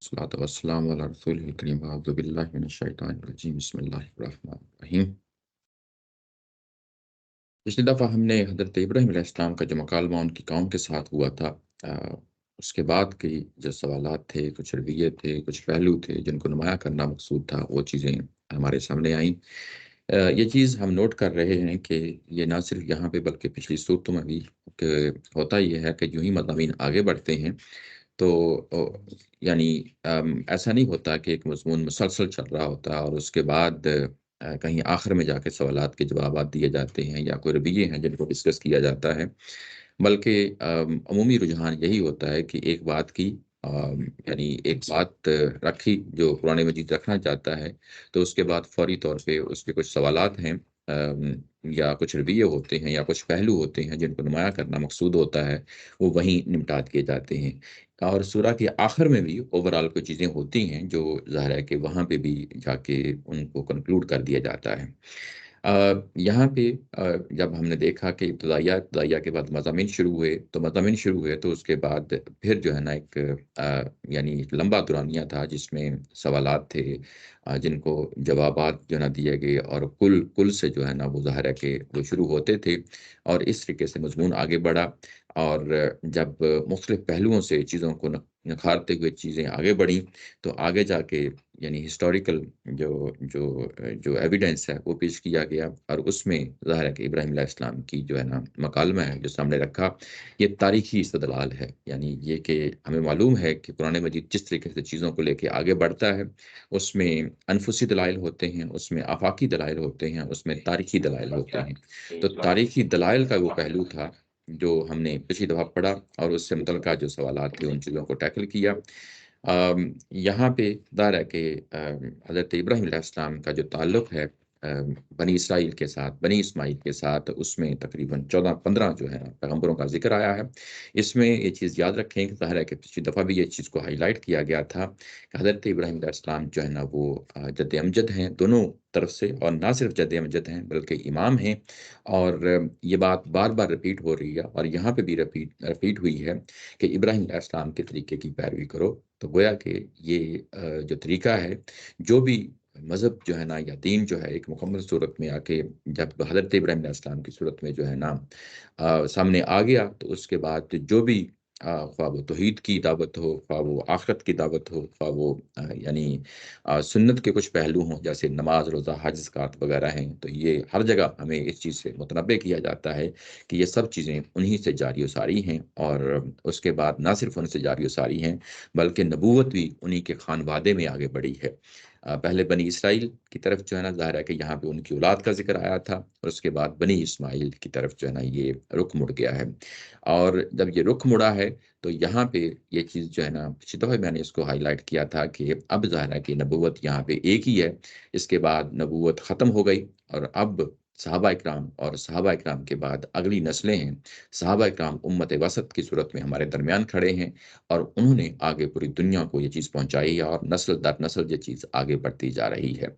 الصلاۃ والسلام علی رسول الکریم اعوذ باللہ من الشیطان الرجیم بسم اللہ الرحمن الرحیم۔ پچھلی دفعہ ہم نے حضرت ابراہیم علیہ السلام کا جو مکالمہ ان کی قوم کے ساتھ ہوا تھا، اس کے بعد کی جو سوالات تھے، کچھ رویے تھے، کچھ پہلو تھے جن کو نمایاں کرنا مقصود تھا، وہ چیزیں ہمارے سامنے آئیں۔ یہ چیز ہم نوٹ کر رہے ہیں کہ یہ نہ صرف یہاں پہ بلکہ پچھلی صورتوں میں بھی کہ ہوتا یہ ہے کہ جو ہی مضامین آگے بڑھتے ہیں تو یعنی ایسا نہیں ہوتا کہ ایک مضمون مسلسل چل رہا ہوتا اور اس کے بعد کہیں آخر میں جا کے سوالات کے جوابات دیے جاتے ہیں یا کوئی رویے ہیں جن کو ڈسکس کیا جاتا ہے، بلکہ عمومی رجحان یہی ہوتا ہے کہ ایک بات کی یعنی ایک بات رکھی جو قرآن مجید رکھنا چاہتا ہے، تو اس کے بعد فوری طور پہ اس کے کچھ سوالات ہیں، یا کچھ رویے ہوتے ہیں یا کچھ پہلو ہوتے ہیں جن کو نمایاں کرنا مقصود ہوتا ہے، وہ وہیں نمٹا دیے جاتے ہیں۔ اور سورہ کے آخر میں بھی اوورال کوئی چیزیں ہوتی ہیں جو ظاہر ہے کہ وہاں پہ بھی جا کے ان کو کنکلوڈ کر دیا جاتا ہے۔ یہاں پہ جب ہم نے دیکھا کہ ابتدائیہ کے بعد مضامین شروع ہوئے تو اس کے بعد پھر جو ہے نا ایک یعنی ایک لمبا دورانیہ تھا جس میں سوالات تھے، جن کو جوابات جو ہے نا دیے گئے، اور کل سے جو ہے نا وہ ظاہر ہے کہ وہ شروع ہوتے تھے اور اس طریقے سے مضمون آگے بڑھا۔ اور جب مختلف پہلوؤں سے چیزوں کو نکھارتے ہوئے چیزیں آگے بڑھیں تو آگے جا کے یعنی ہسٹوریکل جو جو جو ایویڈنس ہے وہ پیش کیا گیا، اور اس میں ظاہر ہے کہ ابراہیم علیہ السلام کی جو ہے نا مکالمہ ہے جو سامنے رکھا، یہ تاریخی استدلال ہے۔ یعنی یہ کہ ہمیں معلوم ہے کہ قرآن مجید جس طریقے سے چیزوں کو لے کے آگے بڑھتا ہے، اس میں انفسی دلائل ہوتے ہیں، اس میں آفاقی دلائل ہوتے ہیں، اس میں تاریخی دلائل ہوتے ہیں۔ تو تاریخی دلائل کا وہ پہلو تھا جو ہم نے پچھلی دفعہ پڑھا، اور اس سے متعلقہ جو سوالات تھے ان چیزوں کو ٹیکل کیا۔ یہاں پہ ظاہر ہے کہ حضرت ابراہیم علیہ السلام کا جو تعلق ہے بنی اسرائیل کے ساتھ، بنی اسماعیل کے ساتھ، اس میں تقریباً 14-15 جو ہے پیغمبروں کا ذکر آیا ہے۔ اس میں یہ چیز یاد رکھیں کہ ظاہر ہے کہ پچھلی دفعہ بھی یہ چیز کو ہائی لائٹ کیا گیا تھا کہ حضرت ابراہیم علیہ السلام جو ہے نا وہ جد امجد ہیں دونوں طرف سے، اور نہ صرف جد امجد ہیں بلکہ امام ہیں۔ اور یہ بات بار بار رپیٹ ہو رہی ہے، اور یہاں پہ بھی رپیٹ ہوئی ہے کہ ابراہیم علیہ السلام کے طریقے کی پیروی کرو۔ تو گویا کہ یہ جو طریقہ ہے، جو بھی مذہب جو ہے نا یا دین جو ہے ایک مکمل صورت میں آ کے جب حضرت ابراہیم علیہ السلام کی صورت میں جو ہے نا سامنے آ گیا، تو اس کے بعد جو بھی خواہ وہ توحید کی دعوت ہو، خواہ وہ آخرت کی دعوت ہو، خواہ وہ یعنی سنت کے کچھ پہلو ہوں جیسے نماز، روزہ، حج، زکوٰۃ وغیرہ ہیں، تو یہ ہر جگہ ہمیں اس چیز سے متنبع کیا جاتا ہے کہ یہ سب چیزیں انہی سے جاری و ساری ہیں، اور اس کے بعد نہ صرف ان سے جاری و ساری ہیں بلکہ نبوت بھی انہی کے خانوادے میں آگے بڑھی ہے۔ پہلے بنی اسرائیل کی طرف جو ہے نا ظاہر ہے کہ یہاں پہ ان کی اولاد کا ذکر آیا تھا، اور اس کے بعد بنی اسماعیل کی طرف جو ہے نا یہ رخ مڑ گیا ہے۔ اور جب یہ رخ مڑا ہے تو یہاں پہ یہ چیز جو ہے نا پچھلی دفعہ میں نے اس کو ہائی لائٹ کیا تھا کہ اب ظاہر ہے کہ نبوت یہاں پہ ایک ہی ہے، اس کے بعد نبوت ختم ہو گئی، اور اب صحابہ اکرام اور صحابہ اکرام کے بعد اگلی نسلیں ہیں، صحابہ اکرام امت وسط کی صورت میں ہمارے درمیان کھڑے ہیں، اور انہوں نے آگے پوری دنیا کو یہ چیز پہنچائی ہے، اور نسل در نسل یہ چیز آگے بڑھتی جا رہی ہے،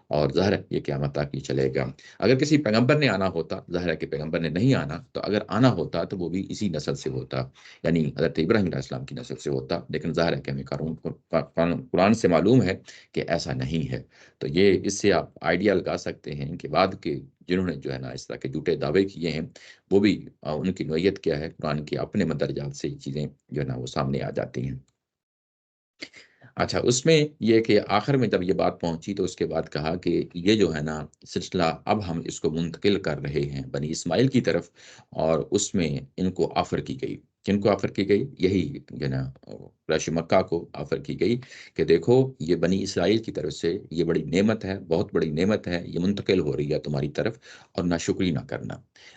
اور ظاہر ہے یہ قیامت تک ہی چلے گا۔ اگر کسی پیغمبر نے آنا ہوتا، ظاہر ہے کہ پیغمبر نے نہیں آنا، تو اگر آنا ہوتا تو وہ بھی اسی نسل سے ہوتا، یعنی حضرت ابراہیم علیہ السلام کی نسل سے ہوتا، لیکن ظاہر ہے کہ ہمیں قرآن سے معلوم ہے کہ ایسا نہیں ہے۔ تو یہ اس سے آپ آئیڈیا لگا سکتے ہیں کہ بعد کے جنہوں نے جو ہے نا اس طرح کے جھوٹے دعوے کیے ہیں، وہ بھی ان کی نوعیت کیا ہے، قرآن کے اپنے مندرجات سے یہ چیزیں جو ہے نا وہ سامنے آ جاتی ہیں۔ اچھا، اس میں یہ کہ آخر میں جب یہ بات پہنچی تو اس کے بعد کہا کہ یہ جو ہے نا سلسلہ اب ہم اس کو منتقل کر رہے ہیں بنی اسماعیل کی طرف، اور اس میں ان کو آفر کی گئی، کن کو آفر کی گئی؟ یہی جو ہے نا قریش مکہ کو آفر کی گئی کہ دیکھو یہ بنی اسرائیل کی طرف سے یہ بڑی نعمت ہے، بہت بڑی نعمت ہے، یہ منتقل ہو رہی ہے تمہاری طرف، اور ناشکری نہ کرنا،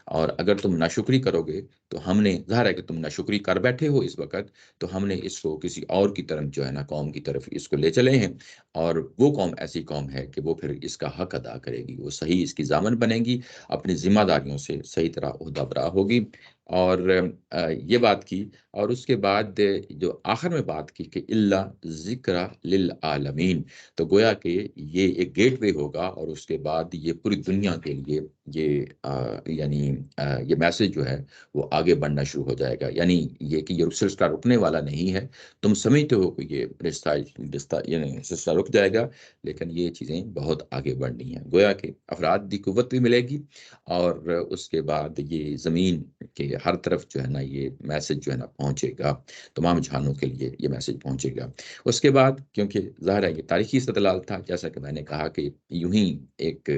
اور اگر تم ناشکری کرو گے تو ہم نے، ظاہر ہے کہ تم ناشکری کر بیٹھے ہو اس وقت، تو ہم نے اس کو کسی اور کی طرف جو ہے نا قوم کی طرف اس کو لے چلے ہیں، اور وہ قوم ایسی قوم ہے کہ وہ پھر اس کا حق ادا کرے گی، وہ صحیح اس کی ضامن بنے گی، اپنی ذمہ داریوں سے صحیح طرح عہدہ برا ہوگی۔ اور یہ بات کی، اور اس کے بعد جو آخر میں بات کی کہ اللہ ذکر للعالمین، تو گویا کہ یہ ایک گیٹ وے ہوگا، اور اس کے بعد یہ پوری دنیا کے لیے یہ میسج جو ہے وہ آگے بڑھنا شروع ہو جائے گا. یعنی یہ کہ یہ سلسلہ رکنے والا نہیں ہے. تم سمجھتے ہو کہ یہ رشتہ یعنی سلسلہ رک جائے گا، لیکن یہ چیزیں بہت آگے بڑھنی ہیں. گویا کہ افراد کی قوت بھی ملے گی، اور اس کے بعد یہ زمین کے ہر طرف جو ہے نا یہ میسج جو ہے نا پہنچے گا، تمام جہانوں کے لیے یہ میسج پہنچے گا. اس کے بعد کیونکہ ظاہر ہے یہ تاریخی استدلال تھا، جیسا کہ میں نے کہا کہ یوں ہی ایک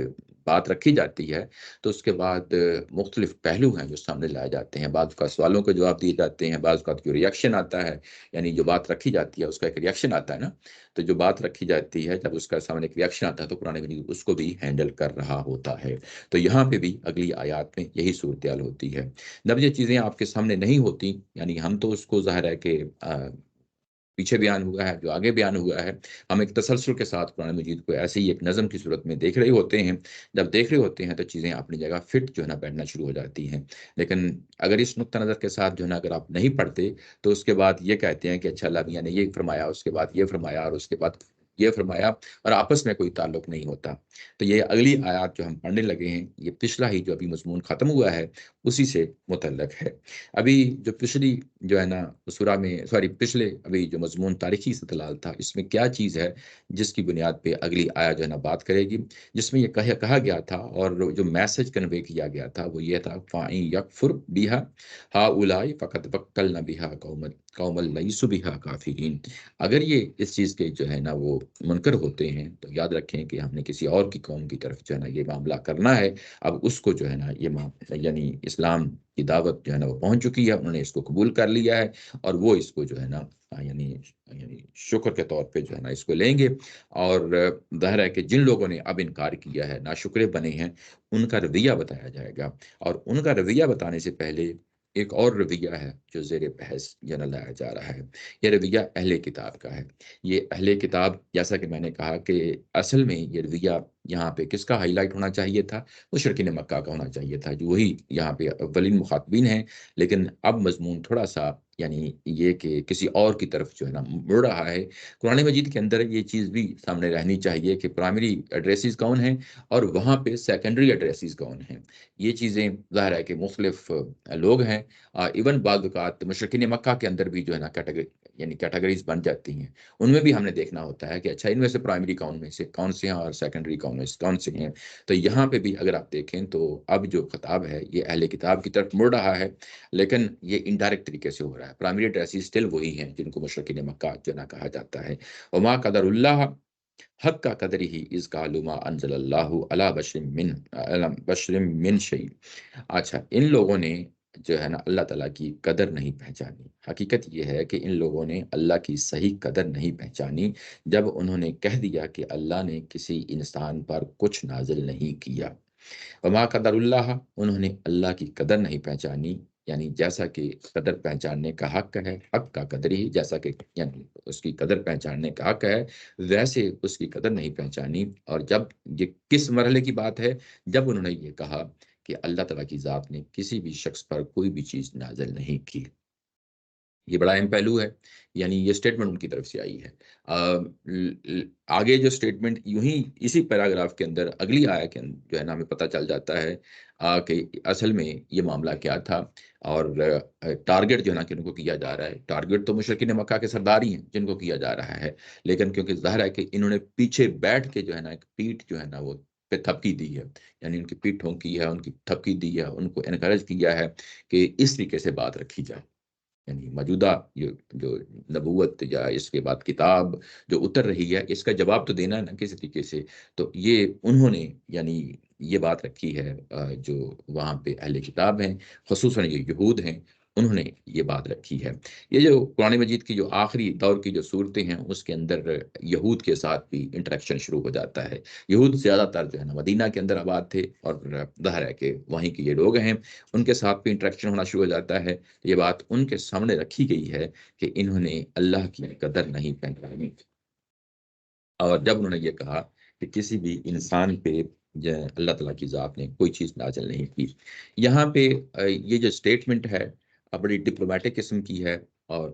بات رکھی جاتی ہے تو اس کے بعد مختلف پہلو ہیں جو سامنے لائے جاتے ہیں. بعض کا سوالوں کے جواب دیے جاتے ہیں، بعض کا جو ریئیکشن آتا ہے، یعنی جو بات رکھی جاتی ہے اس کا ایک ریئیکشن آتا ہے نا. تو جو بات رکھی جاتی ہے جب اس کا سامنے ایک ریئیکشن آتا ہے تو قرآن مجید اس کو بھی ہینڈل کر رہا ہوتا ہے. تو یہاں پہ بھی اگلی آیات میں یہی صورتحال ہوتی ہے. جب یہ چیزیں آپ کے سامنے نہیں ہوتی، یعنی ہم تو اس کو ظاہر ہے کہ پیچھے بیان ہوا ہے، جو آگے بیان ہوا ہے، ہم ایک تسلسل کے ساتھ قرآن مجید کو ایسے ہی ایک نظم کی صورت میں دیکھ رہے ہوتے ہیں. جب دیکھ رہے ہوتے ہیں تو چیزیں اپنی جگہ فٹ جو ہے نا بیٹھنا شروع ہو جاتی ہیں. لیکن اگر اس نقطہ نظر کے ساتھ جو ہے نا اگر آپ نہیں پڑھتے تو اس کے بعد یہ کہتے ہیں کہ اچھا اللہ میاں نے یہ فرمایا، اس کے بعد یہ فرمایا، اور اس کے بعد یہ فرمایا، اور آپس میں کوئی تعلق نہیں ہوتا. تو یہ اگلی آیات جو ہم پڑھنے لگے ہیں، یہ پچھلا ہی جو ابھی مضمون ختم ہوا ہے اسی سے متعلق ہے. ابھی جو پچھلی جو ہے نا سورہ میں پچھلے ابھی جو مضمون تاریخی استدلال تھا، اس میں کیا چیز ہے جس کی بنیاد پہ اگلی آیا جو ہے نا بات کرے گی، جس میں یہ کہا گیا تھا اور جو میسج کنوے کیا گیا تھا وہ یہ تھا فَإِن يَكْفُرْ بِهَا هَؤُلَاءِ فَقَدْ وَكَّلْنَا بِهَا قَوْمًا لَيْسُوا بِهَا كَافِرِينَ. اگر یہ اس چیز کے جو ہے نا وہ منکر ہوتے ہیں تو یاد رکھیں کہ ہم نے کسی اور کی قوم کی طرف جو ہے نا یہ معاملہ کرنا ہے. اب اس کو جو ہے نا یعنی اسلام کی دعوت جو ہے نا وہ پہنچ چکی ہے، انہوں نے اس کو قبول کر لیا ہے، اور وہ اس کو جو ہے نا یعنی شکر کے طور پہ جو ہے نا اس کو لیں گے. اور ظاہر ہے کہ جن لوگوں نے اب انکار کیا ہے، ناشکرے بنے ہیں، ان کا رویہ بتایا جائے گا. اور ان کا رویہ بتانے سے پہلے ایک اور رویہ ہے جو زیر بحث جن لایا جا رہا ہے. یہ رویہ اہل کتاب کا ہے. یہ اہل کتاب، جیسا کہ میں نے کہا کہ اصل میں یہ رویہ یہاں پہ کس کا ہائی لائٹ ہونا چاہیے تھا؟ مشرکین مکہ کا ہونا چاہیے تھا، جو وہی یہاں پہ اولین مخاطبین ہیں. لیکن اب مضمون تھوڑا سا یعنی یہ کہ کسی اور کی طرف جو ہے نا مڑ رہا ہے. قرآن مجید کے اندر یہ چیز بھی سامنے رہنی چاہیے کہ پرائمری ایڈریسز کون ہیں اور وہاں پہ سیکنڈری ایڈریسز کون ہیں. یہ چیزیں ظاہر ہے کہ مختلف لوگ ہیں. ایون بعض اوقات مشرکین مکہ کے اندر بھی جو ہے نا کیٹیگریز بن جاتی ہیں. ان میں بھی ہم نے دیکھنا ہوتا ہے کہ اچھا ان میں سے پرائمری کون سے ہیں اور سیکنڈری کون سے ہیں. تو یہاں پہ بھی اگر آپ دیکھیں تو اب جو خطاب ہے یہ اہل کتاب کی طرف مڑ رہا ہے، لیکن یہ انڈائریکٹ طریقے سے ہو رہا ہے. پرائمری ایڈریسز اسٹل وہی ہیں جن کو مشرکین مکہ جو نا کہا جاتا ہے. وما قدر اللہ حق کا قدر ہی از کا علوما انزل اللہ علی بشر من شیء. اچھا، ان لوگوں نے جو ہے نا اللہ تعالیٰ کی قدر نہیں پہچانی. حقیقت یہ ہے کہ ان لوگوں نے اللہ کی صحیح قدر نہیں پہچانی جب انہوں نے کہہ دیا کہ اللہ نے کسی انسان پر کچھ نازل نہیں کیا. وما قدر اللہ، انہوں نے اللہ کی قدر نہیں پہچانی. یعنی جیسا کہ قدر پہچاننے کا حق ہے، حق کا قدر ہی، جیسا کہ یعنی اس کی قدر پہچاننے کا حق ہے ویسے اس کی قدر نہیں پہچانی. اور جب یہ کس مرحلے کی بات ہے؟ جب انہوں نے یہ کہا کہ اللہ تعالیٰ کی ذات نے کسی بھی شخص پر کوئی بھی چیز نازل نہیں کی. یہ بڑا اہم پہلو ہے. یعنی یہ سٹیٹمنٹ ان کی طرف سے آئی ہے. آگے جو سٹیٹمنٹ یوں ہی اسی پیراگراف کے اندر اگلی آیا کے جو ہے نا ہمیں پتہ چل جاتا ہے کہ اصل میں یہ معاملہ کیا تھا. اور ٹارگٹ جو ہے نا کن کو کیا جا رہا ہے؟ ٹارگٹ تو مشرکین مکہ کے سردار ہی ہیں جن کو کیا جا رہا ہے. لیکن کیونکہ ظاہر ہے کہ انہوں نے پیچھے بیٹھ کے جو ہے نا ایک پیٹ جو ہے نا وہ پہ تھپکی دی ہے، یعنی ان کی پیٹ ٹھونکی ہے، ان کی تھپکی دی ہے، ان کو انکریج کیا ہے کہ اس طریقے سے بات رکھی جائے. یعنی موجودہ جو نبوت یا اس کے بعد کتاب جو اتر رہی ہے اس کا جواب تو دینا ہے نا کسی طریقے سے. تو یہ انہوں نے یعنی یہ بات رکھی ہے، جو وہاں پہ اہل کتاب ہیں، خصوصاً یہ یہود ہیں، انہوں نے یہ بات رکھی ہے. یہ جو قرآن مجید کی جو آخری دور کی جو صورتیں ہیں اس کے اندر یہود کے ساتھ بھی انٹریکشن شروع ہو جاتا ہے. یہود زیادہ تر جو ہے نا مدینہ کے اندر آباد تھے، اور ظاہر ہے کہ وہیں کے یہ لوگ ہیں، ان کے ساتھ بھی انٹریکشن ہونا شروع ہو جاتا ہے. یہ بات ان کے سامنے رکھی گئی ہے کہ انہوں نے اللہ کی قدر نہیں پہچانی. اور جب انہوں نے یہ کہا کہ کسی بھی انسان پہ اللہ تعالیٰ کی ذات نے کوئی چیز نازل نہیں کی، یہاں پہ یہ جو سٹیٹمنٹ ہے بڑی ڈپلومیٹک قسم کی ہے، اور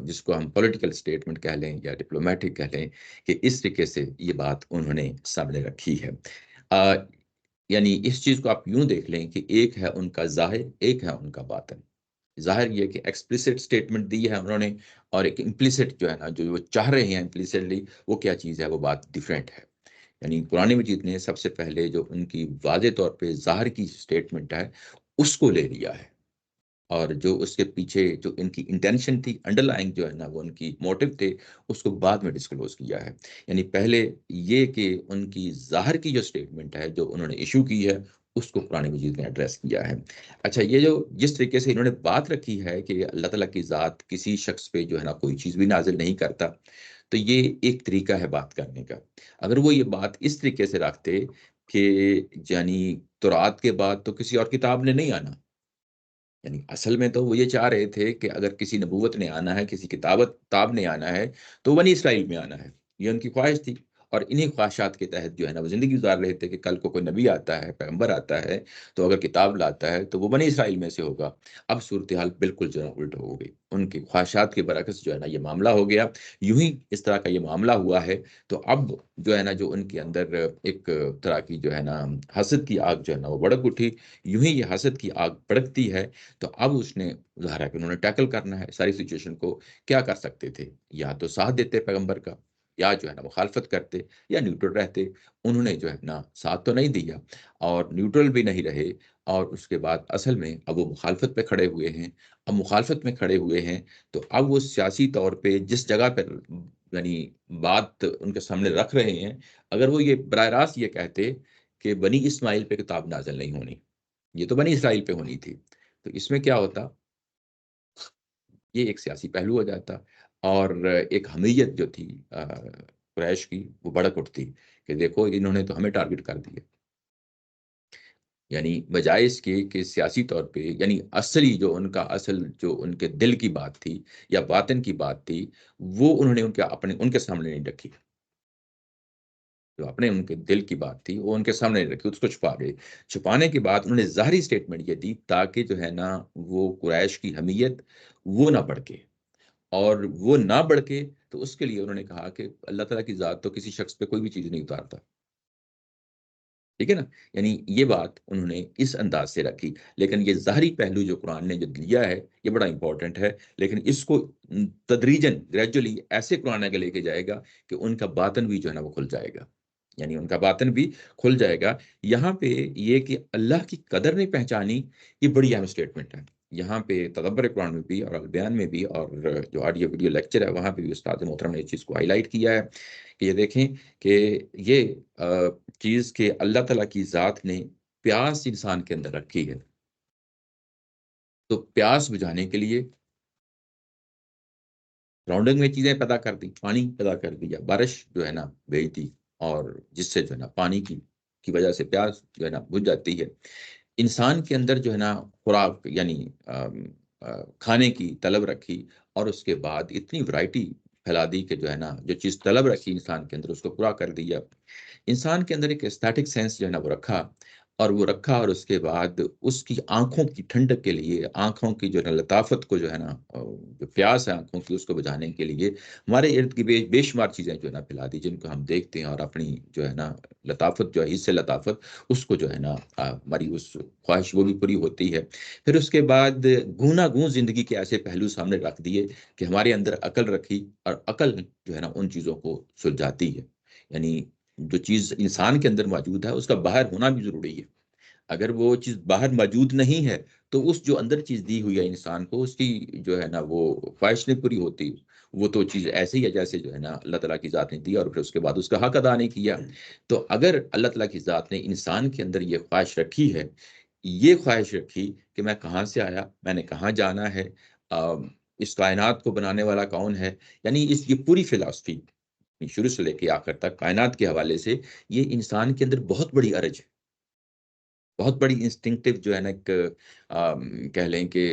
جس کو ہم پولیٹیکل سٹیٹمنٹ کہہ لیں یا ڈپلومیٹک کہہ لیں، کہ اس طریقے سے یہ بات انہوں نے سامنے رکھی ہے. یعنی اس چیز کو آپ یوں دیکھ لیں کہ ایک ہے ان کا ظاہر، ایک ہے ان کا باطن۔ ظاہر یہ کہ ایکسپلیسٹ سٹیٹمنٹ دی ہے انہوں نے، اور ایک امپلیسٹ جو ہے نا، جو وہ چاہ رہے ہیں امپلیسٹلی، وہ کیا چیز ہے، وہ بات ڈیفرنٹ ہے۔ یعنی قرآن مجید نے سب سے پہلے جو ان کی واضح طور پہ ظاہر کی سٹیٹمنٹ ہے اس کو لے لیا ہے، اور جو اس کے پیچھے جو ان کی انٹینشن تھی، انڈر لائنگ جو ہے نا، وہ ان کی موٹو تھے، اس کو بعد میں ڈسکلوز کیا ہے۔ یعنی پہلے یہ کہ ان کی ظاہر کی جو سٹیٹمنٹ ہے جو انہوں نے ایشو کی ہے، اس کو قرآن مجید نے ایڈریس کیا ہے۔ اچھا، یہ جو جس طریقے سے انہوں نے بات رکھی ہے کہ اللہ تعالیٰ کی ذات کسی شخص پہ جو ہے نا کوئی چیز بھی نازل نہیں کرتا، تو یہ ایک طریقہ ہے بات کرنے کا۔ اگر وہ یہ بات اس طریقے سے رکھتے کہ یعنی تورات کے بعد تو کسی اور کتاب نے نہیں آنا، یعنی اصل میں تو وہ یہ چاہ رہے تھے کہ اگر کسی نبوت نے آنا ہے، کسی کتاب نے آنا ہے، تو بنی اسرائیل میں آنا ہے، یہ ان کی خواہش تھی۔ اور انہی خواہشات کے تحت جو ہے نا وہ زندگی گزار رہے تھے کہ کل کو کوئی نبی آتا ہے، پیغمبر آتا ہے، تو اگر کتاب لاتا ہے تو وہ بنی اسرائیل میں سے ہوگا۔ اب صورتحال بالکل جو ہے الٹ ہو گئی، ان کی خواہشات کے برعکس جو ہے نا یہ معاملہ ہو گیا۔ یوں ہی اس طرح کا یہ معاملہ ہوا ہے، تو اب جو ہے نا جو ان کے اندر ایک طرح کی جو ہے نا حسد کی آگ جو ہے نا وہ بھڑک اٹھی۔ یوں ہی یہ حسد کی آگ بھڑکتی ہے، تو اب اس نے ظاہر ہے کہ انہوں نے ٹیکل کرنا ہے ساری سچویشن کو۔ کیا کر سکتے تھے؟ یا تو ساتھ دیتے پیغمبر کا، یا جو ہے نا مخالفت کرتے، یا نیوٹرل رہتے۔ انہوں نے جو ہے نا ساتھ تو نہیں دیا، اور نیوٹرل بھی نہیں رہے، اور اس کے بعد اصل میں اب وہ مخالفت پہ کھڑے ہوئے ہیں۔ اب مخالفت میں کھڑے ہوئے ہیں تو اب وہ سیاسی طور پہ جس جگہ پہ یعنی بات ان کے سامنے رکھ رہے ہیں، اگر وہ یہ براہ راست یہ کہتے کہ بنی اسماعیل پہ کتاب نازل نہیں ہونی، یہ تو بنی اسرائیل پہ ہونی تھی، تو اس میں کیا ہوتا؟ یہ ایک سیاسی پہلو ہو جاتا، اور ایک حمیت جو تھی قریش کی، وہ بڑک اٹھتی کہ دیکھو انہوں نے تو ہمیں ٹارگٹ کر دیا۔ یعنی بجائے اس کے کہ سیاسی طور پہ، یعنی اصلی جو ان کا اصل جو ان کے دل کی بات تھی یا باطن کی بات تھی، وہ انہوں نے ان کے سامنے نہیں رکھی۔ جو اپنے ان کے دل کی بات تھی وہ ان کے سامنے نہیں رکھی، اس کو چھپا گئے۔ چھپانے کے بعد انہوں نے ظاہری سٹیٹمنٹ یہ دی تاکہ جو ہے نا وہ قریش کی حمیت وہ نہ بڑھے، اور وہ نہ بڑھے تو اس کے لیے انہوں نے کہا کہ اللہ تعالیٰ کی ذات تو کسی شخص پہ کوئی بھی چیز نہیں اتارتا، ٹھیک ہے نا؟ یعنی یہ بات انہوں نے اس انداز سے رکھی، لیکن یہ ظاہری پہلو جو قرآن نے جو لیا ہے یہ بڑا امپورٹنٹ ہے، لیکن اس کو تدریجن گریجولی ایسے قرآن آگے لے کے جائے گا کہ ان کا باطن بھی جو ہے نا وہ کھل جائے گا، یعنی ان کا باطن بھی کھل جائے گا۔ یہاں پہ یہ کہ اللہ کی قدر نہیں پہچانی، یہ بڑی اہم اسٹیٹمنٹ ہے۔ یہاں پہ تدبر قرآن میں بھی اور البیان میں بھی، اور جو آڈیو ویڈیو لیکچر ہے وہاں پہ بھی استاد محترم نے اس چیز کو ہائی لائٹ کیا ہے کہ یہ دیکھیں کہ یہ چیز کہ اللہ تعالیٰ کی ذات نے پیاس انسان کے اندر رکھی ہے، تو پیاس بجھانے کے لیے سراؤنڈنگ میں چیزیں پیدا کر دی، پانی پیدا کر دیا، بارش جو ہے نا بھیج دی، اور جس سے جو ہے نا پانی کی وجہ سے پیاس جو ہے نا بجھ جاتی ہے۔ انسان کے اندر جو ہے نا خوراک یعنی کھانے کی طلب رکھی، اور اس کے بعد اتنی ورائٹی پھیلا دی کہ جو ہے نا جو چیز طلب رکھی انسان کے اندر اس کو پورا کر دیا۔ انسان کے اندر ایک ایستھیٹک سینس جو ہے نا وہ رکھا، اور اس کے بعد اس کی آنکھوں کی ٹھنڈک کے لیے، آنکھوں کی جو ہے نا لطافت کو جو ہے نا جو پیاس ہے آنکھوں کی اس کو بجھانے کے لیے ہمارے ارد کی بے شمار چیزیں جو ہے نا پھیلا دی، جن کو ہم دیکھتے ہیں، اور اپنی جو ہے نا لطافت جو ہے حصے لطافت اس کو جو ہے نا ہماری اس خواہش وہ بھی پوری ہوتی ہے۔ پھر اس کے بعد گونا گون زندگی کے ایسے پہلو سامنے رکھ دیے کہ ہمارے اندر عقل رکھی، اور عقل جو ہے نا ان چیزوں کو سلجھاتی ہے۔ یعنی جو چیز انسان کے اندر موجود ہے اس کا باہر ہونا بھی ضروری ہے، اگر وہ چیز باہر موجود نہیں ہے تو اس جو اندر چیز دی ہوئی ہے انسان کو، اس کی جو ہے نا وہ خواہش نہیں پوری ہوتی، وہ تو چیز ایسے ہی ہے جیسے جو ہے نا اللہ تعالیٰ کی ذات نے دی، اور پھر اس کے بعد اس کا حق ادا نہیں کیا۔ تو اگر اللہ تعالیٰ کی ذات نے انسان کے اندر یہ خواہش رکھی ہے، یہ خواہش رکھی کہ میں کہاں سے آیا، میں نے کہاں جانا ہے، اس کائنات کو بنانے والا کون ہے، یعنی یہ پوری فلسفی شروع سے لے کے آخر تک کائنات کے حوالے سے، یہ انسان کے اندر بہت بڑی ارج ہے، بہت بڑی انسٹنکٹیو جو ہے نا ایک کہہ لیں کہ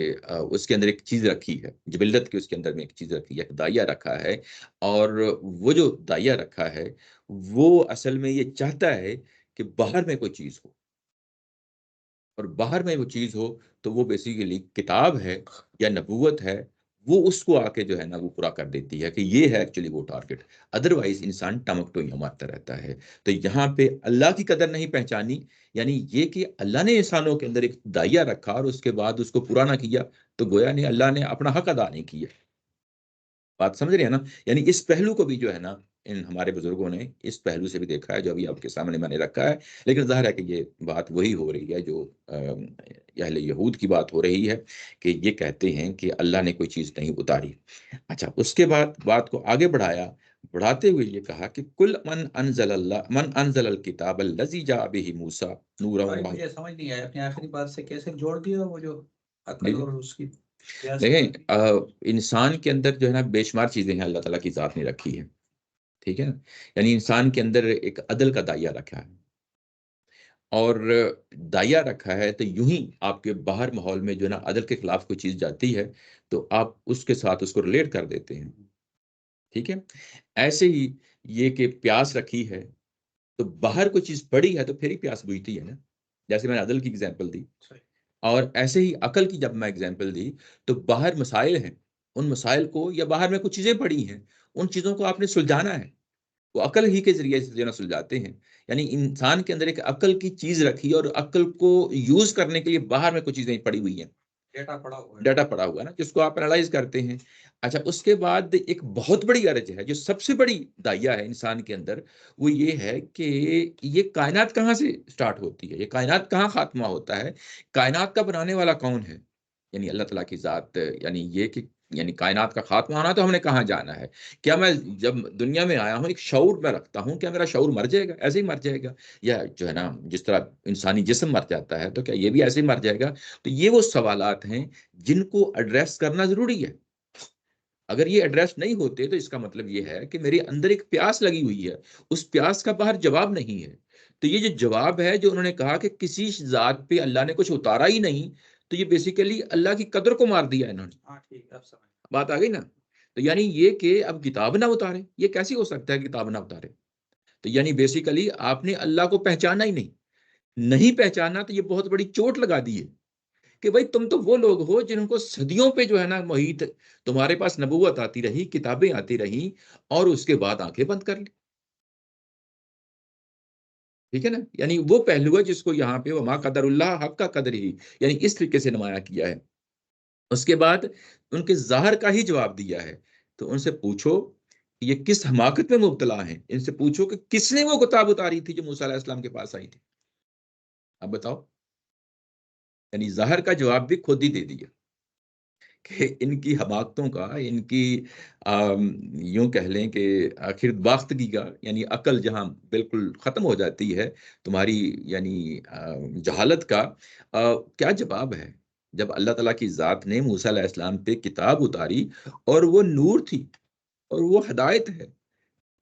اس کے اندر ایک چیز رکھی ہے، جبلت کی اس کے اندر میں ایک چیز رکھی ہے، ایک دائیا رکھا ہے، اور وہ جو دائیا رکھا ہے وہ اصل میں یہ چاہتا ہے کہ باہر میں کوئی چیز ہو، اور باہر میں وہ چیز ہو تو وہ بیسیکلی کتاب ہے یا نبوت ہے، وہ اس کو آ کے جو ہے نا وہ پورا کر دیتی ہے کہ یہ ہے ایکچولی وہ ٹارگٹ. ادروائز انسان ٹمک ٹوئیاں مارتا رہتا ہے. تو یہاں پہ اللہ کی قدر نہیں پہچانی، یعنی یہ کہ اللہ نے انسانوں کے اندر ایک دائیا رکھا اور اس کے بعد اس کو پورا نہ کیا، تو گویا نہیں اللہ نے اپنا حق ادا نہیں کیا. بات سمجھ رہے ہیں نا؟ یعنی اس پہلو کو بھی جو ہے نا ان ہمارے بزرگوں نے اس پہلو سے بھی دیکھا ہے جو ابھی آپ کے سامنے میں نے رکھا ہے. لیکن ظاہر ہے کہ یہ بات وہی ہو رہی ہے جو اہل یہود کی بات ہو رہی ہے کہ یہ کہتے ہیں کہ اللہ نے کوئی چیز نہیں اتاری. اچھا، اس کے بعد بات کو آگے بڑھاتے ہوئے یہ کہا کہ کل من انزل الکتاب الذی جاء بہ موسی نورا. مجھے سمجھ نہیں آیا اپنی آخری بات سے کیسے جوڑ دیا وہ جو عقل اور اس کی. دیکھیں انسان کے اندر جو ہے نا بے شمار چیزیں ہیں اللہ تعالیٰ کی ذات نے رکھی ہے، ٹھیک ہے نا؟ یعنی انسان کے اندر ایک عدل کا دائیا رکھا ہے، اور دائیا رکھا ہے تو یوں ہی آپ کے باہر ماحول میں جو ہے نا عدل کے خلاف کوئی چیز جاتی ہے تو آپ اس کے ساتھ اس کو ریلیٹ کر دیتے ہیں، ٹھیک ہے؟ ایسے ہی یہ کہ پیاس رکھی ہے تو باہر کوئی چیز پڑی ہے تو پھر ہی پیاس بجھتی ہے نا، جیسے میں نے عدل کی اگزامپل دی. اور ایسے ہی عقل کی جب میں اگزامپل دی تو باہر مسائل ہیں، ان مسائل کو یا باہر میں کچھ چیزیں پڑی ہیں ان چیزوں کو آپ نے سلجھانا ہے، وہ عقل ہی کے ذریعے سے جو نا سلجھاتے ہیں. یعنی انسان کے اندر ایک عقل کی چیز رکھی اور عقل کو یوز کرنے کے لیے باہر میں کچھ چیزیں پڑی ہوئی ہیں، ڈیٹا پڑا ہوا ہے نا جس کو آپ انالائز کرتے ہیں. اچھا، اس کے بعد ایک بہت بڑی عرض ہے جو سب سے بڑی دائیا ہے انسان کے اندر، وہ یہ ہے کہ یہ کائنات کہاں سے سٹارٹ ہوتی ہے، یہ کائنات کہاں خاتمہ ہوتا ہے، کائنات کا بنانے والا کون ہے. یعنی اللہ تعالیٰ کی ذات، یعنی یہ کہ یعنی کائنات کا خاتمہ ہونا تو ہم نے کہاں جانا ہے. کیا میں جب دنیا میں آیا ہوں ایک شعور میں رکھتا ہوں، کیا میرا شعور مر جائے گا؟ ایسے ہی مر جائے گا. یا جو ہے نا جس طرح انسانی جسم مر جاتا ہے تو کیا یہ بھی ایسے ہی مر جائے گا؟ تو یہ وہ سوالات ہیں جن کو ایڈریس کرنا ضروری ہے. اگر یہ ایڈریس نہیں ہوتے تو اس کا مطلب یہ ہے کہ میرے اندر ایک پیاس لگی ہوئی ہے، اس پیاس کا باہر جواب نہیں ہے. تو یہ جو جواب ہے جو انہوں نے کہا کہ کسی ذات پہ اللہ نے کچھ اتارا ہی نہیں، تو یہ بیسیکلی اللہ کی قدر کو مار دیا انہوں نے. بات آ گئی نا؟ تو یعنی یہ کہ اب کتاب نہ اتارے، یہ کیسی ہو سکتا ہے کتاب نہ اتارے؟ تو یعنی بیسیکلی آپ نے اللہ کو پہچانا ہی نہیں پہچانا تو یہ بہت بڑی چوٹ لگا دی ہے کہ بھائی تم تو وہ لوگ ہو جن کو صدیوں پہ جو ہے نا محیط، تمہارے پاس نبوت آتی رہی، کتابیں آتی رہی، اور اس کے بعد آنکھیں بند کر لی. ٹھیک ہے نا؟ یعنی وہ پہلو ہے جس کو یہاں پہ وما قدر اللہ حق کا قدر ہی، یعنی اس طریقے سے نمایاں کیا ہے. اس کے بعد ان کے ظاہر کا ہی جواب دیا ہے. تو ان سے پوچھو کہ یہ کس حماقت میں مبتلا ہیں، ان سے پوچھو کہ کس نے وہ کتاب اتاری تھی جو موسیٰ علیہ السلام کے پاس آئی تھی. اب بتاؤ، یعنی ظاہر کا جواب بھی خود ہی دے دیا کہ ان کی حماقتوں کا، ان کی یوں کہہ لیں کہ آخر باختگی کا، یعنی عقل جہاں بالکل ختم ہو جاتی ہے تمہاری، یعنی جہالت کا کیا جواب ہے جب اللہ تعالیٰ کی ذات نے موسیٰ علیہ السلام پہ کتاب اتاری اور وہ نور تھی اور وہ ہدایت ہے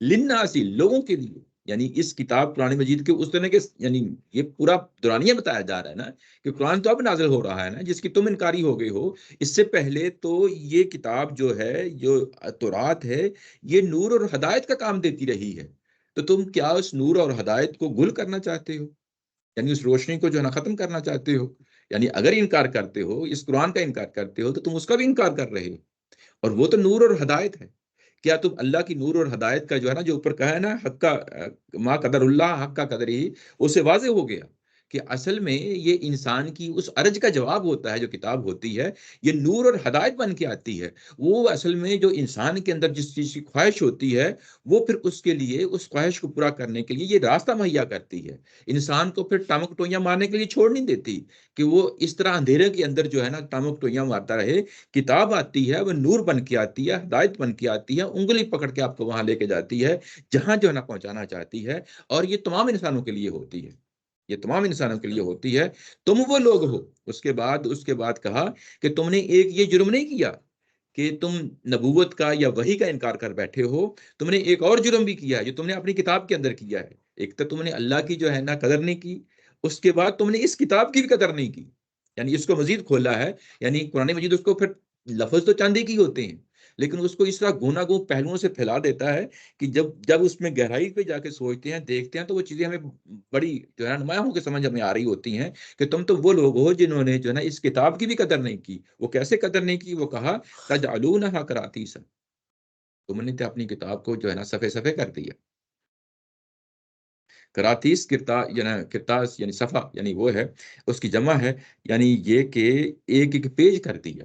للناسی، لوگوں کے لیے. یعنی اس کتاب قرآن مجید کے اس طرح کے، یعنی یہ پورا دورانیہ بتایا جا رہا ہے نا کہ قرآن تو اب نازل ہو رہا ہے نا جس کی تم انکاری ہو گئے ہو. اس سے پہلے تو یہ کتاب جو ہے، جو تورات ہے، یہ نور اور ہدایت کا کام دیتی رہی ہے. تو تم کیا اس نور اور ہدایت کو گل کرنا چاہتے ہو، یعنی اس روشنی کو جو ہے نا ختم کرنا چاہتے ہو؟ یعنی اگر انکار کرتے ہو، اس قرآن کا انکار کرتے ہو، تو تم اس کا بھی انکار کر رہے ہو، اور وہ تو نور اور ہدایت ہے. کیا تم اللہ کی نور اور ہدایت کا جو ہے نا جو اوپر کہا ہے نا حق کا ما قدر اللہ حق کا قدر ہی، اسے واضح ہو گیا کہ اصل میں یہ انسان کی اس عرض کا جواب ہوتا ہے جو کتاب ہوتی ہے، یہ نور اور ہدایت بن کے آتی ہے. وہ اصل میں جو انسان کے اندر جس چیز کی خواہش ہوتی ہے، وہ پھر اس کے لیے اس خواہش کو پورا کرنے کے لیے یہ راستہ مہیا کرتی ہے. انسان کو پھر ٹامک ٹوئیاں مارنے کے لیے چھوڑ نہیں دیتی کہ وہ اس طرح اندھیرے کے اندر جو ہے نا ٹامک ٹوئیاں مارتا رہے. کتاب آتی ہے، وہ نور بن کے آتی ہے، ہدایت بن کے آتی ہے، انگلی پکڑ کے آپ کو وہاں لے کے جاتی ہے جہاں جو ہے نا پہنچانا چاہتی ہے. اور یہ تمام انسانوں کے لیے ہوتی ہے، یہ تمام انسانوں کے لیے ہوتی ہے. تم وہ لوگ ہو. اس کے بعد کہا کہ تم نے ایک یہ جرم نہیں کیا کہ تم نبوت کا یا وحی کا انکار کر بیٹھے ہو، تم نے ایک اور جرم بھی کیا ہے جو تم نے اپنی کتاب کے اندر کیا ہے. ایک تو تم نے اللہ کی جو ہے نا قدر نہیں کی، اس کے بعد تم نے اس کتاب کی بھی قدر نہیں کی، یعنی اس کو مزید کھولا ہے. یعنی قرآن مجید اس کو پھر لفظ تو چاندی کی ہوتے ہیں لیکن اس کو اس طرح گوناگون پہلوؤں سے پھیلا دیتا ہے کہ جب اس میں گہرائی پہ جا کے سوچتے ہیں، دیکھتے ہیں، تو وہ چیزیں ہمیں بڑی جو ہے نمایاں ہو کے سمجھ ہمیں آ رہی ہوتی ہیں کہ تم تو وہ لوگ ہو جنہوں نے جو ہے نا اس کتاب کی بھی قدر نہیں کی. وہ کیسے قدر نہیں کی؟ وہ کہا تجعلونہا قراطیس، تم نے تو اپنی کتاب کو جو ہے نا صفحے صفحے کر دیا. کراتیس کرتاس یعنی صفحہ، یعنی وہ ہے، اس کی جمع ہے، یعنی یہ کہ ایک ایک پیج کر دیا.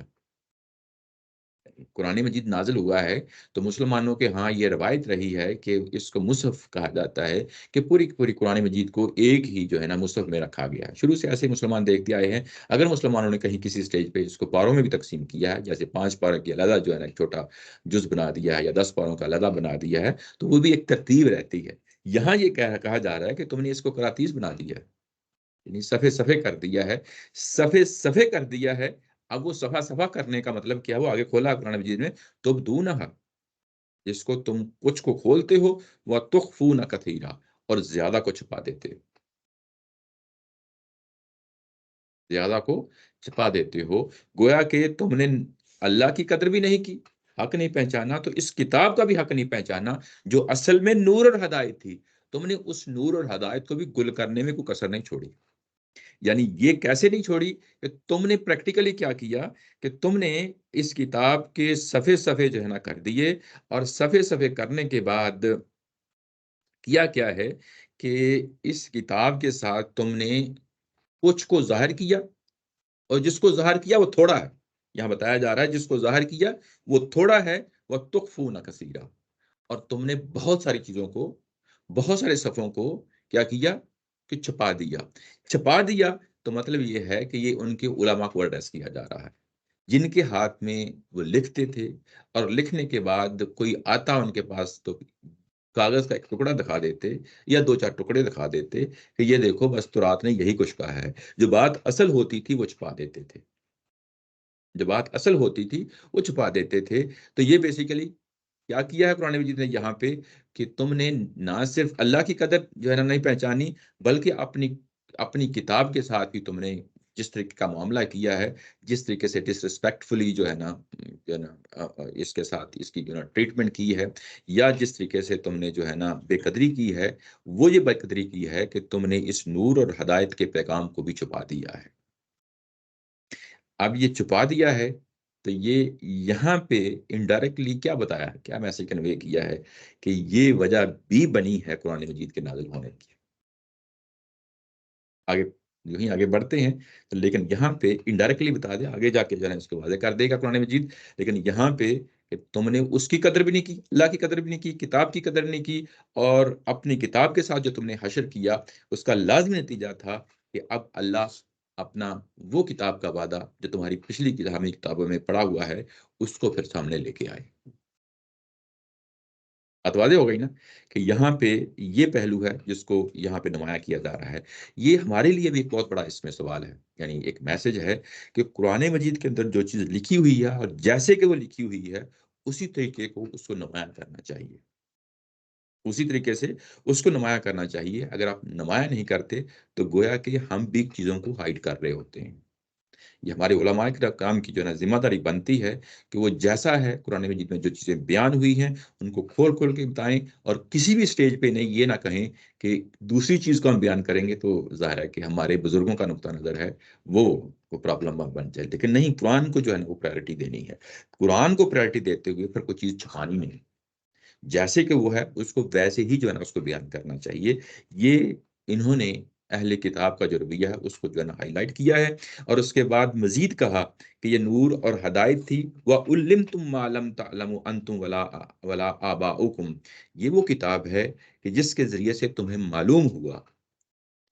قرآن مجید نازل ہوا ہے تو مسلمانوں کے ہاں یہ روایت رہی ہے کہ اس کو مصحف کہا جاتا ہے کہ پوری پوری قرآن مجید کو ایک ہی جو ہے نا مصحف میں رکھا گیا ہے. شروع سے ایسے مسلمان دیکھتے آئے ہیں. اگر مسلمانوں نے کہیں کسی سٹیج پہ اس کو پاروں میں بھی تقسیم کیا ہے، جیسے 5 پاروں کی علیحدہ جو ہے نا ایک چھوٹا جز بنا دیا ہے، یا 10 پاروں کا علیحدہ بنا دیا ہے، تو وہ بھی ایک ترتیب رہتی ہے. یہاں یہ کہا جا رہا ہے کہ تم نے اس کو کراتیس بنا دیا ہے، یعنی صفحے صفحے کر دیا ہے، صفحے صفحے کر دیا ہے. اب وہ صفحہ صفحہ کرنے کا مطلب کیا؟ وہ آگے کھولا قرآن مجید میں، تبدونہا، جس کو تم کچھ کو کھولتے ہو، وتخفون کثیرا، اور زیادہ کو چھپا دیتے ہو، زیادہ کو چھپا دیتے ہو. گویا کہ تم نے اللہ کی قدر بھی نہیں کی، حق نہیں پہچانا، تو اس کتاب کا بھی حق نہیں پہچانا جو اصل میں نور اور ہدایت تھی. تم نے اس نور اور ہدایت کو بھی گل کرنے میں کوئی کسر نہیں چھوڑی. یعنی یہ کیسے نہیں چھوڑی کہ تم نے پریکٹیکلی کیا کیا کہ تم نے اس کتاب کے صفحے صفحے جو ہے نا کر دیے، اور صفحے صفحے کرنے کے بعد کیا ہے کہ اس کتاب کے ساتھ تم نے کچھ کو ظاہر کیا، اور جس کو ظاہر کیا وہ تھوڑا ہے. یہاں بتایا جا رہا ہے جس کو ظاہر کیا وہ تھوڑا ہے، وہ تخفون کثیرا، اور تم نے بہت ساری چیزوں کو، بہت سارے صفوں کو کیا کہ چھپا دیا. چھپا دیا تو مطلب یہ ہے کہ یہ ان کے علماء کو ایڈریس کیا جا رہا ہے، جن کے ہاتھ میں وہ لکھتے تھے، اور لکھنے کے بعد کوئی آتا ان کے پاس تو کاغذ کا ایک ٹکڑا دکھا دیتے، یا 2 4 ٹکڑے دکھا دیتے کہ یہ دیکھو بس تورات نے یہی کچھ کہا ہے. جو بات اصل ہوتی تھی وہ چھپا دیتے تھے، جو بات اصل ہوتی تھی وہ چھپا دیتے تھے. تو یہ بیسیکلی کیا ہے قرآن مجید نے یہاں پہ کہ تم نے نہ صرف اللہ کی قدر جو ہے نا نہیں پہچانی، بلکہ اپنی کتاب کے ساتھ بھی تم نے جس طریقے کا معاملہ کیا ہے، جس طریقے سے ڈس ریسپیکٹفلی اس کے ساتھ اس کی جو ہے نا ٹریٹمنٹ کی ہے، یا جس طریقے سے تم نے جو ہے نا بے قدری کی ہے، وہ یہ بے قدری کی ہے کہ تم نے اس نور اور ہدایت کے پیغام کو بھی چھپا دیا ہے. اب یہ چھپا دیا ہے تو یہ یہاں پہ انڈائریکٹلی کیا بتایا ہے، کیا میسج کنوے کیا ہے کہ یہ وجہ بھی بنی ہے قرآن مجید کے نازل ہونے کی. آگے جو ہی آگے بڑھتے ہیں، لیکن یہاں پہ انڈائریکٹلی بتا دے، آگے جا کے جو ہے اس کو واضح کر دے گا قرآن مجید. لیکن یہاں پہ کہ تم نے اس کی قدر بھی نہیں کی، اللہ کی قدر بھی نہیں کی، کتاب کی قدر نہیں کی، اور اپنی کتاب کے ساتھ جو تم نے حشر کیا، اس کا لازمی نتیجہ تھا کہ اب اللہ اپنا وہ کتاب کا وعدہ جو تمہاری پچھلی ہمیں کتابوں میں پڑا ہوا ہے، اس کو پھر سامنے لے کے آئے. واضح ہو گئی نا کہ یہاں پہ یہ پہلو ہے جس کو یہاں پہ نمایاں کیا جا رہا ہے. یہ ہمارے لیے بھی ایک بہت بڑا اس میں سوال ہے، یعنی ایک میسج ہے کہ قرآن مجید کے اندر جو چیز لکھی ہوئی ہے، اور جیسے کہ وہ لکھی ہوئی ہے، اسی طریقے کو اس کو نمایاں کرنا چاہیے، اسی طریقے سے اس کو نمایاں کرنا چاہیے. اگر آپ نمایاں نہیں کرتے تو گویا کہ ہم بھی چیزوں کو ہائیڈ کر رہے ہوتے ہیں. یہ ہمارے علماء کے کام کی جو ہے نا ذمہ داری بنتی ہے کہ وہ جیسا ہے قرآن مجید میں جو چیزیں بیان ہوئی ہیں ان کو کھول کھول کے بتائیں، اور کسی بھی سٹیج پہ نہیں یہ نہ کہیں کہ دوسری چیز کو ہم بیان کریں گے تو ظاہر ہے کہ ہمارے بزرگوں کا نقطہ نظر ہے وہ پرابلم بن جائے. لیکن نہیں، قرآن کو جو ہے نا وہ پرائرٹی دینی ہے. قرآن کو پرائرٹی دیتے ہوئے پھر کوئی چیز چھپانی نہیں، جیسے کہ وہ ہے اس کو ویسے ہی جو ہے نا اس کو بیان کرنا چاہیے. یہ انہوں نے اہل کتاب کا جو رویہ ہے اس کو جو ہے نا ہائی لائٹ کیا ہے، اور اس کے بعد مزید کہا کہ یہ نور اور ہدایت تھی. وَعُلِّمْتُم مَّا لَمْ تَعْلَمُوا أَنتُمْ وَلَا آبَاؤُكُمْ، یہ وہ کتاب ہے کہ جس کے ذریعے سے تمہیں معلوم ہوا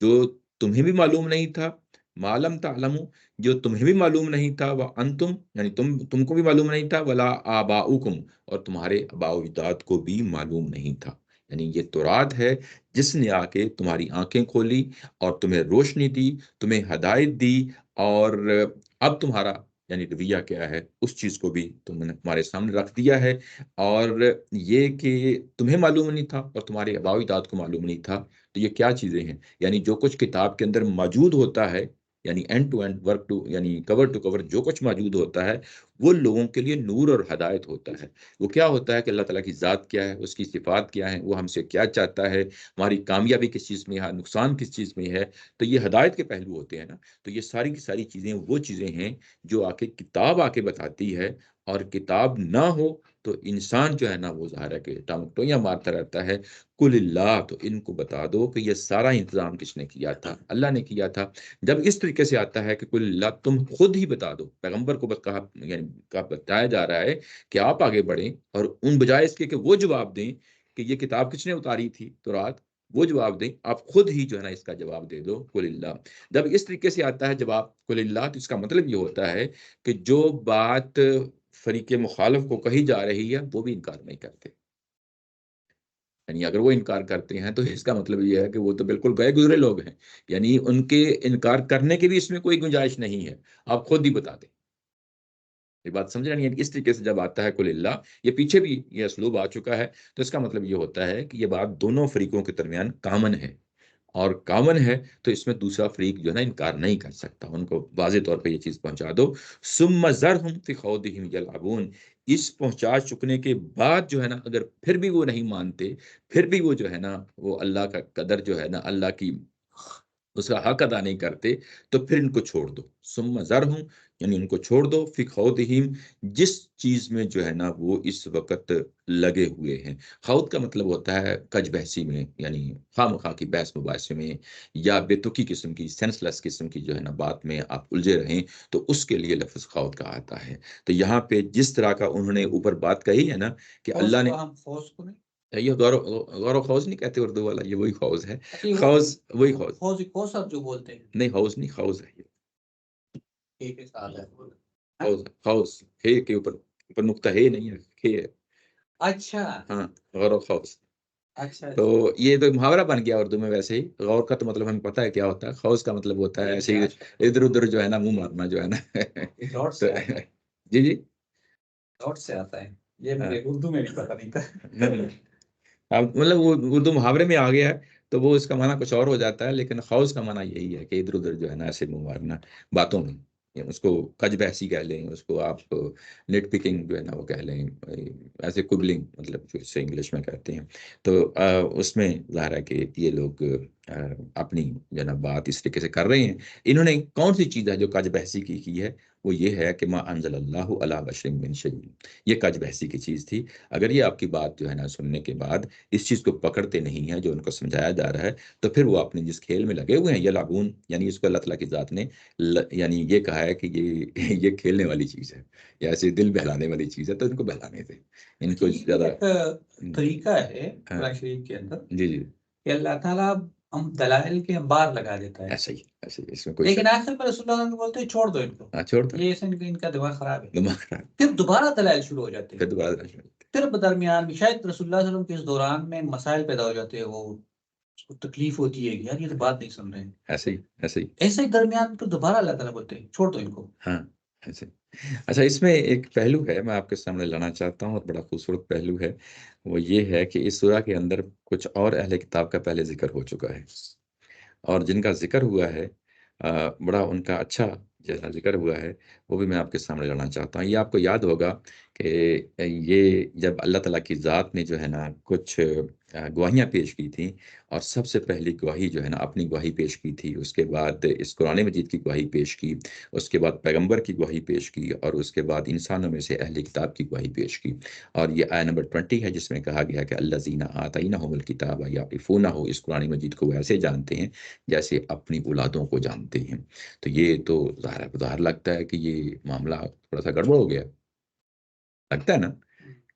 جو تمہیں بھی معلوم نہیں تھا. معلوم تعلموا، جو تمہیں بھی معلوم نہیں تھا، وَأَنتُم یعنی تم کو بھی معلوم نہیں تھا، وَلَا آبَاؤُكُمْ اور تمہارے آباء و اجداد کو بھی معلوم نہیں تھا. یعنی یہ تورات ہے جس نے آ کے تمہاری آنکھیں کھولی اور تمہیں روشنی دی، تمہیں ہدایت دی، اور اب تمہارا یعنی رویہ کیا ہے اس چیز کو بھی تم نے تمہارے سامنے رکھ دیا ہے. اور یہ کہ تمہیں معلوم نہیں تھا اور تمہارے آباء و اجداد کو معلوم نہیں تھا، تو یہ کیا چیزیں ہیں؟ یعنی جو کچھ کتاب کے اندر موجود ہوتا ہے یعنی end to end work to یعنی کور ٹو کور جو کچھ موجود ہوتا ہے وہ لوگوں کے لیے نور اور ہدایت ہوتا ہے۔ وہ کیا ہوتا ہے کہ اللہ تعالیٰ کی ذات کیا ہے، اس کی صفات کیا ہیں، وہ ہم سے کیا چاہتا ہے، ہماری کامیابی کس چیز میں ہے، نقصان کس چیز میں ہے، تو یہ ہدایت کے پہلو ہوتے ہیں نا۔ تو یہ ساری کی ساری چیزیں وہ چیزیں ہیں جو کتاب آ کے بتاتی ہے، اور کتاب نہ ہو تو انسان جو ہے نا وہ ظاہر ہے کہ ٹانگٹویاں مارتا رہتا ہے۔ کل اللہ، تو ان کو بتا دو کہ یہ سارا انتظام کس نے کیا تھا، اللہ نے کیا تھا۔ جب اس طریقے سے آتا ہے کہ کل اللہ، تم خود ہی بتا دو، پیغمبر کو کہا یعنی بتایا جا رہا ہے کہ آپ آگے بڑھیں، اور ان بجائے اس کے کہ وہ جواب دیں کہ یہ کتاب کس نے اتاری تھی تو رات، وہ جواب دیں، آپ خود ہی جو ہے نا اس کا جواب دے دو، کل اللہ۔ جب اس طریقے سے آتا ہے جواب کل اللہ، تو اس کا مطلب یہ ہوتا ہے کہ جو بات فریق مخالف کو کہی جا رہی ہے وہ بھی انکار نہیں کرتے، یعنی اگر وہ انکار کرتے ہیں تو اس کا مطلب یہ ہے کہ وہ تو بالکل گئے گزرے لوگ ہیں، یعنی ان کے انکار کرنے کی بھی اس میں کوئی گنجائش نہیں ہے، آپ خود ہی بتا دیں۔ یہ بات سمجھ رہے ہیں؟ اس طریقے سے جب آتا ہے کل اللہ، یہ پیچھے بھی یہ اسلوب آ چکا ہے، تو اس کا مطلب یہ ہوتا ہے کہ یہ بات دونوں فریقوں کے درمیان کامن ہے، اور کامن ہے تو اس میں دوسرا فریق جو ہے نا انکار نہیں کر سکتا، ان کو واضح طور پہ یہ چیز پہنچا دو۔ ثم ذرہم فی خوضہم یلعبون، اس پہنچا چکنے کے بعد جو ہے نا اگر پھر بھی وہ نہیں مانتے، پھر بھی وہ جو ہے نا وہ اللہ کا قدر جو ہے نا اللہ کی اس کا حق ادا نہیں کرتے، تو پھر ان کو چھوڑ دو۔ ثم ذرہم، یعنی ان کو چھوڑ دو، فی خوضہم، جس چیز میں جو ہے نا وہ اس وقت لگے ہوئے ہیں۔ خوض کا مطلب ہوتا ہے کج بحثی میں، یعنی خواہ مخواہ کی بحث مباحثے میں، یا بے تکی قسم کی سینس لیس قسم کی جو ہے نا بات میں آپ الجھے رہیں، تو اس کے لیے لفظ خوض کا آتا ہے۔ تو یہاں پہ جس طرح کا انہوں نے اوپر بات کہی ہے نا کہ فوز اللہ نے، کو ہم فوز کو نہیں، یہ غور و خوض نہیں کہتے اردو والا، یہ وہی خوض ہے، اچھا یہ خوض وہی خوض، فوز کو سب جو بولتے ہیں، نہیں خوض نہیں، خوض ہے یہ، ٹھیک ہے سال ہے۔ خوض خوض ہے کے اوپر نقطہ ہے نہیں ہے، ہے، اچھا ہاں، غور و خوض۔ اچھا تو یہ تو محاورہ بن گیا اردو میں، ویسے ہی غور کا تو مطلب ہمیں پتہ ہے کیا ہوتا ہے، خوض کا مطلب ہوتا ہے ایسے ہی ادھر ادھر جو ہے نا منہ مارنا جو ہے نا ڈاٹ تو سے آتا ہے، جی جی، ڈاٹ سے آتا ہے، یہ ہاں، مجھے اردو میں بھی پتہ نہیں تھا۔ اب مطلب وہ اردو محاورے میں آ گیا ہے تو وہ اس کا معنی کچھ اور ہو جاتا ہے، لیکن خوض کا معنی یہی ہے کہ ادھر ادھر جو ہے نا ایسے منہ مارنا باتوں میں، یا اس کو کج بحثی کہہ لیں، اس کو آپ نیٹ پکنگ جو ہے نا وہ کہہ لیں، ایسے کوبلنگ مطلب جو اسے انگلش میں کہتے ہیں۔ تو اس میں ظاہر ہے کہ یہ لوگ اپنی جو ہے نا بات اس طریقے سے کر رہے ہیں۔ انہوں نے کون سی چیز ہے جو کج بحثی کی ہے، وہ یہ ہے کہ ما انزل اللہ علی بشر من شیء، یہ کج بحثی کی چیز تھی۔ اگر یہ آپ کی بات جو ہے نا سننے کے بعد اس چیز کو پکڑتے نہیں ہیں جو ان کو سمجھایا جا رہا ہے، تو پھر وہ اپنے جس کھیل میں لگے ہوئے ہیں، یہ لاگون، یعنی اس کو اللہ تعالیٰ کی ذات نے یعنی یہ کہا ہے کہ یہ کھیلنے والی چیز ہے، یا ایسے دل بہلانے والی چیز ہے، تو ان کو بہلانے تھے، ان کو زیادہ۔ ایک طریقہ ہے ہاں، قرآن شریف کے اندر جی جی، کہ اللہ تعالیٰ ہم دلائل کے انبار لگا دیتا ہے، ایسا ہی ایسا ہی، اس میں کوئی لیکن شک۔ آخر میں رسول اللہ صلی اللہ علیہ وسلم بولتے ہیں چھوڑ دو ان کو، ہاں، چھوڑ دو، یہ ایسے ان کا دماغ خراب ہے، دماغ خراب، پھر دوبارہ دلائل شروع ہو جاتے پھر ہیں، دوبارہ پھر درمیان میں شاید رسول اللہ صلی اللہ علیہ وسلم کے اس دوران میں مسائل پیدا ہو جاتے ہیں، وہ اس کو تکلیف ہوتی ہے کہ یار یہ تو بات نہیں سن رہے ہیں، ایسے ہی ایسے ہی، ایسے ہی درمیان پھر دوبارہ اللہ تعالیٰ بولتے ہیں چھوڑ دو ان کو۔ ہاں ایسے۔ اچھا، اس میں ایک پہلو ہے میں آپ کے سامنے لانا چاہتا ہوں، اور بڑا خوبصورت پہلو ہے، وہ یہ ہے کہ اس سورہ کے اندر کچھ اور اہل کتاب کا پہلے ذکر ہو چکا ہے، اور جن کا ذکر ہوا ہے بڑا ان کا اچھا جیسا ذکر ہوا ہے، وہ بھی میں آپ کے سامنے لانا چاہتا ہوں۔ یہ آپ کو یاد ہوگا کہ یہ جب اللہ تعالیٰ کی ذات نے جو ہے نا کچھ گواہیاں پیش کی تھیں، اور سب سے پہلی گواہی جو ہے نا اپنی گواہی پیش کی تھی، اس کے بعد اس قرآن مجید کی گواہی پیش کی، اس کے بعد پیغمبر کی گواہی پیش کی، اور اس کے بعد انسانوں میں سے اہل کتاب کی گواہی پیش کی، اور یہ آیت نمبر 20 ہے جس میں کہا گیا کہ الذین آتیناہم الکتاب یعرفونہ، اس قرآن مجید کو وہ ایسے جانتے ہیں جیسے اپنی اولادوں کو جانتے ہیں۔ تو یہ تو ظاہر لگتا ہے کہ یہ معاملہ تھوڑا سا گڑبڑ ہو گیا، لگتا ہے نا،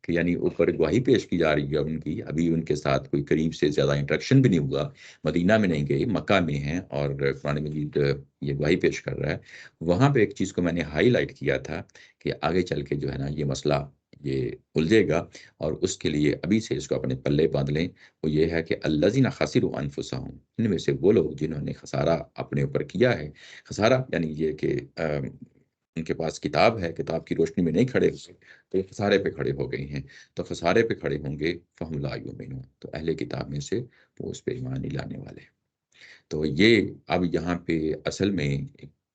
کہ یعنی اوپر گواہی پیش کی جا رہی ہے ان کی، ابھی ان کے ساتھ کوئی قریب سے زیادہ انٹریکشن بھی نہیں ہوا، مدینہ میں نہیں گئے، مکہ میں ہیں، اور قرآن مجید یہ گواہی پیش کر رہا ہے۔ وہاں پہ ایک چیز کو میں نے ہائی لائٹ کیا تھا کہ آگے چل کے جو ہے نا یہ مسئلہ یہ الجھے گا، اور اس کے لیے ابھی سے اس کو اپنے پلے باندھ لیں۔ وہ یہ ہے کہ الذین خسروا انفسہم، ان میں سے وہ لوگ جنہوں نے خسارہ اپنے اوپر کیا ہے۔ خسارہ یعنی یہ کہ ان کے پاس کتاب ہے، کتاب کی روشنی میں نہیں کھڑے ہوئے، تو یہ خسارے پہ کھڑے ہو گئے ہیں، تو خسارے پہ کھڑے ہوں گے، فہم لا یؤمنون، تو اہل کتاب میں سے وہ اس پہ ایمان نہیں لانے والے۔ تو یہ اب یہاں پہ اصل میں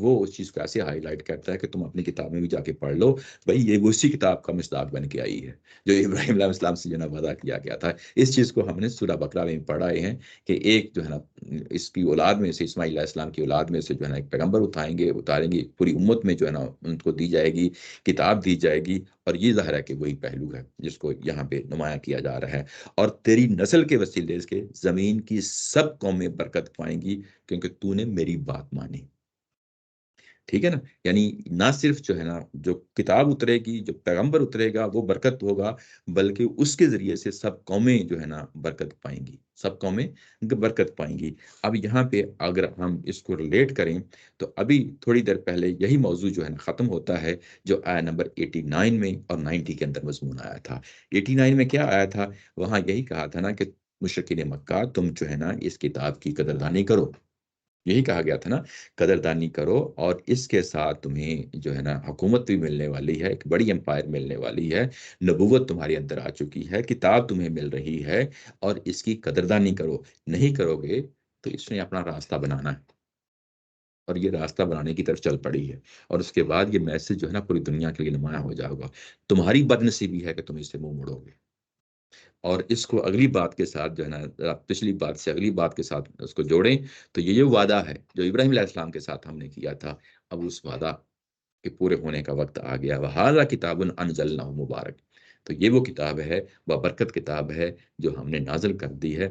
وہ اس چیز کو ایسے ہائی لائٹ کرتا ہے کہ تم اپنی کتاب میں بھی جا کے پڑھ لو، بھائی یہ اسی کتاب کا مصداق بن کے آئی ہے جو ابراہیم علیہ السلام سے جو ہے نا وعدہ کیا گیا تھا۔ اس چیز کو ہم نے سورہ بقرہ میں پڑھائے ہیں کہ ایک جو ہے نا اس کی اولاد میں سے، اسماعیل علیہ السلام کی اولاد میں سے جو ہے نا ایک پیغمبر اتاریں گے، پوری امت میں جو ہے نا ان کو دی جائے گی، کتاب دی جائے گی، اور یہ ظاہر ہے کہ وہی پہلو ہے جس کو یہاں پہ نمایاں کیا جا رہا ہے۔ اور تیری نسل کے وسیلے سے زمین کی سب قومیں برکت پائیں گی کیونکہ تو نے میری بات مانی۔ ٹھیک ہے نا، یعنی نہ صرف جو ہے نا جو کتاب اترے گی، جو پیغمبر اترے گا وہ برکت ہوگا، بلکہ اس کے ذریعے سے سب قومیں جو ہے نا برکت پائیں گی، سب قومیں برکت پائیں گی۔ اب یہاں پہ اگر ہم اس کو ریلیٹ کریں تو ابھی تھوڑی دیر پہلے یہی موضوع جو ہے نا ختم ہوتا ہے جو آیا نمبر 89 میں اور 90 کے اندر مضمون آیا تھا۔ 89 میں کیا آیا تھا؟ وہاں یہی کہا تھا نا کہ مشرکین مکہ تم جو ہے نا اس کتاب کی قدردانی کرو، یہی کہا گیا تھا نا، قدردانی کرو، اور اس کے ساتھ تمہیں جو ہے نا حکومت بھی ملنے والی ہے، ایک بڑی امپائر ملنے والی ہے، نبوت تمہارے اندر آ چکی ہے، کتاب تمہیں مل رہی ہے، اور اس کی قدردانی کرو۔ نہیں کرو گے تو اس نے اپنا راستہ بنانا ہے، اور یہ راستہ بنانے کی طرف چل پڑی ہے، اور اس کے بعد یہ میسج جو ہے نا پوری دنیا کے لیے نمایاں ہو جائے گا۔ تمہاری بدنصیبی ہے کہ تم اس سے منہ موڑو گے۔ اور اس کو اگلی بات کے ساتھ جو ہے نا پچھلی بات سے اگلی بات کے ساتھ اس کو جوڑیں تو یہ جو وعدہ ہے جو ابراہیم علیہ السلام کے ساتھ ہم نے کیا تھا، اب اس وعدہ کے پورے ہونے کا وقت آ گیا۔ وَهَذَا كِتَابٌ أَنزَلْنَاهُ مُبَارَک، تو یہ وہ کتاب ہے، بابرکت کتاب ہے جو ہم نے نازل کر دی ہے،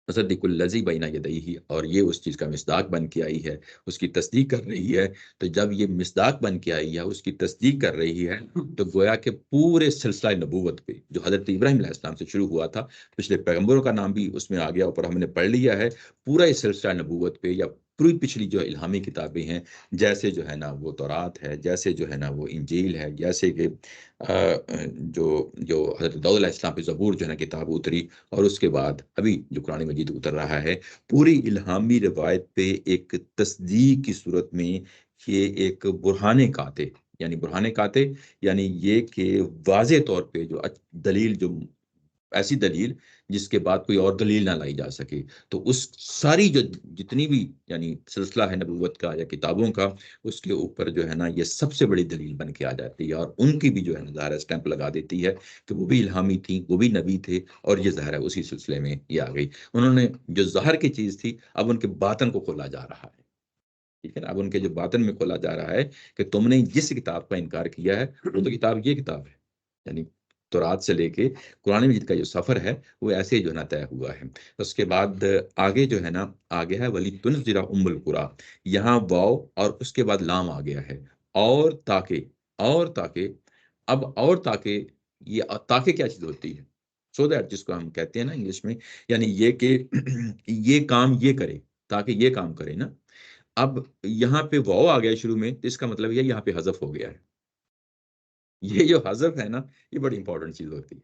مصدق الذی بین یدیہ، اور یہ اس چیز کا مصداق بن کے آئی ہے، اس کی تصدیق کر رہی ہے۔ تو جب یہ مصداق بن کے آئی ہے، اس کی تصدیق کر رہی ہے، تو گویا کہ پورے سلسلہ نبوت پہ جو حضرت ابراہیم علیہ السلام سے شروع ہوا تھا، پچھلے پیغمبروں کا نام بھی اس میں آ گیا، اوپر ہم نے پڑھ لیا ہے، پورا یہ سلسلہ نبوت پہ یا پوری پچھلی جو الہامی کتابیں ہیں، جیسے جو ہے نا وہ تورات ہے، جیسے جو ہے نا وہ انجیل ہے، جیسے کہ جو حضرت داؤد علیہ السلام پہ زبور جو ہے نا کتاب اتری، اور اس کے بعد ابھی جو قرآن مجید اتر رہا ہے، پوری الہامی روایت پہ ایک تصدیق کی صورت میں یہ ایک برہان قاطع، یعنی برہان قاطع یعنی یہ کہ واضح طور پہ جو دلیل، جو ایسی دلیل جس کے بعد کوئی اور دلیل نہ لائی جا سکے، تو اس ساری جو جتنی بھی یعنی سلسلہ ہے نبوت کا یا کتابوں کا، اس کے اوپر جو ہے نا یہ سب سے بڑی دلیل بن کے آ جاتی ہے، اور ان کی بھی جو ہے نا ظاہر اسٹیمپ لگا دیتی ہے کہ وہ بھی الہامی تھیں، وہ بھی نبی تھے، اور یہ ظاہر ہے اسی سلسلے میں یہ آ گئی۔ انہوں نے جو ظاہر کی چیز تھی اب ان کے باطن کو کھولا جا رہا ہے، ٹھیک ہے نا، اب ان کے جو باطن میں کھولا جا رہا ہے کہ تم نے جس کتاب کا انکار کیا ہے وہ تو کتاب یہ کتاب ہے، یعنی تورات سے لے کے قرآن مجید کا جو سفر ہے وہ ایسے جو ہے نا طے ہوا ہے۔ اس کے بعد آگے جو ہے نا آگے ہے ولی تنذر ام القری، یہاں واو اور اس کے بعد لام آ گیا ہے، اور تاکہ اب اور تاکہ، یہ تاکہ کیا چیز ہوتی ہے؟ سو دیٹ جس کو ہم کہتے ہیں نا انگلش میں، یعنی یہ کہ یہ کام یہ کرے، تاکہ یہ کام کرے نا۔ اب یہاں پہ واو آ گیا شروع میں، تو اس کا مطلب یہ یہاں پہ حذف ہو گیا ہے۔ یہ جو حذف ہے نا یہ بڑی امپورٹنٹ چیز ہوتی ہے،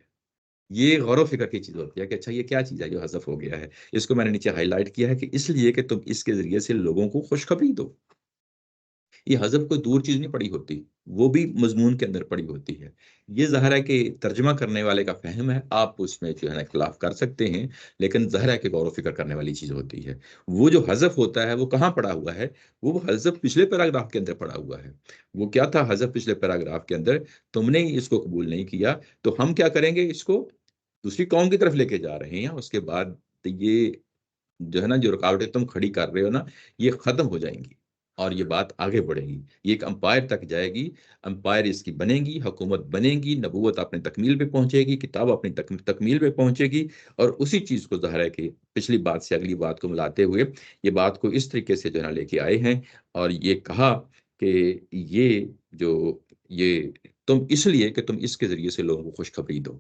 یہ غور و فکر کی چیز ہوتی ہے کہ اچھا یہ کیا چیز ہے جو حذف ہو گیا ہے۔ اس کو میں نے نیچے ہائی لائٹ کیا ہے کہ اس لیے کہ تم اس کے ذریعے سے لوگوں کو خوشخبری دو۔ یہ حذف کوئی دور چیز نہیں پڑی ہوتی، وہ بھی مضمون کے اندر پڑی ہوتی ہے۔ یہ ظاہر ہے کہ ترجمہ کرنے والے کا فہم ہے، آپ اس میں جو ہے نا اختلاف کر سکتے ہیں، لیکن ظاہر ہے کہ غور و فکر کرنے والی چیز ہوتی ہے۔ وہ جو حذف ہوتا ہے وہ کہاں پڑا ہوا ہے؟ وہ حذف پچھلے پیراگراف کے اندر پڑا ہوا ہے۔ وہ کیا تھا حذف پچھلے پیراگراف کے اندر؟ تم نے اس کو قبول نہیں کیا تو ہم کیا کریں گے، اس کو دوسری قوم کی طرف لے کے جا رہے ہیں، اس کے بعد یہ جو ہے نا جو رکاوٹیں تم کھڑی کر رہے ہو نا یہ ختم ہو جائیں گی، اور یہ بات آگے بڑھے گی، یہ ایک امپائر تک جائے گی، امپائر اس کی بنے گی، حکومت بنے گی، نبوت اپنے تکمیل پہ پہنچے گی، کتاب اپنی تکمیل پہ پہنچے گی، اور اسی چیز کو ظاہر ہے کہ پچھلی بات سے اگلی بات کو ملاتے ہوئے یہ بات کو اس طریقے سے جو ہے نا لے کے آئے ہیں، اور یہ کہا کہ یہ جو یہ تم اس لیے کہ تم اس کے ذریعے سے لوگوں کو خوشخبری دو،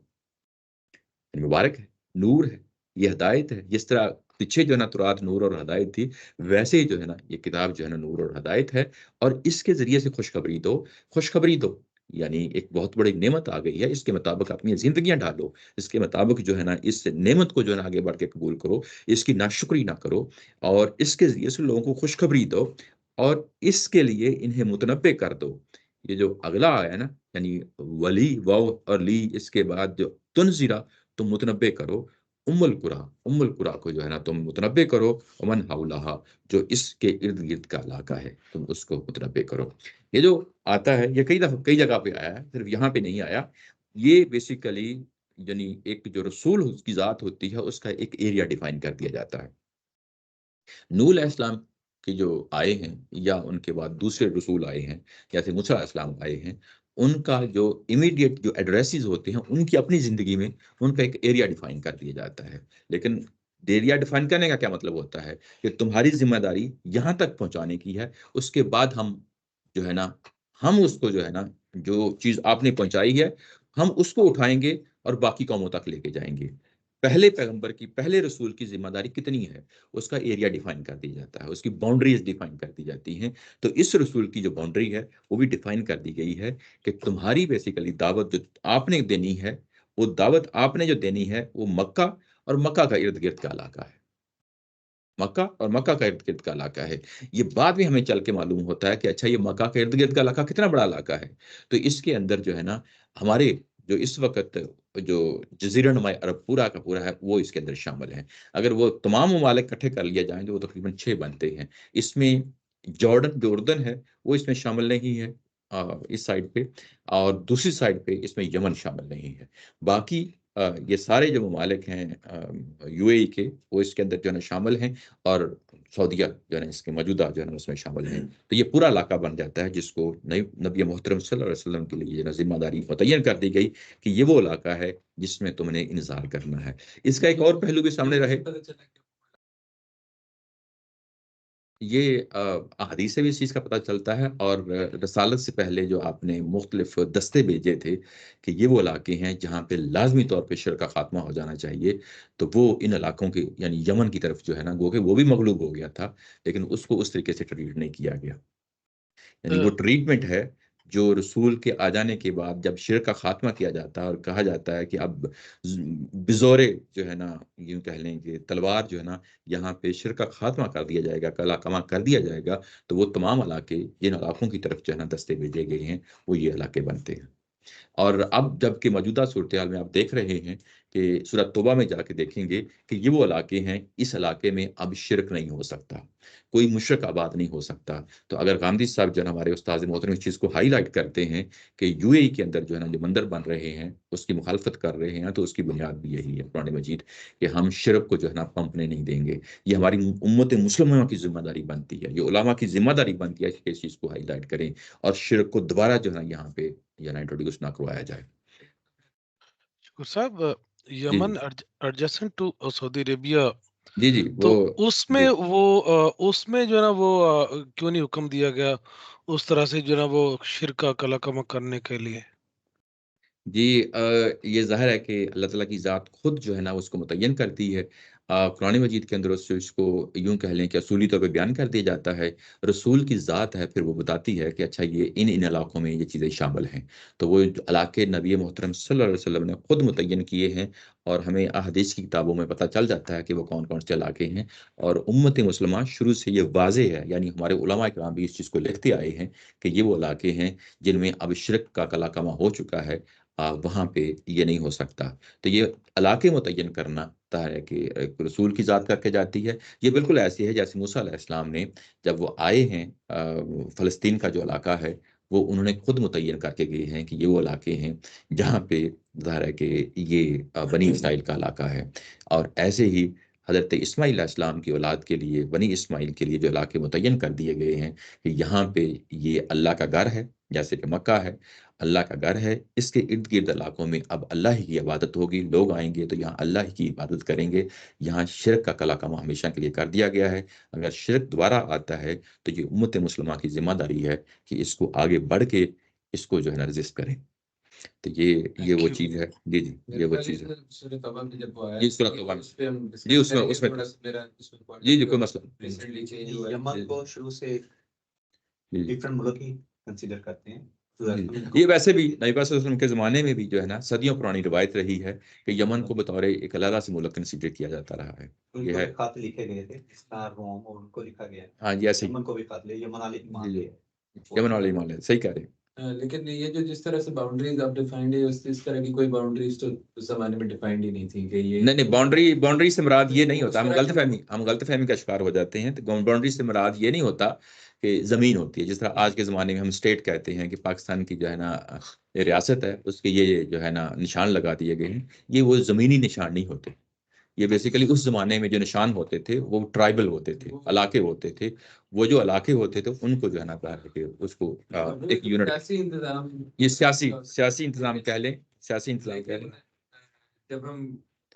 مبارک ہے، نور ہے، یہ ہدایت ہے۔ جس طرح پیچھے جو ہے نا تورات نور اور ہدایت تھی، ویسے ہی جو ہے نا یہ کتاب جو ہے نا نور اور ہدایت ہے، اور اس کے ذریعے سے خوشخبری دو، خوشخبری دو، یعنی ایک بہت بڑی نعمت آ گئی ہے، اس کے مطابق اپنی زندگیاں ڈالو، اس کے مطابق جو ہے نا اس نعمت کو جو ہے نا آگے بڑھ کے قبول کرو، اس کی ناشکری نہ کرو، اور اس کے ذریعے سے لوگوں کو خوشخبری دو، اور اس کے لیے انہیں متنبع کر دو۔ یہ جو اگلا آیا نا، یعنی ولی واو اور لی، اس کے بعد جو تنزیرہ، تم متنبع کرو، ام القرا کو جو ہے نا تم متنبع کرو، ومن حولہا، جو اس کے ارد گرد کا علاقہ ہے تم اس کو متنبع کرو۔ یہ جو آتا ہے یہ کئی دفعہ کئی جگہ پہ آیا ہے، صرف یہاں پہ نہیں آیا۔ یہ بیسیکلی یعنی ایک جو رسول کی ذات ہوتی ہے اس کا ایک ایریا ڈیفائن کر دیا جاتا ہے۔ نوح علیہ السلام کے جو آئے ہیں یا ان کے بعد دوسرے رسول آئے ہیں، جیسے موسیٰ علیہ السلام آئے ہیں، ان کا جو امیڈیٹ جو ایڈریسز ہوتے ہیں ان کی اپنی زندگی میں ان کا ایک ایریا ڈیفائن کر دیا جاتا ہے۔ لیکن ایریا ڈیفائن کرنے کا کیا مطلب ہوتا ہے کہ تمہاری ذمہ داری یہاں تک پہنچانے کی ہے، اس کے بعد ہم جو ہے نا ہم اس کو جو ہے نا جو چیز آپ نے پہنچائی ہے ہم اس کو اٹھائیں گے اور باقی قوموں تک لے کے جائیں گے۔ پہلے پیغمبر کی پہلے رسول کی ذمہ داری کتنی ہے اس کا ایریا ڈیفائن کر دیا جاتا ہے، اس کی باؤنڈریز ڈیفائن کر دی جاتی ہیں۔ تو اس رسول کی جو باؤنڈری ہے وہ بھی ڈیفائن کر دی گئی ہے کہ تمہاری بیسیکلی دعوت جو آپ نے دینی ہے، وہ دعوت آپ نے جو دینی ہے وہ مکہ اور مکہ کا ارد گرد کا علاقہ ہے، مکہ اور مکہ کا ارد گرد کا علاقہ ہے۔ یہ بعد میں ہمیں چل کے معلوم ہوتا ہے کہ اچھا یہ مکہ کا ارد گرد کا علاقہ کتنا بڑا علاقہ ہے۔ تو اس کے اندر جو ہے نا ہمارے جو اس وقت جو جزیرہ نما عرب پورا کا پورا ہے وہ اس کے اندر شامل ہیں۔ اگر وہ تمام ممالک اکٹھے کر لیے جائیں تو وہ تقریباً 6 بنتے ہیں۔ اس میں جارڈن جو اردن ہے وہ اس میں شامل نہیں ہے اس سائڈ پہ، اور دوسری سائڈ پہ اس میں یمن شامل نہیں ہے۔ باقی یہ سارے جو ممالک ہیں یو اے ای کے وہ اس کے اندر جو ہے نا شامل ہیں، اور سعودیہ جو ہے نا اس کے موجودہ جو ہے نا اس میں شامل ہیں۔ تو یہ پورا علاقہ بن جاتا ہے جس کو نبی محترم صلی اللہ علیہ وسلم کے لیے جو ہے نا ذمہ داری متعین کر دی گئی کہ یہ وہ علاقہ ہے جس میں تم نے انذار کرنا ہے۔ اس کا ایک اور پہلو بھی سامنے رہے، یہ احادیث سے بھی اس چیز کا پتہ چلتا ہے، اور رسالت سے پہلے جو آپ نے مختلف دستے بھیجے تھے کہ یہ وہ علاقے ہیں جہاں پہ لازمی طور پہ شرک کا خاتمہ ہو جانا چاہیے، تو وہ ان علاقوں کے یعنی یمن کی طرف جو ہے نا گو کہ وہ بھی مغلوب ہو گیا تھا، لیکن اس کو اس طریقے سے ٹریٹ نہیں کیا گیا۔ یعنی وہ ٹریٹمنٹ ہے جو رسول کے آ جانے کے بعد جب شرک کا خاتمہ کیا جاتا ہے اور کہا جاتا ہے کہ اب بزورے جو ہے نا یوں کہہ لیں کہ تلوار جو ہے نا یہاں پہ شرک کا خاتمہ کر دیا جائے گا، کلا کما کر دیا جائے گا، تو وہ تمام علاقے جن علاقوں کی طرف جو ہے نا دستے بھیجے گئے ہیں وہ یہ علاقے بنتے ہیں۔ اور اب جب کہ موجودہ صورتحال میں آپ دیکھ رہے ہیں کہ سورۃ توبہ میں جا کے دیکھیں گے کہ یہ وہ علاقے ہیں، اس علاقے میں اب شرک نہیں ہو سکتا، کوئی مشرک آباد نہیں ہو سکتا۔ تو اگر غامدی صاحب جو ہے ہمارے استاد محترم اس چیز کو ہائی لائٹ کرتے ہیں کہ یو اے ای کے اندر جو ہے نا جو مندر بن رہے ہیں اس کی مخالفت کر رہے ہیں، تو اس کی بنیاد بھی یہی ہے قرآن مجید کہ ہم شرک کو جو ہے نا پمپنے نہیں دیں گے۔ یہ ہماری امت مسلمہ کی ذمہ داری بنتی ہے، یہ علماء کی ذمہ داری بنتی ہے کہ اس چیز کو ہائی لائٹ کریں اور شرک کو دوبارہ جو ہے نا یہاں پہ یا انٹروڈیوس نہ کروایا جائے۔ شکر صاحب، جی یمن ایڈجسنٹ ٹو سعودی عربیہ، جی جی تو وہ اس جی میں اس میں جو ہے نا وہ کیوں نہیں حکم دیا گیا اس طرح سے جو ہے نا وہ شرکا کلا کما کرنے کے لیے؟ جی یہ ظاہر ہے کہ اللہ تعالیٰ کی ذات خود جو ہے نا اس کو متعین کرتی ہے۔ قرآن مجید کے اندر اس کو یوں کہہ لیں کہ اصولی طور پہ بیان کر دیا جاتا ہے، رسول کی ذات ہے پھر وہ بتاتی ہے کہ اچھا یہ ان علاقوں میں یہ چیزیں شامل ہیں۔ تو وہ علاقے نبی محترم صلی اللہ علیہ وسلم نے خود متعین کیے ہیں، اور ہمیں احادیث کی کتابوں میں پتہ چل جاتا ہے کہ وہ کون کون سے علاقے ہیں۔ اور امت مسلمہ شروع سے یہ واضح ہے، یعنی ہمارے علماء کرام بھی اس چیز کو لکھتے آئے ہیں کہ یہ وہ علاقے ہیں جن میں اب شرک کا کلا کما ہو چکا ہے، وہاں پہ یہ نہیں ہو سکتا۔ تو یہ علاقے متعین کرنا ہے کہ ایک رسول کی ذات کر کے جاتی ہے۔ یہ بالکل ایسی ہے جیسے موسیٰ علیہ السلام نے جب وہ آئے ہیں فلسطین کا جو علاقہ ہے وہ انہوں نے خود متعین کر کے گئے ہیں کہ یہ وہ علاقے ہیں جہاں پہ ظاہر ہے کہ یہ بنی اسرائیل کا علاقہ ہے۔ اور ایسے ہی حضرت اسماعیل علیہ السلام کی اولاد کے لیے بنی اسماعیل کے لیے جو علاقے متعین کر دیے گئے ہیں کہ یہاں پہ یہ اللہ کا گھر ہے، جیسے کہ مکہ ہے اللہ کا گھر ہے، اس کے ارد گرد علاقوں میں اب اللہ ہی کی عبادت ہوگی، لوگ آئیں گے تو یہاں اللہ ہی کی عبادت کریں گے۔ یہاں شرک کا کلا کما ہمیشہ کے لیے کر دیا گیا ہے۔ اگر شرک دوبارہ آتا ہے تو یہ امت مسلمہ کی ذمہ داری ہے کہ اس کو آگے بڑھ کے اس کو جو ہے نا رزسٹ کریں۔ تو یہ وہ چیز ہے۔ جی جی یہ وہ چیز ہے۔ جی سورۃ توبہ میں جی اس میں جی جی کوئی مسئلہ نہیں۔ یمن کو شروع سے ڈفرنٹ ملک ہی کنسیڈر کرتے ہیں۔ یہ ویسے بھی نبی پاک صلی اللہ علیہ وسلم کے زمانے میں بھی جو ہے نا صدیوں پرانی روایت رہی ہے کہ یمن کو بطور ایک علیحدہ سے ملک کنسیڈر کیا جاتا رہا ہے۔ یہ ہے خط لکھے گئے تھے اس کا روم اور ان کو لکھا گیا، ہاں جی ایسے یمن کو بھی خط لے، یمن والے یمن والے ایمان صحیح کہہ رہے ہیں۔ لیکن یہ جو جس طرح سے باؤنڈریز آپ ڈیفائنڈ ہے اس طرح کی کوئی باؤنڈریز تو اس زمانے میں ڈیفائنڈ ہی نہیں تھی کہ یہ نہیں باؤنڈری سے مراد یہ نہیں ہوتا. ہم غلط فہمی کا شکار ہو جاتے ہیں. تو باؤنڈری سے مراد یہ نہیں ہوتا کہ زمین ہوتی ہے. جس طرح آج کے زمانے میں ہم اسٹیٹ کہتے ہیں کہ پاکستان کی جو ہے نا یہ ریاست ہے, اس کے یہ جو ہے نا نشان لگا دیے گئے ہیں. یہ وہ زمینی نشان نہیں ہوتے. یہ بیسیکلی اس زمانے میں جو نشان ہوتے تھے وہ ٹرائبل ہوتے تھے, علاقے ہوتے تھے. وہ جو علاقے ہوتے تھے ان کو جو ہے نا کہا کہ اس کو ایک یونٹ, سیاسی انتظام, یہ سیاسی انتظام کہہ لیں, سیاسی انتظام کہہ لیں. جب ہم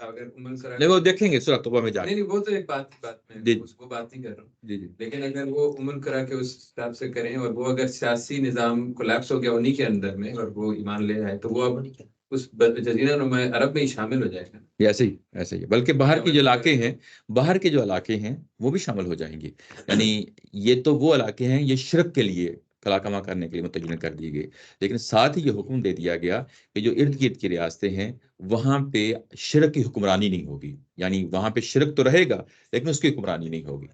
اگر عمل کرا نہیں وہ دیکھیں گے سورۃ توبہ میں جا کے. نہیں وہ تو ایک بات میں وہ بات نہیں کر رہا ہوں. جی جی لیکن اگر وہ عمل کرا کے اس حساب سے کریں اور وہ اگر سیاسی نظام کولیپس ہو گیا انہی کے اندر میں اور وہ ایمان لے آئے تو وہ اب اس جزیرہ نما عرب میں ہی شامل ہو جائے گا. ایسے ہی بلکہ باہر کے جو علاقے ہیں وہ بھی شامل ہو جائیں گے. یعنی یہ تو وہ علاقے ہیں یہ شرک کے لیے کلا کما کرنے کے لیے متعین کر دیے گئے. لیکن ساتھ ہی یہ حکم دے دیا گیا کہ جو ارد گرد کی ریاستیں ہیں وہاں پہ شرک کی حکمرانی نہیں ہوگی. یعنی وہاں پہ شرک تو رہے گا لیکن اس کی حکمرانی نہیں ہوگی.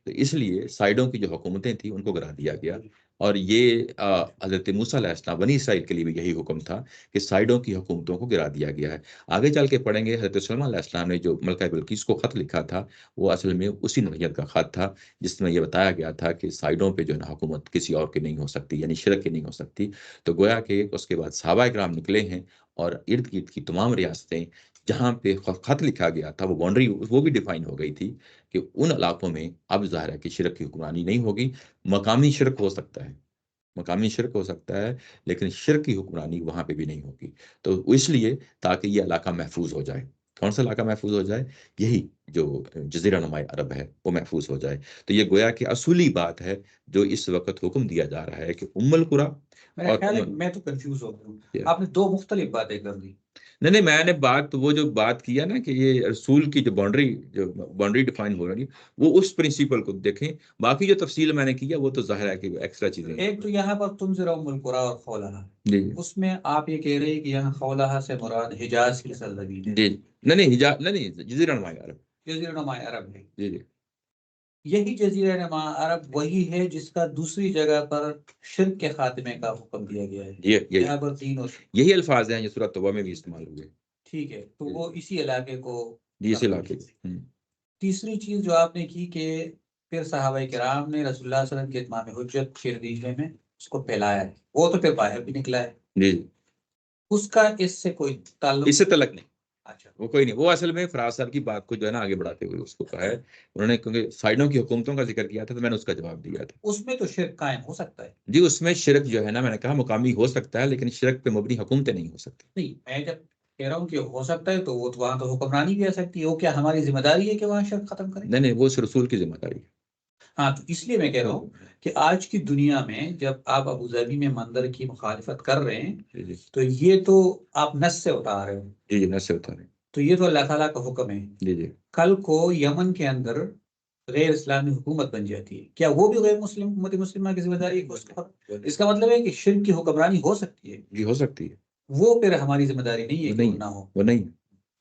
تو اس لیے سائڈوں کی جو حکومتیں تھیں ان کو گرا دیا گیا. اور یہ حضرت موسیٰ علیہ السلام بنی اسرائیل کے لیے بھی یہی حکم تھا کہ سائڈوں کی حکومتوں کو گرا دیا گیا ہے. آگے چل کے پڑھیں گے حضرت سلیمان علیہ السلام نے جو ملکہ بلقیس کو خط لکھا تھا وہ اصل میں اسی نوعیت کا خط تھا جس میں یہ بتایا گیا تھا کہ سائڈوں پہ جو ہے نا حکومت کسی اور کی نہیں ہو سکتی, یعنی شرک کی نہیں ہو سکتی. تو گویا کہ اس کے بعد صحابہ کرام نکلے ہیں اور ارد گرد کی تمام ریاستیں جہاں پہ خط لکھا گیا تھا وہ باؤنڈری وہ بھی ڈیفائن ہو گئی تھی کہ ان علاقوں میں اب ظاہر ہے کہ شرک کی حکمرانی نہیں ہوگی. مقامی شرک ہو سکتا ہے لیکن شرک کی حکمرانی وہاں پہ بھی نہیں ہوگی. تو اس لیے تاکہ یہ علاقہ محفوظ ہو جائے. کون سا علاقہ محفوظ ہو جائے؟ یہی جو جزیرہ نماء عرب ہے وہ محفوظ ہو جائے. تو یہ گویا کہ اصولی بات ہے جو اس وقت حکم دیا جا رہا ہے کہ القریٰ. میرا خیال ہے میں تو کنفیوز ہو گیا ہوں, آپ نے دو مختلف باتیں کر دی. نہیں میں نے وہ جو بات کیا نا کہ یہ رسول کی جو باؤنڈری ڈیفائن ہو رہی وہ اس پرنسپل کو دیکھیں. باقی جو تفصیل میں نے کیا وہ تو ظاہر ہے کہ ایکسٹرا چیزیں. ایک تو یہاں پر تنذر القریٰ اور خولہا, جی اس میں آپ یہ کہہ رہے ہیں کہ یہاں خولہا سے مراد حجاز کی سرزمین ہے. جی نہیں جزیرہ نماء عرب. جزیرہ نماء عرب ہے. جی یہی جزیرہ نماء عرب وہی ہے جس کا دوسری جگہ پر شرک کے خاتمے کا حکم دیا گیا ہے. یہاں پر یہی الفاظ ہیں جو سورۃ توبہ میں بھی استعمال ہوئے. ٹھیک ہے, تو وہ اسی علاقے کو اسی علاقے. تیسری چیز جو آپ نے کی کہ پھر صحابہ کرام نے رسول اللہ صلی اللہ علیہ وسلم کے اتمام حجت شیردیجے میں اس کو پھیلایا ہے, وہ تو پھر باہر بھی نکلا ہے. جی اس کا اس سے کوئی تعلق؟ اس سے تعلق نہیں. اچھا وہ کوئی نہیں. وہ اصل میں فراز صاحب کی بات کو جو ہے نا آگے بڑھاتے ہوئے اس کو کہا ہے انہوں نے, کیونکہ سائڈوں کی حکومتوں کا ذکر کیا تھا تو میں نے اس کا جواب دیا تھا. اس میں تو شرک قائم ہو سکتا ہے. جی اس میں شرک جو ہے نا میں نے کہا مقامی ہو سکتا ہے لیکن شرک پہ مبنی حکومتیں نہیں ہو سکتی. نہیں میں جب کہہ رہا ہوں کہ ہو سکتا ہے تو وہ تو وہاں تو حکمرانی بھی آ سکتی ہے. وہ کیا ہماری ذمہ داری ہے کہ وہاں شرک ختم کریں؟ نہیں وہ رسول کی ذمہ داری ہے. ہاں تو اس لیے میں کہہ رہا ہوں کہ آج کی دنیا میں جب آپ ابوظہبی میں مندر کی مخالفت کر رہے ہیں تو یہ تو آپ نص سے اتار رہے ہیں. جی نص سے اتارے. تو یہ تو اللہ تعالیٰ کا حکم ہے. جی کل کو یمن کے اندر غیر اسلامی حکومت بن جاتی ہے, کیا وہ بھی غیر مسلم امت مسلمہ کی ذمہ داری ہے؟ اس کا مطلب ہے کہ شرک کی حکمرانی ہو سکتی ہے. جی ہو سکتی ہے. وہ پھر ہماری ذمہ داری نہیں ہے کہ نہ ہو. وہ نہیں.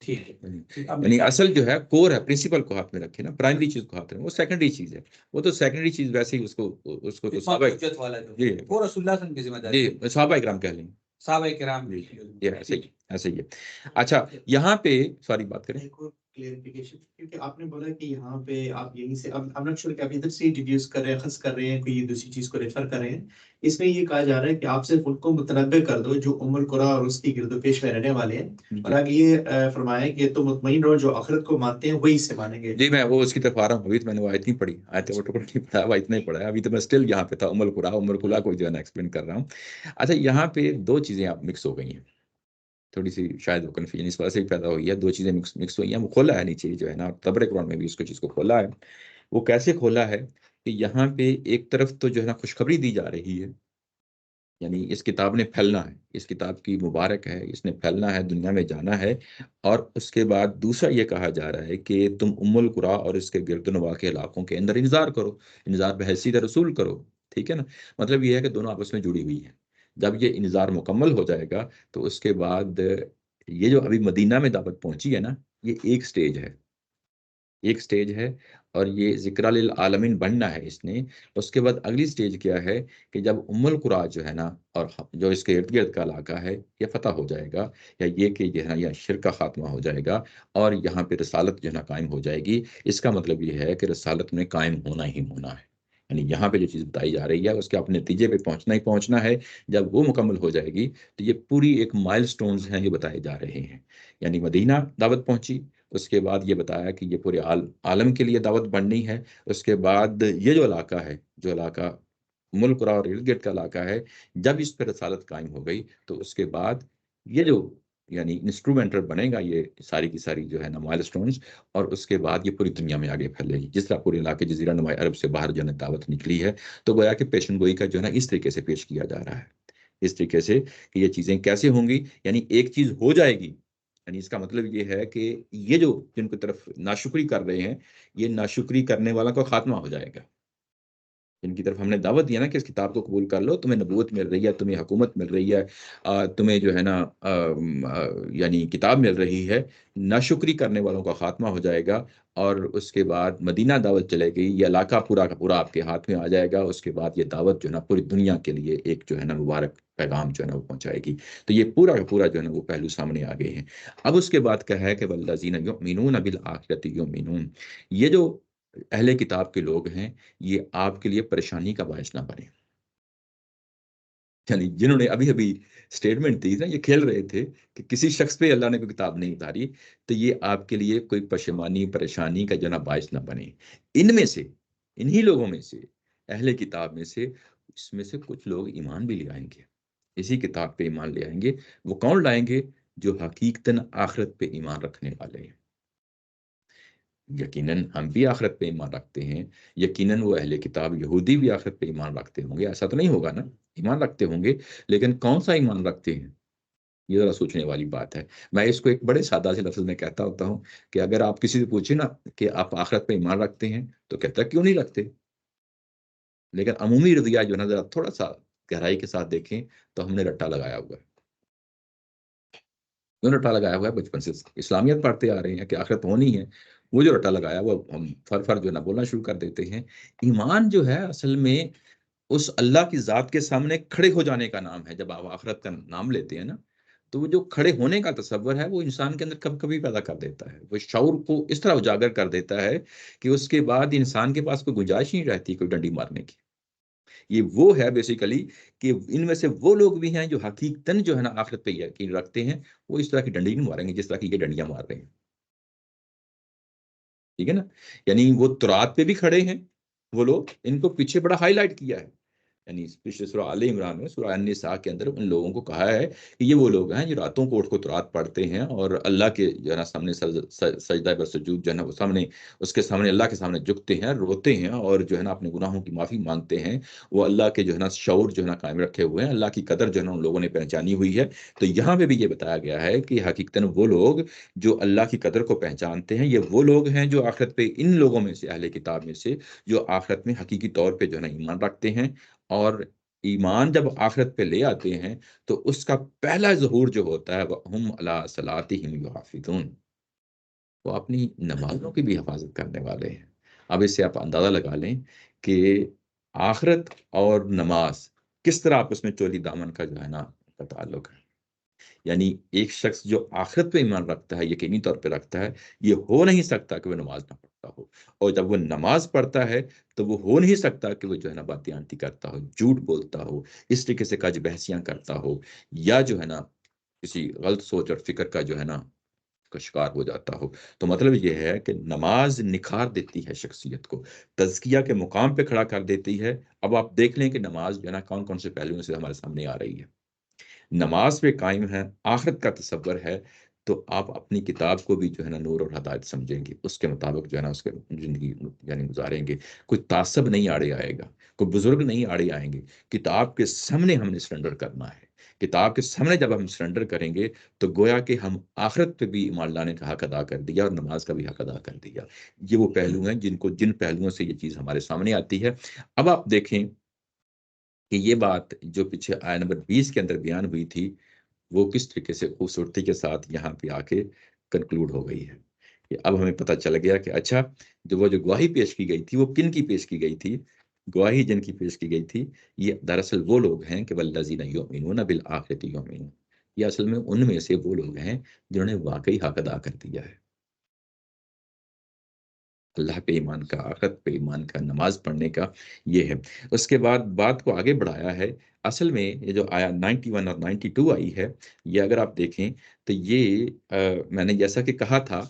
ٹھیک ہے. یعنی اصل جو ہے کور ہے, پرنسپل کو ہاتھ میں رکھے نا, پرائمری چیز کو ہاتھ میں, وہ سیکنڈری چیز ہے. وہ تو سیکنڈری چیز ویسے ہی اس کو تو صحابہ والا جو جی وہ رسول اللہ صلی اللہ علیہ وسلم کی ذمہ داری جی صحابہ کرام کہہ لیں. صحابہ کرام ایسے ہی ہے. اچھا یہاں پہ سوری بات کریں کلیئرفیکیشن, کیونکہ آپ نے بولا کہ یہاں پہ آپ یہیں سے اب ناٹ شور کہ آپ ادھر سے ڈیڈیوس کر رہے ہیں, خاص کر رہے ہیں, کوئی دوسری چیز کو ریفر کر رہے ہیں. اس میں یہ کہا جا رہا ہے کہ آپ صرف ان کو متنبع کر دو جو القریٰ اور اس کی گرد و پیش میں رہنے والے ہیں, اور آگے یہ فرمایا کہ تو مطمئن رہو جو آخرت کو مانتے ہیں وہی سے مانیں گے. جی میں وہ اس کی طرف آ رہا ہوں. ابھی تو میں نے وہ آیت نہیں پڑھی, آیت وہ ٹکڑ نہیں پڑھا, وہ اتنا ہی پڑھا ہے. ابھی تو میں اسٹل یہاں پہ تھا القریٰ کو جو ہے نا ایکسپلین کر رہا ہوں. اچھا یہاں پہ دو چیزیں آپ مکس ہو گئی ہیں, تھوڑی سی شاید وہ کنفیوژن اس وجہ سے پیدا ہوئی ہے. دو چیزیں مکس ہوئی ہیں. وہ کھولا ہے نیچے جو ہے نا, تبر قرآن میں بھی اس کو چیز کو کھولا ہے. وہ کیسے کھولا ہے کہ یہاں پہ ایک طرف تو جو ہے نا خوشخبری دی جا رہی ہے, یعنی اس کتاب نے پھیلنا ہے, اس کتاب کی مبارک ہے, اس نے پھیلنا ہے, دنیا میں جانا ہے. اور اس کے بعد دوسرا یہ کہا جا رہا ہے کہ تم القریٰ اور اس کے گرد و نواح کے علاقوں کے اندر انتظار کرو, انتظار بحیثیت رسول کرو. ٹھیک ہے نا, مطلب یہ ہے کہ دونوں آپس میں جڑی ہوئی ہیں. جب یہ انتظار مکمل ہو جائے گا تو اس کے بعد یہ جو ابھی مدینہ میں دعوت پہنچی ہے نا, یہ ایک سٹیج ہے. اور یہ ذکر للعالمین بننا ہے اس نے. اس کے بعد اگلی سٹیج کیا ہے کہ جب ام القریٰ جو ہے نا اور جو اس کے ارد گرد کا علاقہ ہے یہ فتح ہو جائے گا، یا یہ کہ جو ہے نا یہ شرک کا خاتمہ ہو جائے گا اور یہاں پہ رسالت جو ہے نا قائم ہو جائے گی. اس کا مطلب یہ ہے کہ رسالت میں قائم ہونا ہی ہونا ہے. یعنی یہاں پہ جو چیز بتائی جا رہی ہے اس کے اپنے نتیجے پہ پہنچنا ہی پہنچنا ہے. جب وہ مکمل ہو جائے گی تو یہ پوری ایک مائل سٹونز ہیں یہ بتائے جا رہے ہیں. یعنی مدینہ دعوت پہنچی، اس کے بعد یہ بتایا کہ یہ پورے عالم کے لیے دعوت بننی ہے. اس کے بعد یہ جو علاقہ ہے، جو علاقہ ملک اور ارد گرد کا علاقہ ہے، جب اس پہ رسالت قائم ہو گئی تو اس کے بعد یہ جو یعنی انسٹرومنٹل بنے گا یہ ساری کی ساری جو ہے نا مائل سٹونز، اور اس کے بعد یہ پوری دنیا میں آگے پھیلے گی. جس طرح پورے علاقے جزیرہ نما عرب سے باہر جو ہے دعوت نکلی ہے، تو گویا کہ پیشن گوئی کا جو ہے نا اس طریقے سے پیش کیا جا رہا ہے، اس طریقے سے کہ یہ چیزیں کیسے ہوں گی. یعنی ایک چیز ہو جائے گی، یعنی اس کا مطلب یہ ہے کہ یہ جو جن کی طرف ناشکری کر رہے ہیں، یہ ناشکری کرنے والا کا خاتمہ ہو جائے گا. جن کی طرف ہم نے دعوت دیا نا کہ اس کتاب کو قبول کر لو، تمہیں نبوت مل رہی ہے، تمہیں حکومت مل رہی ہے، تمہیں جو ہے نا یعنی کتاب مل رہی ہے، ناشکری کرنے والوں کا خاتمہ ہو جائے گا. اور اس کے بعد مدینہ دعوت چلے گئی، یہ علاقہ پورا کا پورا آپ کے ہاتھ میں آ جائے گا. اس کے بعد یہ دعوت جو ہے نا پوری دنیا کے لیے ایک جو ہے نا مبارک پیغام جو ہے نا وہ پہنچائے گی. تو یہ پورا کا پورا جو ہے نا وہ پہلو سامنے آ گئے ہیں. اب اس کے بعد کیا ہے کہ والذین یؤمنون بالآخرۃ یؤمنون، یہ جو اہل کتاب کے لوگ ہیں یہ آپ کے لیے پریشانی کا باعث نہ بنے. یعنی جنہوں نے ابھی ابھی سٹیٹمنٹ دی نا، یہ کھیل رہے تھے کہ کسی شخص پہ اللہ نے کوئی کتاب نہیں اتاری، تو یہ آپ کے لیے کوئی پشیمانی پریشانی کا جو نا باعث نہ بنے. ان میں سے، انہی لوگوں میں سے، اہل کتاب میں سے، اس میں سے کچھ لوگ ایمان بھی لے آئیں گے، اسی کتاب پہ ایمان لے آئیں گے. وہ کون لائیں گے؟ جو حقیقتاً آخرت پہ ایمان رکھنے والے ہیں. یقیناً ہم بھی آخرت پہ ایمان رکھتے ہیں، یقیناً وہ اہل کتاب یہودی بھی آخرت پہ ایمان رکھتے ہوں گے، ایسا تو نہیں ہوگا نا، ایمان رکھتے ہوں گے، لیکن کون سا ایمان رکھتے ہیں یہ ذرا سوچنے والی بات ہے. میں اس کو ایک بڑے سادہ سے لفظ میں کہتا ہوتا ہوں کہ اگر آپ کسی سے پوچھیں نا کہ آپ آخرت پہ ایمان رکھتے ہیں تو کہتا ہے کیوں نہیں رکھتے، لیکن عمومی رویہ جو ہے نا ذرا تھوڑا سا گہرائی کے ساتھ دیکھیں تو ہم نے رٹا لگایا ہوا ہے. کیوں رٹا لگایا ہوا ہے؟ بچپن سے اسلامیت پڑھتے آ رہے ہیں کہ آخرت ہونی ہے، وہ جو رٹا لگایا وہ ہم فر جو ہے نا بولنا شروع کر دیتے ہیں. ایمان جو ہے اصل میں اس اللہ کی ذات کے سامنے کھڑے ہو جانے کا نام ہے. جب آپ آخرت کا نام لیتے ہیں نا تو وہ جو کھڑے ہونے کا تصور ہے وہ انسان کے اندر کبھی کبھی پیدا کر دیتا ہے، وہ شعور کو اس طرح اجاگر کر دیتا ہے کہ اس کے بعد انسان کے پاس کوئی گنجائش نہیں رہتی کوئی ڈنڈی مارنے کی. یہ وہ ہے بیسیکلی کہ ان میں سے وہ لوگ بھی ہیں جو حقیقتاً جو ہے نا آخرت پہ یقین رکھتے ہیں، وہ اس طرح کی ڈنڈی نہیں ماریں گے جس طرح کی یہ ڈنڈیاں مار رہے ہیں. ٹھیک ہے نا؟ یعنی وہ ترات پہ بھی کھڑے ہیں وہ لوگ، ان کو پیچھے بڑا ہائی لائٹ کیا ہے. یعنی پچھلے سورہ آل عمران میں سورہ النساء کے اندر ان لوگوں کو کہا ہے کہ یہ وہ لوگ ہیں جو راتوں کو اٹھ کو ترات پڑھتے ہیں اور اللہ کے جو ہے نا سامنے سجدہ پر سجود جو ہے نا وہ سامنے اس کے سامنے اللہ کے سامنے جھکتے ہیں، روتے ہیں اور جو ہے نا اپنے گناہوں کی معافی مانگتے ہیں. وہ اللہ کے جو ہے نا شعور جو ہے نا قائم رکھے ہوئے ہیں، اللہ کی قدر جو ہے نا ان لوگوں نے پہچانی ہوئی ہے. تو یہاں پہ بھی یہ بتایا گیا ہے کہ حقیقتاً وہ لوگ جو اللہ کی قدر کو پہچانتے ہیں یہ وہ لوگ ہیں جو آخرت پہ، ان لوگوں میں سے اہل کتاب میں سے جو آخرت میں حقیقی طور پہ جو ہے نا ایمان رکھتے ہیں. اور ایمان جب آخرت پہ لے آتے ہیں تو اس کا پہلا ظہور جو ہوتا ہے وَهُمْ عَلَىٰ صَلَاتِهِمْ يُحَافِظُونَ، وہ اپنی نمازوں کی بھی حفاظت کرنے والے ہیں. اب اس سے آپ اندازہ لگا لیں کہ آخرت اور نماز کس طرح آپس میں چولی دامن کا جو ہے نا کا تعلق ہے. یعنی ایک شخص جو آخرت پہ ایمان رکھتا ہے، یقینی طور پہ رکھتا ہے، یہ ہو نہیں سکتا کہ وہ نماز نہ پڑھتا ہو. اور جب وہ نماز پڑھتا ہے تو وہ ہو نہیں سکتا کہ وہ جو ہے نا باتیں آنتی کرتا ہو، جھوٹ بولتا ہو، اس طریقے سے کج بحثیاں کرتا ہو، یا جو ہے نا کسی غلط سوچ اور فکر کا جو ہے نا کا شکار ہو جاتا ہو. تو مطلب یہ ہے کہ نماز نکھار دیتی ہے شخصیت کو، تزکیہ کے مقام پہ کھڑا کر دیتی ہے. اب آپ دیکھ لیں کہ نماز جو ہے نا کون کون سے پہلوؤں سے ہمارے سامنے آ رہی ہے. نماز پہ قائم ہے، آخرت کا تصور ہے، تو آپ اپنی کتاب کو بھی جو ہے نا نور اور ہدایت سمجھیں گے، اس کے مطابق جو ہے نا اس کے زندگی یعنی گزاریں گے. کوئی تعصب نہیں آڑے آئے گا، کوئی بزرگ نہیں آڑے آئیں گے. کتاب کے سامنے ہم نے سرنڈر کرنا ہے. کتاب کے سامنے جب ہم سرنڈر کریں گے تو گویا کہ ہم آخرت پہ بھی ایمان لانے کا حق ادا کر دیا اور نماز کا بھی حق ادا کر دیا. یہ وہ پہلو ہیں جن پہلوؤں سے یہ چیز ہمارے سامنے آتی ہے. اب آپ دیکھیں کہ یہ بات جو پیچھے آیہ نمبر 20 کے اندر بیان ہوئی تھی وہ کس طریقے سے خوبصورتی کے ساتھ یہاں پہ آ کے کنکلوڈ ہو گئی ہے. کہ اب ہمیں پتہ چل گیا کہ اچھا وہ جو گواہی پیش کی گئی تھی وہ کن کی پیش کی گئی تھی. گواہی جن کی پیش کی گئی تھی یہ دراصل وہ لوگ ہیں کہ والذین یؤمنون بالآخرۃ یؤمنون، یہ اصل میں ان میں سے وہ لوگ ہیں جنہوں نے واقعی حق ادا کر دیا ہے اللہ پہ ایمان کا، آخرت پہ ایمان کا، نماز پڑھنے کا. یہ ہے. اس کے بعد بات کو آگے بڑھایا ہے. اصل میں یہ جو آیا 91 اور 92 آئی ہے، یہ اگر آپ دیکھیں تو یہ میں نے جیسا کہ کہا تھا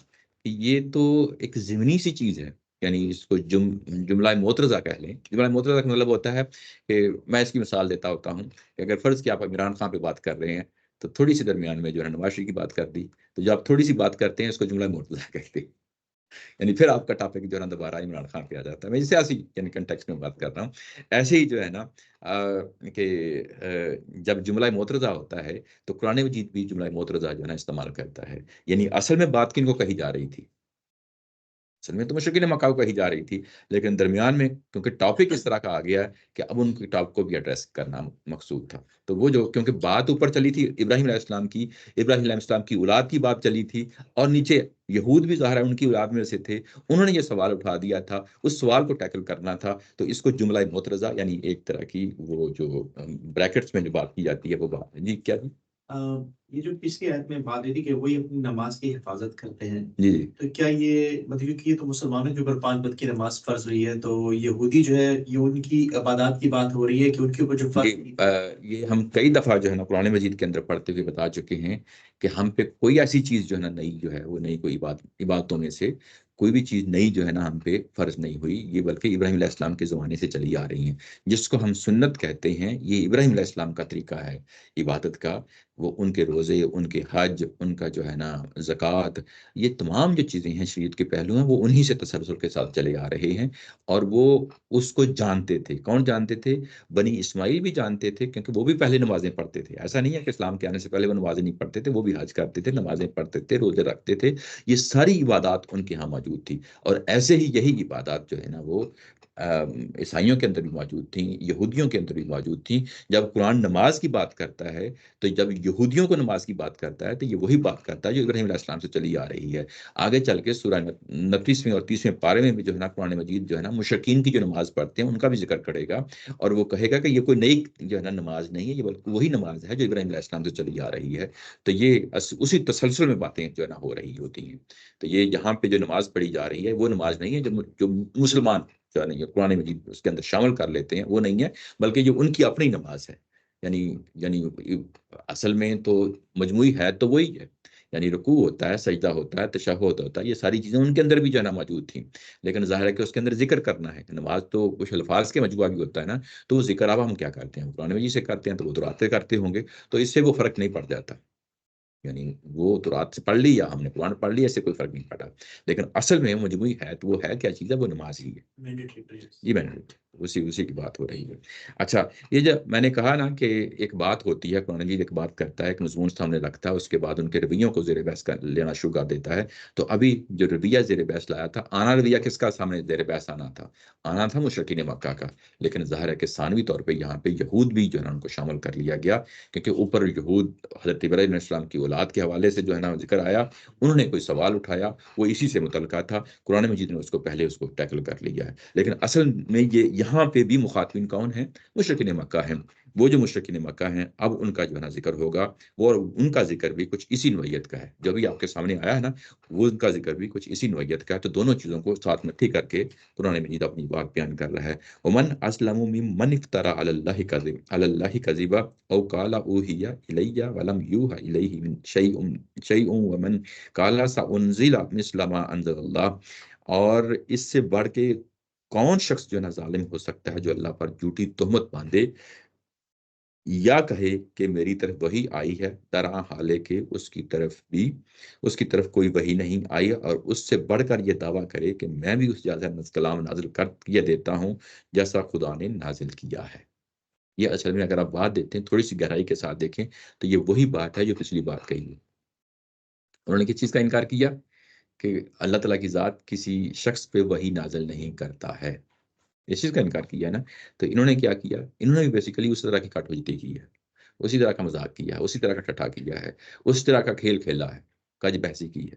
کہ یہ تو ایک ضمنی سی چیز ہے، یعنی اس کو جملہ معترضہ کہہ لیں. جملہ معترضہ کا مطلب ہوتا ہے کہ میں اس کی مثال دیتا ہوتا ہوں کہ اگر فرض کیا آپ عمران خان پہ بات کر رہے ہیں تو تھوڑی سی درمیان میں جو ہے نواز شریف کی بات کر دی، تو جو آپ تھوڑی سی بات کرتے ہیں اس کو جملہ معترضہ کہتے ہیں، یعنی پھر آپ کا ٹاپک جو ہے نا دوبارہ عمران خان پہ آ جاتا ہے. میں سیاسی یعنی کنٹیکسٹ میں بات کر رہا ہوں. ایسے ہی جو ہے نا کہ جب جملہ معترضہ ہوتا ہے تو قرآن مجید بھی جملہ معترضہ جو ہے نا استعمال کرتا ہے. یعنی اصل میں بات کن کو کہی جا رہی تھی؟ اصل میں تو مشرکین مکہ کو کہی جا رہی تھی، لیکن درمیان میں کیونکہ ٹاپک اس طرح کا آ گیا ہے کہ اب ان کے ٹاپک کو بھی ایڈریس کرنا مقصود تھا. تو وہ جو کیونکہ بات اوپر چلی تھی ابراہیم علیہ السلام کی، ابراہیم علیہ السلام کی اولاد کی بات چلی تھی، اور نیچے یہود بھی ظاہر ہے ان کی اولاد میں سے تھے، انہوں نے یہ سوال اٹھا دیا تھا، اس سوال کو ٹیکل کرنا تھا. تو اس کو جملہ معترضہ یعنی ایک طرح کی وہ جو بریکٹس میں جو بات کی جاتی ہے وہ بات ہے. جی کیا جی؟ یہ جو پچھلی آیت میں بات ہوئی تھی کہ وہی اپنی نماز کی حفاظت کرتے ہیں، جی جی تو کیا یہ مطلب کہ یہ تو مسلمانوں کے اوپر 5 وقت کی نماز فرض ہوئی ہے، تو یہودی جو ہے یہ ان کی عبادات کی بات ہو رہی ہے کہ ان کے اوپر جو فرض جی یہ ہم کئی دفعہ جو ہے نا قرآن مجید کے اندر پڑھتے ہوئے بتا چکے ہیں کہ ہم پہ کوئی ایسی چیز جو ہے نا نئی جو ہے وہ نئی کوئی عبادتوں میں سے کوئی بھی چیز نئی جو ہے نا ہم پہ فرض نہیں ہوئی. یہ بلکہ ابراہیم علیہ السلام کے زمانے سے چلی آ رہی ہیں. جس کو ہم سنت کہتے ہیں یہ ابراہیم علیہ السلام کا طریقہ ہے عبادت کا. وہ ان کے روزے، ان کے حج، ان کا جو ہے نا زکوٰۃ، یہ تمام جو چیزیں ہیں شریعت کے پہلو ہیں وہ انہی سے تسلسل کے ساتھ چلے آ رہے ہیں. اور وہ اس کو جانتے تھے. کون جانتے تھے؟ بنی اسماعیل بھی جانتے تھے، کیونکہ وہ بھی پہلے نمازیں پڑھتے تھے. ایسا نہیں ہے کہ اسلام کے آنے سے پہلے وہ نمازیں نہیں پڑھتے تھے، وہ بھی حج کرتے تھے، نمازیں پڑھتے تھے، روزے رکھتے تھے. یہ ساری عبادات ان کے ہاں موجود تھی. اور ایسے ہی یہی عبادات جو ہے نا وہ عیسائیوں کے اندر بھی موجود تھیں، یہودیوں کے اندر بھی موجود تھیں. جب قرآن نماز کی بات کرتا ہے تو جب یہودیوں کو نماز کی بات کرتا ہے تو یہ وہی بات کرتا ہے جو ابراہیم علیہ السلام سے چلی آ رہی ہے. آگے چل کے سورہ 29ویں اور 30ویں پارے میں بھی جو ہے نا قرآن مجید جو ہے نا مشرکین کی جو نماز پڑھتے ہیں ان کا بھی ذکر کرے گا، اور وہ کہے گا کہ یہ کوئی نئی جو ہے نا نماز نہیں ہے، یہ بلکہ وہی نماز ہے جو ابراہیم علیہ السلام سے چلی آ رہی ہے. تو یہ اسی تسلسل میں باتیں جو ہے نا ہو رہی ہوتی ہیں. تو یہ یہاں پہ جو نماز پڑھی جا رہی ہے وہ نماز نہیں ہے جو مسلمان جو نہیں ہے قرآن مجید اس کے اندر شامل کر لیتے ہیں، وہ نہیں ہے، بلکہ جو ان کی اپنی نماز ہے. یعنی اصل میں تو مجموعی ہے تو وہی ہے، یعنی رکوع ہوتا ہے، سجدہ ہوتا ہے، تشہد ہوتا ہے، یہ ساری چیزیں ان کے اندر بھی جو ہے نا موجود تھیں. لیکن ظاہر ہے کہ اس کے اندر ذکر کرنا ہے. نماز تو کچھ الفاظ کے مجموعہ بھی ہوتا ہے نا، تو وہ ذکر اب ہم کیا کرتے ہیں؟ قرآن مجید سے کرتے ہیں، تو وہ تو رات سے کرتے ہوں گے، تو اس سے وہ فرق نہیں پڑ جاتا. یعنی وہ تو رات سے پڑھ لی یا ہم نے قرآن پڑھ لی، ایسے کوئی فرق نہیں پڑا. لیکن اصل میں مجموعی ہے تو وہ ہے کیا چیز ہے؟ وہ نماز ہی ہے. جی میں نے اسی کی بات ہو رہی ہے. اچھا یہ جو میں نے کہا نا کہ ایک بات ہوتی ہے، قرآن مجید ایک بات کرتا ہے، ایک مضمون سامنے رکھتا ہے، اس کے بعد ان کے رویوں کو زیر بحث لینا شروع کر دیتا ہے. تو ابھی جو رویہ زیر بحث لایا تھا، آنا رویہ کس کا سامنے زیر بحث آنا تھا مشرکین مکہ کا. لیکن ظاہر ہے کہ ثانوی طور پہ یہاں پہ یہود بھی جو ہے نا ان کو شامل کر لیا گیا، کیونکہ اوپر یہود حضرت ابراہیم علیہ السلام کی اولاد کے حوالے سے جو ہے نا ذکر آیا، انہوں نے کوئی سوال اٹھایا، وہ اسی سے متعلقہ تھا. قرآن مجید نے اس کو پہلے اس کو ٹیکل کر لیا ہے. لیکن اصل میں یہاں پہ بھی مخاطبین کون ہیں؟ مشرکین مکہ ہیں. وہ جو مشرکین مکہ ہیں اب ان کا جو ہے نا ذکر ہوگا، وہ ان کا ذکر بھی کچھ اسی نوعیت کا ہے جو بھی آپ کے سامنے آیا ہے نا، وہ ان کا ذکر بھی کچھ اسی نوعیت کا ہے. تو دونوں چیزوں کو ساتھ مٹھی کر کے قرآن مجید اپنی بات بیان کر رہا ہے. ومن اسلم ممن افترى على الله كذبا او قال اوحي الي ولم يوحى اليه من شيء ومن قال سانزل مثل ما انزل الله. اور اس سے بڑھ کے کون شخص جو ہے نا ظالم ہو سکتا ہے جو اللہ پر جھوٹی تہمت باندھے یا کہے کہ میری طرف وحی آئی ہے، درا حالے کہ اس کی طرف کوئی وحی نہیں آئی، اور اس سے بڑھ کر یہ دعویٰ کرے کہ میں بھی اس جیسا کلام نازل کر یہ دیتا ہوں جیسا خدا نے نازل کیا ہے. یہ اصل میں اگر آپ بات دیتے ہیں تھوڑی سی گہرائی کے ساتھ دیکھیں تو یہ وہی بات ہے جو پچھلی بات کہی ہے. انہوں نے کس چیز کا انکار کیا؟ کہ اللہ تعالیٰ کی ذات کسی شخص پہ وحی نازل نہیں کرتا ہے، اس چیز کا انکار کیا ہے نا. تو انہوں نے کیا کیا؟ انہوں نے بیسیکلی اس طرح کی کٹ بجتی کی ہے، اسی طرح کا مذاق کیا ہے، اسی طرح کا ٹھٹھا کیا ہے، اس طرح کا کھیل کھیلا ہے، کج بحثی کی ہے.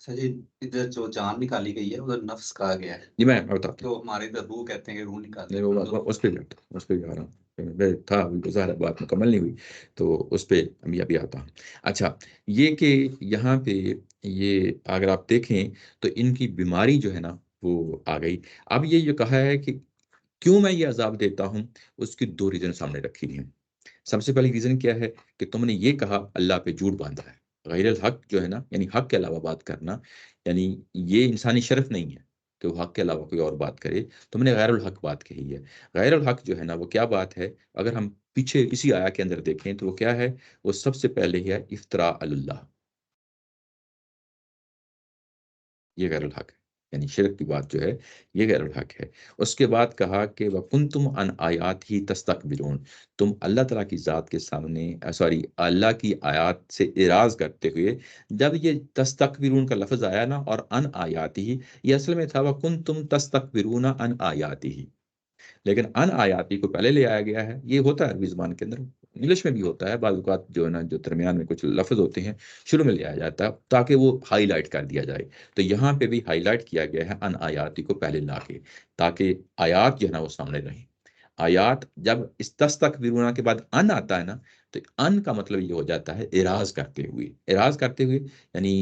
اچھا جی، ادھر جو جان نکالی گئی ہے ادھر نفس کہا گیا ہے، جی میں بتاتا ہوں، تو ہمارے ادھر روح کہتے ہیں کہ روح نکالتے نہیں ہیں، وہ تو اس پہ بھی آتا ہوں، اس پہ بھی آ رہا ہوں، میں تھا بالکل ظاہر ہے بات مکمل نہیں ہوئی تو اس پہ ابھی آتا ہوں۔ اچھا، یہ کہ یہاں پہ یہ اگر آپ دیکھیں تو ان کی بیماری جو ہے نا وہ آ گئی۔ اب یہ جو کہا ہے کہ کیوں میں یہ عذاب دیتا ہوں، اس کی دو ریزن سامنے رکھی ہیں۔ سب سے پہلی ریزن کیا ہے کہ تم نے یہ کہا اللہ پہ جھوٹ باندھا ہے، غیر الحق جو ہے نا، یعنی حق کے علاوہ بات کرنا، یعنی یہ انسانی شرف نہیں ہے کہ وہ حق کے علاوہ کوئی اور بات کرے، تم نے غیر الحق بات کہی ہے۔ غیر الحق جو ہے نا وہ کیا بات ہے، اگر ہم پیچھے اسی آیا کے اندر دیکھیں تو وہ کیا ہے، وہ سب سے پہلے ہے افطراء علی اللہ، یہ غیر الحق ہے، یعنی شرک کی بات جو ہے یہ غیر الحق ہے۔ اس کے بعد کہا کہ وَكُنْتُمْ عَنْ آیَاتِهِ تَسْتَكْبِرُونَ، تم اللہ تعالیٰ کی ذات کے سامنے اللہ کی آیات سے اعراض کرتے ہوئے، جب یہ تستکبرون کا لفظ آیا نا اور ان آیاتی، یہ اصل میں تھا وَكُنْتُمْ تَسْتَكْبِرُونَ عَنْ آیَاتِهِ، لیکن ان آیاتی کو پہلے لے آیا گیا ہے۔ یہ ہوتا ہے عربی زبان کے اندر، انگلش میں بھی ہوتا ہے، بعض اوقات جو ہے نا جو درمیان میں کچھ لفظ ہوتے ہیں شروع میں لے آیا جاتا ہے تاکہ وہ ہائی لائٹ کر دیا جائے، تو یہاں پہ بھی ہائی لائٹ کیا گیا ہے ان آیاتی کو پہلے لا کے، تاکہ آیات جو ہے نا وہ سامنے رہیں۔ آیات جب اس تستکبرون کے بعد ان آتا ہے نا تو ان کا مطلب یہ ہو جاتا ہے اعراض کرتے ہوئے، اعراض کرتے ہوئے یعنی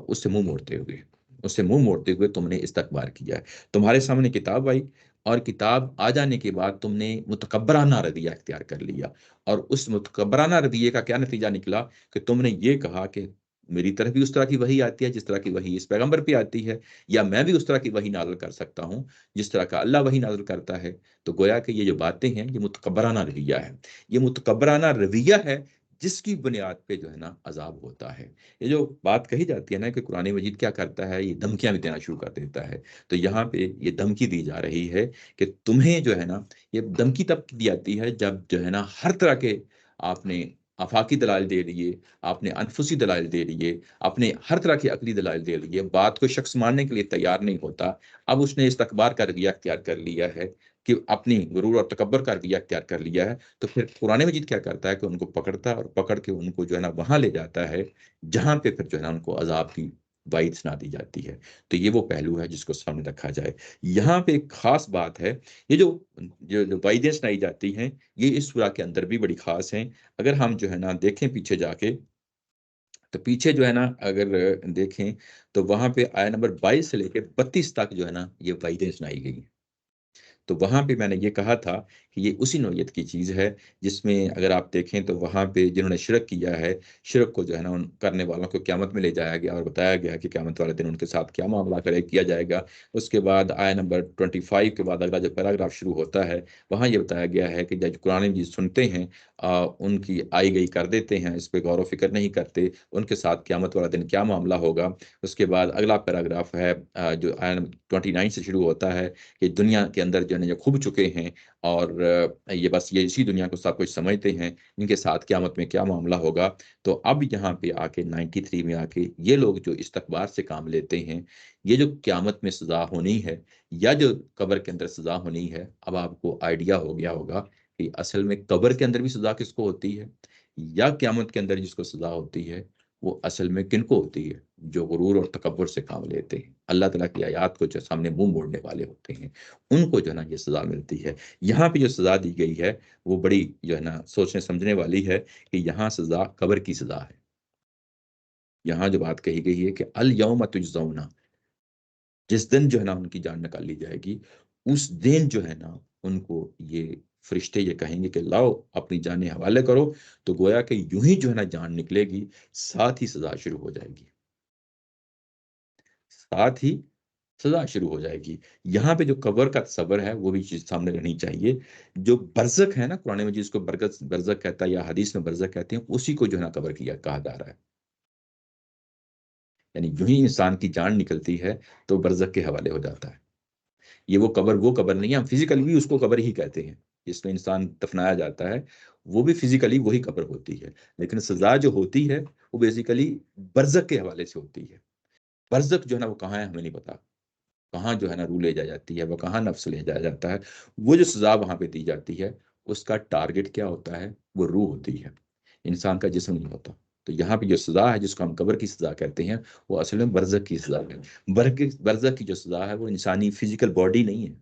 اس سے منہ موڑتے ہوئے، اس سے منہ موڑتے ہوئے تم نے استکبار کیا ہے۔ تمہارے سامنے کتاب آئی اور کتاب آ جانے کے بعد تم نے متکبرانہ رویہ اختیار کر لیا، اور اس متکبرانہ رویے کا کیا نتیجہ نکلا کہ تم نے یہ کہا کہ میری طرف بھی اس طرح کی وحی آتی ہے جس طرح کی وحی اس پیغمبر پہ آتی ہے، یا میں بھی اس طرح کی وحی نازل کر سکتا ہوں جس طرح کا اللہ وحی نازل کرتا ہے۔ تو گویا کہ یہ جو باتیں ہیں یہ متکبرانہ رویہ ہے، یہ متکبرانہ رویہ ہے جس کی بنیاد پہ جو ہے نا عذاب ہوتا ہے۔ یہ جو بات کہی جاتی ہے نا کہ قرآن مجید کیا کرتا ہے، یہ دھمکیاں بھی دینا شروع کر دیتا ہے، تو یہاں پہ یہ دھمکی دی جا رہی ہے کہ تمہیں جو ہے نا، یہ دھمکی تب دی جاتی ہے جب جو ہے نا ہر طرح کے آپ نے آفاقی دلائل دے لیے، آپ نے انفسی دلائل دے لیے، آپ نے ہر طرح کی عقلی دلائل دے لیے، بات کو شخص ماننے کے لیے تیار نہیں ہوتا، اب اس نے استکبار کا رویہ اختیار کر لیا ہے کہ اپنی غرور اور تکبر کا رویہ اختیار کر لیا ہے، تو پھر قرآن مجید کیا کرتا ہے کہ ان کو پکڑتا ہے اور پکڑ کے ان کو جو ہے نا وہاں لے جاتا ہے جہاں پہ پھر جو ہے نا ان کو عذاب کی وعید سنا دی جاتی ہے۔ تو یہ وہ پہلو ہے جس کو سامنے رکھا جائے۔ یہاں پہ ایک خاص بات ہے، یہ جو وعیدیں سنائی جاتی ہیں یہ اس سورہ کے اندر بھی بڑی خاص ہیں۔ اگر ہم جو ہے نا دیکھیں پیچھے جا کے تو پیچھے جو ہے نا اگر دیکھیں تو وہاں پہ آیا نمبر 22 سے لے کے 32 تک جو ہے نا یہ وعیدیں سنائی گئی ہیں۔ تو وہاں پہ میں نے یہ کہا تھا کہ یہ اسی نوعیت کی چیز ہے جس میں اگر آپ دیکھیں تو وہاں پہ جنہوں نے شرک کیا ہے، شرک کو جو ہے نا ان کرنے والوں کو قیامت میں لے جایا گیا اور بتایا گیا کہ قیامت والے دن ان کے ساتھ کیا معاملہ کیا جائے گا۔ اس کے بعد آیا نمبر 25 کے بعد اگلا جو پیراگراف شروع ہوتا ہے وہاں یہ بتایا گیا ہے کہ جب قرآن مجید سنتے ہیں ان کی آئی گئی کر دیتے ہیں، اس پہ غور و فکر نہیں کرتے، ان کے ساتھ قیامت والا دن کیا معاملہ ہوگا۔ اس کے بعد اگلا پیراگراف ہے جو آیا نمبر 29 سے شروع ہوتا ہے کہ دنیا کے اندر جو ہے نا خوب چکے ہیں اور یہ بس یہ اسی دنیا کو سب کچھ سمجھتے ہیں، ان کے ساتھ قیامت میں کیا معاملہ ہوگا۔ تو اب یہاں پہ آ کے 93 میں آ کے یہ لوگ جو استکبار سے کام لیتے ہیں، یہ جو قیامت میں سزا ہونی ہے یا جو قبر کے اندر سزا ہونی ہے، اب آپ کو آئیڈیا ہو گیا ہوگا کہ اصل میں قبر کے اندر بھی سزا کس کو ہوتی ہے یا قیامت کے اندر جس کو سزا ہوتی ہے وہ اصل میں کن کو ہوتی ہے، جو غرور اور تکبر سے کام لیتے ہیں، اللہ تعالیٰ کی آیات کو جو سامنے منہ موڑنے والے ہوتے ہیں، ان کو جو ہے نا یہ سزا ملتی ہے۔ یہاں پہ جو سزا دی گئی ہے وہ بڑی جو ہے نا سوچنے سمجھنے والی ہے کہ یہاں سزا قبر کی سزا ہے۔ یہاں جو بات کہی گئی ہے کہ الیوم تجزون، جس دن جو ہے نا ان کی جان نکال لی جائے گی، اس دن جو ہے نا ان کو یہ فرشتے یہ کہیں گے کہ لاؤ اپنی جانیں حوالے کرو، تو گویا کہ یوں ہی جو ہے نا جان نکلے گی، ساتھ ہی سزا شروع ہو جائے گی، ساتھ ہی سزا شروع ہو جائے گی۔ یہاں پہ جو قبر کا تصور ہے وہ بھی چیز سامنے رہنی چاہیے۔ جو برزخ ہے نا، قرآن مجید اس کو برزخ کہتا ہے یا حدیث میں برزخ کہتے ہیں، اسی کو جو ہے نا قبر کہا جا رہا ہے، یعنی یوں ہی انسان کی جان نکلتی ہے تو برزخ کے حوالے ہو جاتا ہے۔ یہ وہ قبر نہیں ہے، ہم فزیکلی بھی اس کو قبر ہی کہتے ہیں، جس میں انسان دفنایا جاتا ہے وہ بھی فزیکلی وہی قبر ہوتی ہے، لیکن سزا جو ہوتی ہے وہ بیسیکلی برزخ کے حوالے سے ہوتی ہے۔ برزخ جو ہے نا وہ کہاں ہے ہمیں نہیں پتا، کہاں جو ہے نا روح لے جا جاتی ہے، وہ کہاں نفس لے جایا جاتا ہے، وہ جو سزا وہاں پہ دی جاتی ہے اس کا ٹارگٹ کیا ہوتا ہے، وہ روح ہوتی ہے، انسان کا جسم نہیں ہوتا۔ تو یہاں پہ جو سزا ہے جس کو ہم قبر کی سزا کہتے ہیں وہ اصل میں برزخ کی سزا ہے. برزخ کی جو سزا ہے وہ انسانی فزیکل باڈی نہیں ہے,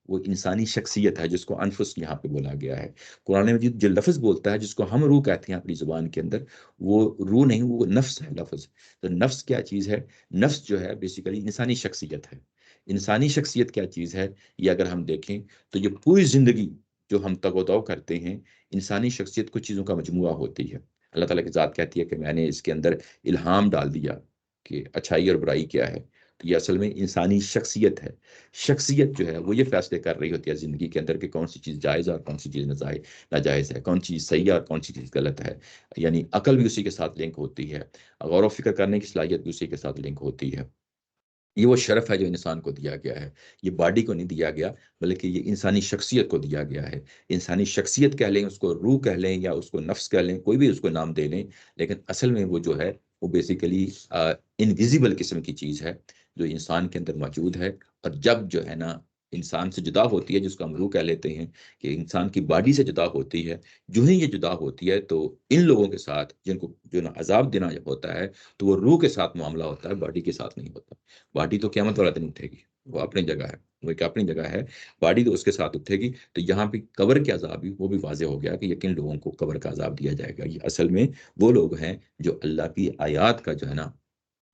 وہ انسانی شخصیت ہے جس کو انفس یہاں پہ بولا گیا ہے. قرآن مجید جو لفظ بولتا ہے جس کو ہم روح کہتے ہیں اپنی زبان کے اندر, وہ روح نہیں, وہ نفس ہے لفظ. تو نفس کیا چیز ہے؟ نفس جو ہے بیسیکلی انسانی شخصیت ہے. انسانی شخصیت کیا چیز ہے یہ اگر ہم دیکھیں تو یہ پوری زندگی جو ہم تگ و دو کرتے ہیں, انسانی شخصیت کچھ چیزوں کا مجموعہ ہوتی ہے. اللہ تعالیٰ کی ذات کہتی ہے کہ میں نے اس کے اندر الہام ڈال دیا کہ اچھائی اور برائی کیا ہے. تو یہ اصل میں انسانی شخصیت ہے. شخصیت جو ہے وہ یہ فیصلے کر رہی ہوتی ہے زندگی کے اندر کہ کون سی چیز جائز ہے اور کون سی چیز ناجائز ہے, کون سی چیز صحیح ہے اور کون سی چیز غلط ہے. یعنی عقل بھی اسی کے ساتھ لنک ہوتی ہے, غور و فکر کرنے کی صلاحیت بھی اسی کے ساتھ لنک ہوتی ہے. یہ وہ شرف ہے جو انسان کو دیا گیا ہے. یہ باڈی کو نہیں دیا گیا بلکہ یہ انسانی شخصیت کو دیا گیا ہے. انسانی شخصیت کہہ لیں, اس کو روح کہہ لیں یا اس کو نفس کہہ لیں, کوئی بھی اس کو نام دے لیں, لیکن اصل میں وہ جو ہے وہ بیسیکلی انویزیبل قسم کی چیز ہے جو انسان کے اندر موجود ہے. اور جب جو ہے نا انسان سے جدا ہوتی ہے, جس کو ہم روح کہہ لیتے ہیں, کہ انسان کی باڈی سے جدا ہوتی ہے, جو ہی یہ جدا ہوتی ہے تو ان لوگوں کے ساتھ جن کو جو نا عذاب دینا ہوتا ہے تو وہ روح کے ساتھ معاملہ ہوتا ہے, باڈی کے ساتھ نہیں ہوتا. باڈی تو قیامت والا دن اٹھے گی, وہ اپنی جگہ ہے, وہ ایک اپنی جگہ ہے, باڈی تو اس کے ساتھ اٹھے گی. تو یہاں پہ قبر کے عذاب بھی وہ بھی واضح ہو گیا کہ یقین لوگوں کو قبر کا عذاب دیا جائے گا. یہ اصل میں وہ لوگ ہیں جو اللہ کی آیات کا جو ہے نا,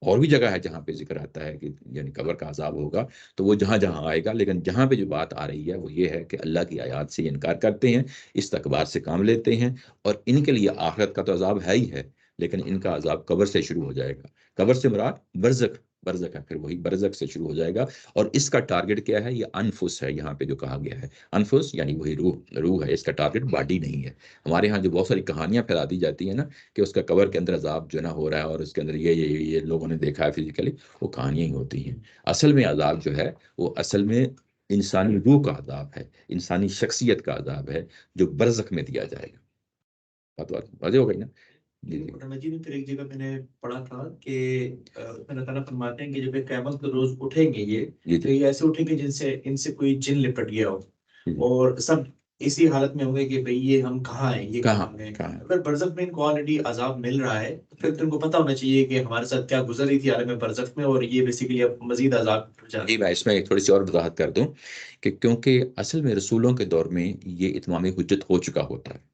اور بھی جگہ ہے جہاں پہ ذکر آتا ہے کہ یعنی قبر کا عذاب ہوگا, تو وہ جہاں جہاں آئے گا, لیکن جہاں پہ جو بات آ رہی ہے وہ یہ ہے کہ اللہ کی آیات سے انکار کرتے ہیں, استکبار سے کام لیتے ہیں, اور ان کے لیے آخرت کا تو عذاب ہے ہی ہے, لیکن ان کا عذاب قبر سے شروع ہو جائے گا. قبر سے مراد برزخ ہے, پھر وہی برزخ سے شروع ہو جائے گا. اور اس کا ٹارگٹ کیا ہے؟ یہ انفس ہے. یہاں پہ جو کہا گیا ہے انفس یعنی وہی روح ہے, اس کا ٹارگٹ باڈی نہیں ہے. ہمارے ہاں جو بہت ساری کہانیاں پھیلا دی جاتی ہیں نا کہ اس کا قبر کے اندر عذاب جو نا ہو رہا ہے اور اس کے اندر یہ لوگوں نے دیکھا ہے فزیکلی, وہ کہانیاں ہی ہوتی ہیں. اصل میں عذاب جو ہے وہ اصل میں انسانی روح کا عذاب ہے, انسانی شخصیت کا عذاب ہے, جو برزخ میں دیا جائے گا. بات واضح ہو گئی نا؟ جی جی قرآن مجید میں پھر ایک جگہ میں نے پڑھا تھا کہ اللہ تعالیٰ فرماتے ہیں کہ جب قیامت کے روز اٹھیں گے جی تو جی یہ ایسے اٹھیں گے جن سے ان سے کوئی جن لپٹ گیا ہو, جی. اور سب اسی حالت میں ہوں گے کہ بھئی یہ ہم کہاں ہیں, یہ کہاں ہیں. کہاں اگر برزخ میں ان کو آلریڈی عذاب مل رہا ہے تو پھر تم کو پتہ ہونا چاہیے کہ ہمارے ساتھ کیا گزر رہی تھی عالم برزخ میں, اور یہ بیسیکلی اب مزید عذاب جی, میں اس میں ایک تھوڑی سی اور وضاحت کر دوں کہ کیونکہ اصل میں رسولوں کے دور میں یہ اتمام حجت ہو چکا ہوتا ہے.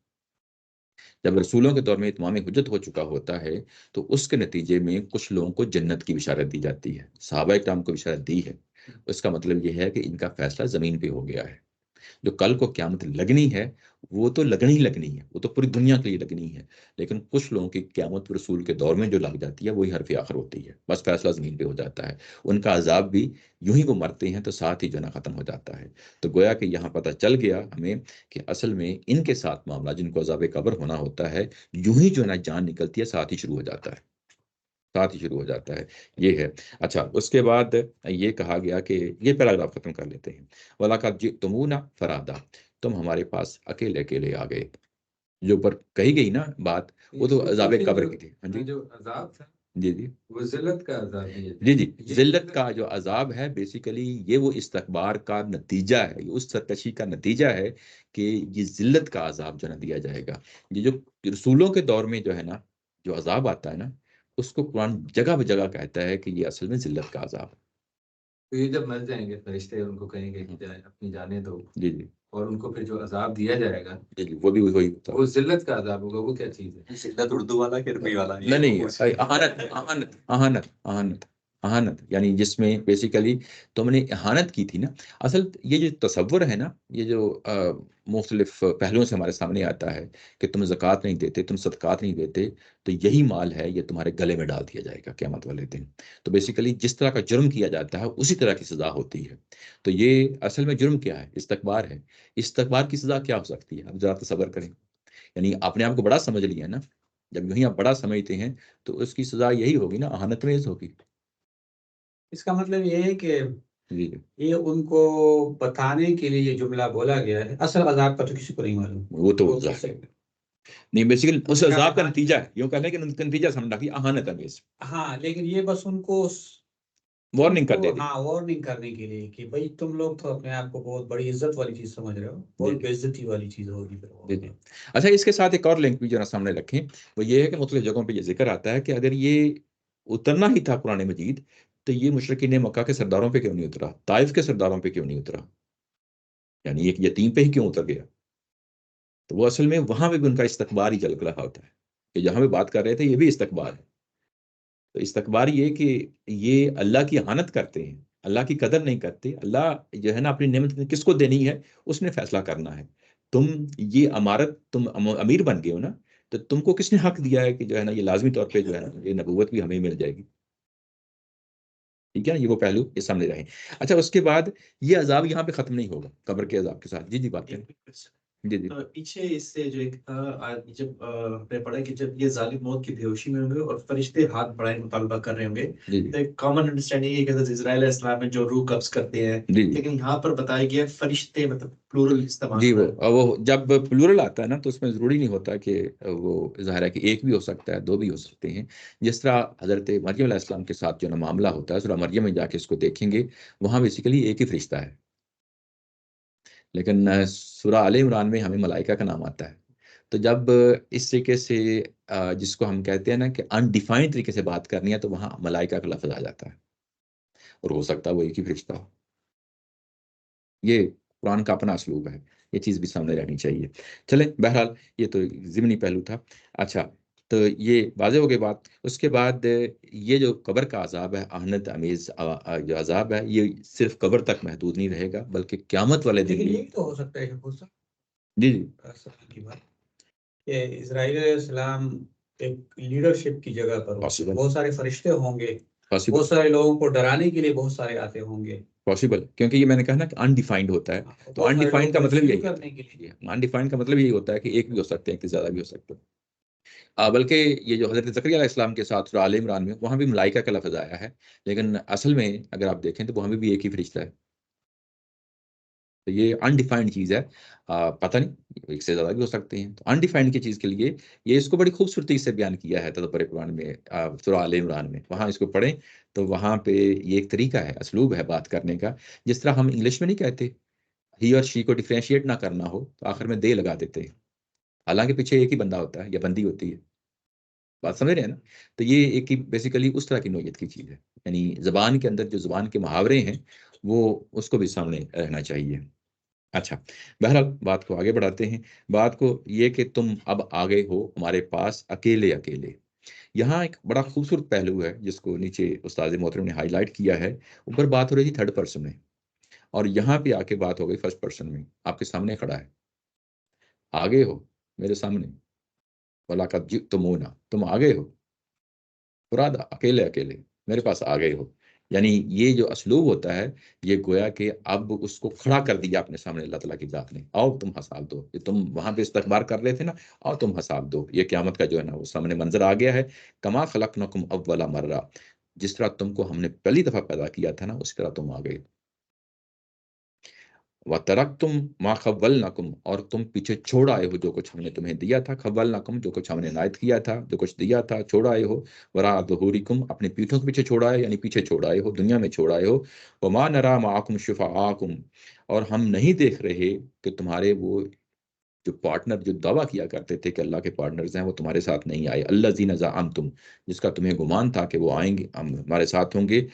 جب رسولوں کے دور میں اتمام حجت ہو چکا ہوتا ہے تو اس کے نتیجے میں کچھ لوگوں کو جنت کی بشارت دی جاتی ہے. صحابہ کرام کو بشارت دی ہے, اس کا مطلب یہ ہے کہ ان کا فیصلہ زمین پہ ہو گیا ہے. جو کل کو قیامت لگنی ہے وہ تو لگنی ہے, وہ تو پوری دنیا کے لیے لگنی ہے, لیکن کچھ لوگوں کی قیامت رسول کے دور میں جو لگ جاتی ہے وہی حرف آخر ہوتی ہے, بس فیصلہ زمین پہ ہو جاتا ہے. ان کا عذاب بھی یوں ہی وہ مرتے ہیں تو ساتھ ہی جو نا ختم ہو جاتا ہے. تو گویا کہ یہاں پتہ چل گیا ہمیں کہ اصل میں ان کے ساتھ معاملہ جن کو عذاب قبر ہونا ہوتا ہے یوں ہی جو ہے نا جان نکلتی ہے ساتھ ہی شروع ہو جاتا ہے, یہ ہے. اچھا, اس کے بعد یہ کہا گیا کہ یہ پیراگراف ختم کر لیتے ہیں. وَلَقَدْ جِئْتُمُونَا فَرَادًا, تم ہمارے پاس اکیلے اکیلے آ گئے. جو پر کہی گئی نا بات وہ تو عذاب قبر کی تھی. ہاں جی جو عذاب تھا جی جی وہ ذلت کا عذاب ہے. جی ذلت کا جو عذاب ہے بیسیکلی یہ وہ استکبار کا نتیجہ ہے, یہ اس سرکشی کا نتیجہ ہے کہ یہ ذلت کا عذاب جو نہ دیا جائے گا. یہ جو رسولوں کے دور میں جو ہے نا جو عذاب آتا ہے نا اس کو قرآن جگہ بجگہ کہتا ہے کہ یہ اصل میں ذلت کا عذاب ہے. تو یہ جب مر جائیں گے فرشتے ان کو کہیں گے کہ اپنی جانیں دو, جی جی اور ان کو پھر جو عذاب دیا جائے گا جی وہ بھی وہی ہوتا ہے. وہ ذلت کا عذاب ہوگا. وہ کیا چیز ہے؟ شدت اردو والا کہ عربی والا؟ نہیں, اہانت یعنی جس میں بیسیکلی تم نے اہانت کی تھی نا. اصل یہ جو تصور ہے نا یہ جو مختلف پہلوؤں سے ہمارے سامنے آتا ہے کہ تم زکوٰۃ نہیں دیتے, تم صدقات نہیں دیتے, تو یہی مال ہے یہ تمہارے گلے میں ڈال دیا جائے گا قیامت والے دن. تو بیسیکلی جس طرح کا جرم کیا جاتا ہے اسی طرح کی سزا ہوتی ہے. تو یہ اصل میں جرم کیا ہے؟ استکبار ہے. استکبار کی سزا کیا ہو سکتی ہے؟ اب ذرا تصور کریں, یعنی اپنے آپ کو بڑا سمجھ لیا نا, جب یوں ہی آپ بڑا سمجھتے ہیں تو اس کی سزا یہی ہوگی نا, اہانت ریز ہوگی. اس کا مطلب یہ ہے کہ جی یہ ان کو بتانے کے لیے یہ جملہ بولا گیا ہے. اصل عذاب کا تو کسی کو نہیں معلوم. وہ تو نہیں, بیسیکلی اس عذاب کا نتیجہ ہے, یوں کہنے کہ نتیجہ سمجھنا کہ اہانت ہے. ہاں, لیکن یہ بس ان کو وارننگ کر تو دیتے. ہاں وارننگ کرنے کے لیے کہ بھائی تم لوگ تو اپنے آپ کو بہت بڑی عزت والی چیز سمجھ رہے ہو، بہت جی بے عزتی والی چیز ہوگی پھر وہ. جی جی. اچھا اس کے ساتھ ایک اور لنک بھی جو ہے نا سامنے رکھیں، وہ یہ ہے کہ مختلف جگہوں پہ یہ ذکر آتا ہے کہ اگر یہ اترنا ہی تھا قرآن مجید تو یہ مشرکین مکہ کے سرداروں پہ کیوں نہیں اترا، طائف کے سرداروں پہ کیوں نہیں اترا، یعنی ایک یتیم پہ ہی کیوں اتر گیا؟ تو وہ اصل میں وہاں پہ بھی ان کا استکبار ہی چل رہا ہوتا ہے کہ جہاں پہ بات کر رہے تھے یہ بھی استکبار ہے. تو استکبار یہ کہ یہ اللہ کی اہانت کرتے ہیں، اللہ کی قدر نہیں کرتے. اللہ جو ہے نا اپنی نعمت کس کو دینی ہے اس نے فیصلہ کرنا ہے. تم یہ امارت تم امیر بن گئے ہو نا، تو تم کو کس نے حق دیا ہے کہ جو ہے نا یہ لازمی طور پہ جو ہے نا یہ نبوت بھی ہمیں مل جائے گی. ٹھیک ہے نا، یہ وہ پہلو یہ سامنے رہے. اچھا اس کے بعد یہ عذاب یہاں پہ ختم نہیں ہوگا قبر کے عذاب کے ساتھ. جی جی بات کریں. جی جی پیچھے اس سے جو ایک تھا جب ہم نے پڑھا کہ جب یہ ظالم موت کی بے ہوشی میں ہوں گے اور فرشتے ہاتھ بڑھائے مطالبہ کر رہے ہوں گے، جی تو ایک کامن انڈرسٹینڈنگ ہے کہ حضرت اسرائیل علیہ السلام میں جو روح قبض کرتے ہیں، جی لیکن یہاں پر بتایا گیا فرشتے، مطلب پلورل استعمال جی. ہو رہا ہے. وہ جب پلورل آتا ہے نا تو اس میں ضروری نہیں ہوتا کہ وہ ظاہر ہے کہ ایک بھی ہو سکتا ہے، دو بھی ہو سکتے ہیں. جس طرح حضرت مریم علیہ السلام کے ساتھ جو نا معاملہ ہوتا ہے، سورہ مریم میں جا کے اس کو دیکھیں گے، وہاں بیسیکلی ایک ہی فرشتہ ہے. لیکن سورہ آل عمران میں ہمیں ملائکہ کا نام آتا ہے. تو جب اس طریقے سے جس کو ہم کہتے ہیں نا کہ انڈیفائنڈ طریقے سے بات کرنی ہے تو وہاں ملائکہ کا لفظ آ جاتا ہے، اور ہو سکتا ہے وہ ایک ہی فرشتہ ہو. یہ قرآن کا اپنا اسلوب ہے، یہ چیز بھی سامنے رہنی چاہیے. چلیں بہرحال یہ تو ضمنی پہلو تھا. اچھا تو یہ واضح ہو گئی بات. اس کے بعد یہ جو قبر کا عذاب ہے، اہانت امیز جو عذاب ہے، یہ صرف قبر تک محدود نہیں رہے گا بلکہ قیامت والے دن لیکن بھی. یہ تو ہو سکتا ہے کہ جی جی کی بات کہ اسرائیل علیہ السلام ایک لیڈرشپ کی جگہ پر پاسبل بہت سارے فرشتے ہوں گے، پاسبل بہت سارے لوگوں کو ڈرانے کے لیے بہت سارے آتے ہوں گے، پاسبل، کیونکہ یہ میں نے کہا نا کہ انڈیفائنڈ ہوتا ہے. تو بہت سارے انڈیفائنڈ لوگوں کا کو مطلب ریسیو یہی کرنے کے لیے. انڈیفائنڈ کا مطلب یہی ہوتا ہے کہ ایک بھی ہو سکتے ہیں، کہ زیادہ بھی ہو سکتے ہیں. بلکہ یہ جو حضرت زکریا علیہ السلام کے ساتھ سورہ آل عمران میں وہاں بھی ملائکہ کا لفظ آیا ہے، لیکن اصل میں اگر آپ دیکھیں تو وہاں بھی ایک ہی فرشتہ ہے. تو یہ انڈیفائنڈ چیز ہے، پتہ نہیں ایک سے زیادہ بھی ہو سکتے ہیں. تو انڈیفائنڈ کی چیز کے لیے یہ اس کو بڑی خوبصورتی سے بیان کیا ہے تدبر قرآن میں، سورہ آل عمران میں. وہاں اس کو پڑھیں تو وہاں پہ یہ ایک طریقہ ہے، اسلوب ہے بات کرنے کا. جس طرح ہم انگلش میں نہیں کہتے ہی اور شی کو ڈیفرینشیٹ نہ کرنا ہو تو آخر میں دے لگا دیتے ہیں، حالانکہ پیچھے ایک ہی بندہ ہوتا ہے یا بندی ہوتی ہے. بات سمجھ رہے ہیں نا؟ تو یہ ایک بیسیکلی اس طرح کی نوعیت کی چیز ہے، یعنی زبان کے اندر جو زبان کے محاورے ہیں وہ اس کو بھی سامنے رہنا چاہیے. اچھا بہرحال بات کو آگے بڑھاتے ہیں. بات کو یہ کہ تم اب آگے ہو ہمارے پاس اکیلے اکیلے. یہاں ایک بڑا خوبصورت پہلو ہے جس کو نیچے استاد محترم نے ہائی لائٹ کیا ہے. اوپر بات ہو رہی تھی تھرڈ پرسن میں، اور یہاں پہ آ کے بات ہو گئی فرسٹ پرسن میں. آپ کے سامنے کھڑا ہے، آگے ہو میرے سامنے، ولاقت جئتمونا، تم آگے ہو، فرادا اکیلے اکیلے میرے پاس آ گئے ہو. یعنی یہ جو اسلوب ہوتا ہے یہ گویا کہ اب اس کو کھڑا کر دیا اپنے سامنے اللہ تعالیٰ کی ذات نے. آؤ تم حساب دو، یہ تم وہاں پہ استکبار کر رہے تھے نا، آؤ تم حساب دو. یہ قیامت کا جو ہے نا وہ سامنے منظر آ گیا ہے. کما خلقنکم اول مرہ، جس طرح تم کو ہم نے پہلی دفعہ پیدا کیا تھا نا اس طرح تم آ گئے. وَتَرَكْتُمْ مَا خَوَّلْنَكُمْ، اور تم پیچھے چھوڑ آئے ہو جو کچھ ہم نے تمہیں دیا تھا. خَوَّلْنَكُمْ، جو کچھ ہم نے عنایت کیا تھا، جو کچھ دیا تھا چھوڑ آئے ہو. وَرَاءَ ظُهُورِكُمْ، اپنے پیٹھوں کے پیچھے چھوڑ آئے، یعنی پیچھے چھوڑ آئے ہو، دنیا میں چھوڑ آئے ہو. وَمَا نَرَىٰ مَعَكُمْ شُفَعَاءَكُمْ، اور ہم نہیں دیکھ رہے کہ تمہارے وہ جو پارٹنر جو دعویٰ کیا کرتے تھے کہ اللہ کے پارٹنرز ہیں وہ تمہارے ساتھ نہیں آئے. الَّذِينَ زَعَمْتُمْ، جس کا تمہیں گمان تھا کہ وہ آئیں گے، ہمارے ساتھ ہوں گے،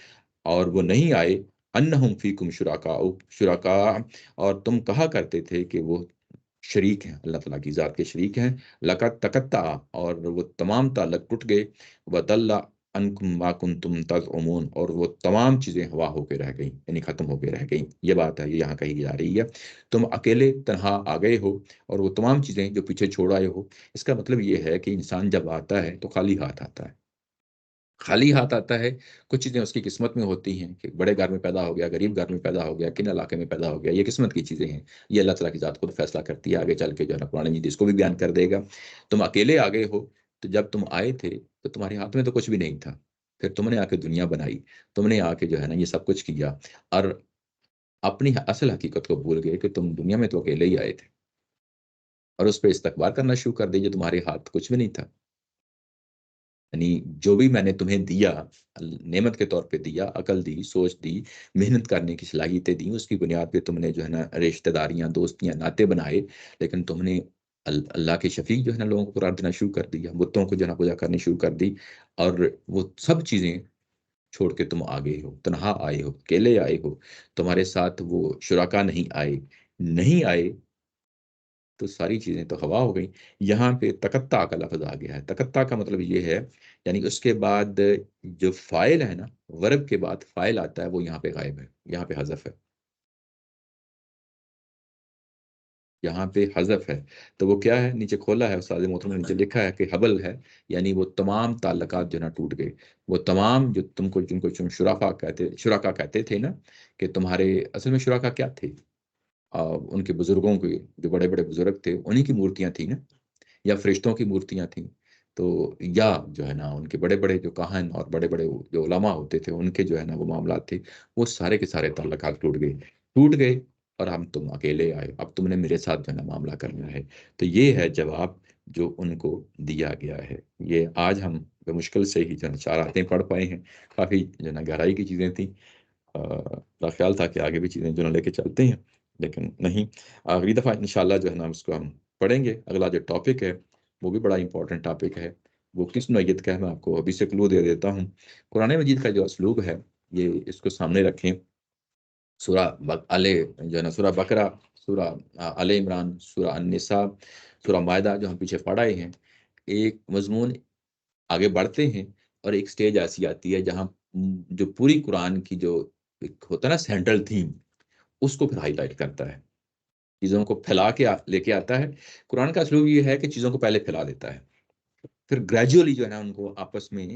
اور وہ نہیں آئے. انہم فیکم شرکاء، اور تم کہا کرتے تھے کہ وہ شریک ہیں، اللہ تعالیٰ کی ذات کے شریک ہیں. لقد تقطع، اور وہ تمام تعلق ٹوٹ گئے. وضل عنکم ما کنتم تزعمون، اور وہ تمام چیزیں ہوا ہو کے رہ گئیں، یعنی ختم ہو کے رہ گئیں. یہ بات ہے، یہ یہاں کہی جا رہی ہے. تم اکیلے تنہا آ گئے ہو اور وہ تمام چیزیں جو پیچھے چھوڑ آئے ہو. اس کا مطلب یہ ہے کہ انسان جب آتا ہے تو خالی ہاتھ آتا ہے. خالی ہاتھ آتا ہے. کچھ چیزیں اس کی قسمت میں ہوتی ہیں کہ بڑے گھر میں پیدا ہو گیا، غریب گھر میں پیدا ہو گیا، کن علاقے میں پیدا ہو گیا، یہ قسمت کی چیزیں ہیں. یہ اللہ تعالیٰ کی ذات خود فیصلہ کرتی ہے. آگے چل کے جو ہے نا قرآن مجید اس کو بھی بیان کر دے گا. تم اکیلے آ گئے ہو، تو جب تم آئے تھے تو تمہارے ہاتھ میں تو کچھ بھی نہیں تھا. پھر تم نے آ کے دنیا بنائی، تم نے آ کے جو ہے نا یہ سب کچھ کیا، اور اپنی اصل حقیقت کو بھول گئے کہ تم دنیا میں تو اکیلے ہی آئے تھے، اور اس پہ استکبار کرنا شروع کر دیجیے. تمہارے ہاتھ کچھ بھی نہیں تھا. یعنی جو بھی میں نے تمہیں دیا، نعمت کے طور پہ دیا، عقل دی، سوچ دی، محنت کرنے کی صلاحیتیں دی، اس کی بنیاد پہ تم نے جو ہے نا رشتہ داریاں، دوستیاں، ناطے بنائے، لیکن تم نے اللہ کے شفیق جو ہے نا لوگوں کو قرار دینا شروع کر دیا، بتوں کو جو ہے نا پوجا کرنی شروع کر دی، اور وہ سب چیزیں چھوڑ کے تم آگے ہو، تنہا آئے ہو، اکیلے آئے ہو، تمہارے ساتھ وہ شرکا نہیں آئے، تو ساری چیزیں تو ہوا ہو گئی۔ یہاں پہ تقطع کا لفظ آ گیا ہے۔ تقطع کا مطلب یہ ہے، یعنی اس کے بعد جو فاعل ہے نا، ورب کے بعد فاعل آتا ہے، وہ یہاں پہ غائب ہے، یہاں پہ حذف ہے، یہاں پہ حذف ہے۔ تو وہ کیا ہے؟ نیچے کھولا ہے استاد محترم نے، نیچے لکھا ہے کہ حبل ہے، یعنی وہ تمام تعلقات جو ہے نا ٹوٹ گئے، وہ تمام جو جن کو تم شرکا کہتے تھے نا، کہ تمہارے اصل میں شرکا کیا تھے؟ ان کے بزرگوں کے جو بڑے بڑے بزرگ تھے، انہی کی مورتیاں تھیں نا، یا فرشتوں کی مورتیاں تھیں، تو یا جو ہے نا ان کے بڑے بڑے جو کاہن اور بڑے بڑے جو علماء ہوتے تھے، ان کے جو ہے نا وہ معاملات تھے، وہ سارے کے سارے تعلقات ٹوٹ گئے، اور تم اکیلے آئے، اب تم نے میرے ساتھ جو ہے نا معاملہ کرنا ہے۔ تو یہ ہے جواب جو ان کو دیا گیا ہے۔ یہ آج ہم بمشکل سے ہی جو ہے نا 4 آیتیں پڑھ پائے ہیں، کافی جو ہے نا گہرائی کی چیزیں تھیں، میرا خیال تھا کہ آگے بھی چیزیں جو ہے نا لے کے چلتے ہیں، لیکن نہیں۔ اگلی دفعہ انشاءاللہ جو ہے نا اس کو ہم پڑھیں گے۔ اگلا جو ٹاپک ہے وہ بھی بڑا امپورٹنٹ ٹاپک ہے، وہ کس نوعیت کا ہے میں آپ کو ابھی سے کلو دے دیتا ہوں۔ قرآن مجید کا جو اسلوب ہے، یہ اس کو سامنے رکھیں۔ سورہ جو ہے نا سورہ بقرہ، سورہ آل عمران، سورہ النساء، سورہ مائدہ جو ہم پیچھے پڑھ آئے ہیں، ایک مضمون آگے بڑھتے ہیں، اور ایک سٹیج ایسی آتی ہے جہاں جو پوری قرآن کی جو ایک ہوتا ہے نا سینٹرل تھیم، اس کو پھر ہائی لائٹ کرتا ہے، چیزوں کو پھیلا کے لے کے آتا ہے۔ قرآن کا اسلوب یہ ہے کہ چیزوں کو پہلے پھیلا دیتا ہے، پھر گریجولی جو ہے نا ان کو آپس میں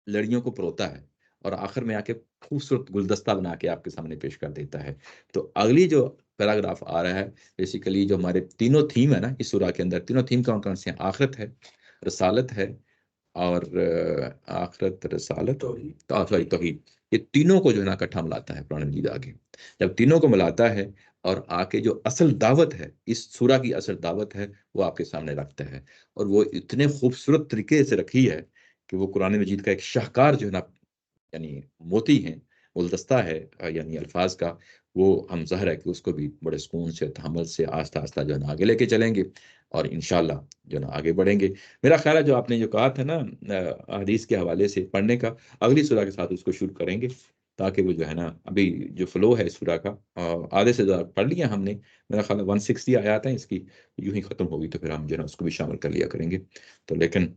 لڑیوں کو پروتا ہے، اور آخر میں آ کے خوبصورت گلدستہ بنا کے آپ کے سامنے پیش کر دیتا ہے۔ تو اگلی جو پیراگراف آ رہا ہے، بیسیکلی جو ہمارے تینوں تھیم ہے نا اس سورہ کے اندر، تینوں تھیم کون کون سے ہیں؟ آخرت ہے، رسالت ہے، اور آخرت، رسالت، توحید، یہ تینوں کو جو ہے نا اکٹھا ملاتا ہے قرآن مجید آگے۔ جب تینوں کو ملاتا ہے اور آ کے جو اصل دعوت ہے، اس سورہ کی اصل دعوت ہے، وہ آپ کے سامنے رکھتا ہے، اور وہ اتنے خوبصورت طریقے سے رکھی ہے کہ وہ قرآن مجید کا ایک شاہکار جو ہے نا، یعنی موتی ہیں، گلدستہ ہے یعنی الفاظ کا، وہ ہم ظاہر ہے کہ اس کو بھی بڑے سکون سے، تحمل سے، آہستہ آہستہ جو ہے نا آگے لے کے چلیں گے، اور انشاءاللہ جو ہے نا آگے بڑھیں گے۔ میرا خیال ہے جو آپ نے جو کہا تھا نا حدیث کے حوالے سے پڑھنے کا، اگلی سورہ کے ساتھ اس کو شروع کریں گے، تاکہ وہ جو ہے نا ابھی جو فلو ہے اس سورہ کا آدھے سے زیادہ پڑھ لیا ہم نے، میرا خیال ہے 160 آیات ہیں اس کی، یوں ہی ختم ہوگی تو پھر ہم جو ہے نا اس کو بھی شامل کر لیا کریں گے۔ تو لیکن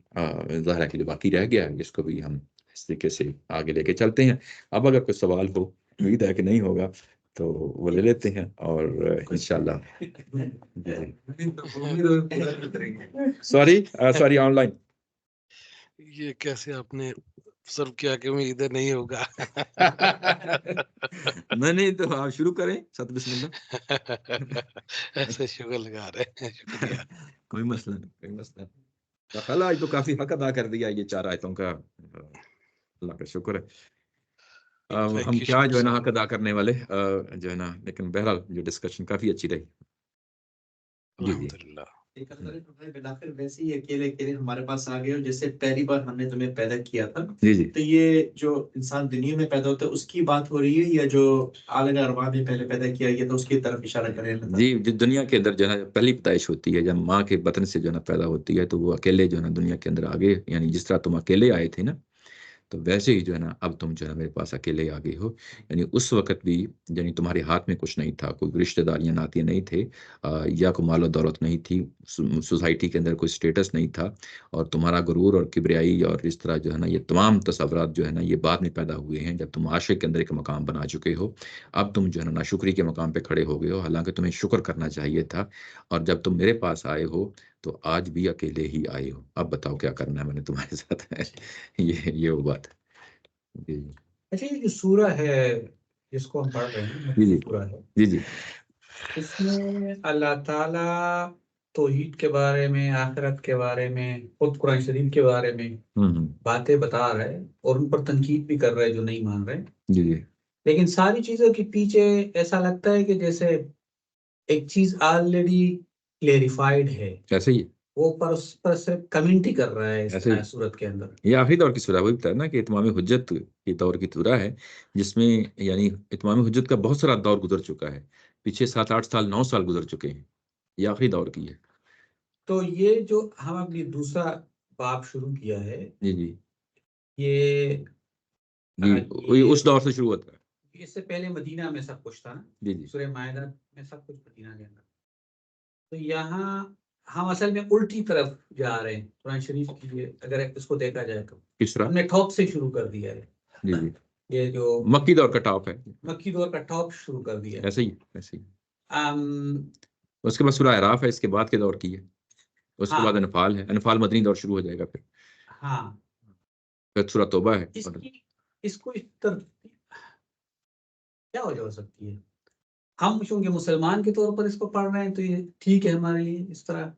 ظاہر ہے کہ جو باقی رہ گیا ہے اس کو بھی ہم اس طریقے سے آگے لے کے چلتے ہیں۔ اب اگر کوئی سوال ہو، امید ہے کہ نہیں ہوگا، تو وہ لے لیتے ہیں، اور انشاءاللہ سوری آن لائن یہ کیسے آپ نے سر کیا کہ میں ادھر نہیں ہوگا؟ نہیں تو آپ شروع کریں، ست بسم اللہ۔ ایسے شکر لگا رہے ہیں، شکریہ۔ کوئی مسئلہ نہیں، کوئی مسئلہ نہیں۔ خلا آج تو کافی حق ادا کر دیا یہ 4 آیتوں کا، اللہ کا شکر ہے۔ ہم کیا جو ہے نا حق ادا کرنے والے جو ہے نا، لیکن بہرحال جو ڈسکشن کافی اچھی رہی۔ جی جی الحمدللہ۔ بلاخر ویسے ہی اکیلے ہمارے پاس آ گئے ہو، جیسے پہلی بار ہم نے تمہیں پیدا کیا تھا۔ جی جی تو یہ جو انسان دنیا میں پیدا ہوتا ہے اس کی بات ہو رہی ہے، یا جو عالم ارواح میں پہلے پیدا کیا گیا تھا اس کی طرف اشارہ کریں؟ جی، جو دنیا کے اندر جو ہے نا پہلی پیدائش ہوتی ہے، جب ماں کے بطن سے جو ہے نا پیدا ہوتی ہے، تو وہ اکیلے جو ہے نا دنیا کے اندر آگے، یعنی جس طرح تم اکیلے آئے تھے نا، تو ویسے ہی جو ہے نا اب تم جو ہے نا میرے پاس اکیلے آ گئے ہو۔ یعنی اس وقت بھی یعنی تمہارے ہاتھ میں کچھ نہیں تھا، کوئی رشتہ داریاں ناطے نہیں تھے، یا کوئی مال و دولت نہیں تھی، سوسائٹی کے اندر کوئی سٹیٹس نہیں تھا، اور تمہارا غرور اور کبریائی اور اس طرح جو ہے نا یہ تمام تصورات جو ہے نا یہ بعد میں پیدا ہوئے ہیں، جب تم عاشق کے اندر ایک مقام بنا چکے ہو۔ اب تم جو ہے نا ناشکری کے مقام پہ کھڑے ہو گئے ہو، حالانکہ تمہیں شکر کرنا چاہیے تھا، اور جب تم میرے پاس آئے ہو تو آج بھی اکیلے ہی آئے ہو۔ اب بتاؤ کیا کرنا ہے میں نے تمہارے ساتھ؟ یہ وہ بات ہے۔ جی اچھا، یہ جو سورہ ہے جس کو ہم پڑھ رہے ہیں، جی سورہ ہے، جی جی اس میں اللہ تعالیٰ توحید کے بارے میں، آخرت کے بارے میں، خود قرآن شریف کے بارے میں باتیں بتا رہے، اور ان پر تنقید بھی کر رہے جو نہیں مان رہے۔ جی جی لیکن ساری چیزوں کے پیچھے ایسا لگتا ہے کہ جیسے ایک چیز آلریڈی کلیریفائڈ ہے، ایسے ہی وہ پر اس پر صرف کمنٹ ہی کر رہا ہے اس ایسے ہی صورت کے اندر. یہ آخری دور کی سورہ وہی بتایا نا کہ اتمام حجت کے دور کی سورہ ہے، جس میں یعنی اتمام حجت کا بہت سارا دور گزر چکا ہے، پیچھے 7-8 سال 9 سال گزر چکے ہیں، یہ آخری دور کی ہے. تو یہ جو ہم اپنی دوسرا باب شروع کیا ہے، جی جی یہ جی وہی یہ اس دور سے شروع ہوتا ہے. اس سے پہلے مدینہ میں سب کچھ تھا نا، جی جی سورہ مائدہ میں سب کچھ مدینہ کے اندر. تو یہاں ہم اصل میں الٹی طرف جا رہے ہیں. قرآن شریف کی اگر اس کو دیکھا جائے تو کس طرح؟ ہم نے ٹاپ سے شروع کر دیا ہے. جی جی یہ جو مکی دور کا ٹاپ ہے، مکی دور کا ٹاپ شروع کر دیا ہے. ایسے ہی ایسے ہی. ام، اس کے بعد سورہ اعراف ہے، اس کے بعد کے دور کی ہے. اس کے ہاں بعد انفال ہے، انفال مدنی دور شروع ہو جائے گا. ہاں پھر سورہ توبہ ہے. اس کی اس کو اس طرح کیا وجہ ہو سکتی ہے؟ ہم چونکہ مسلمان کے طور پر اس کو پڑھ رہے ہیں تو یہ ٹھیک ہے ہمارے لیے اس طرح.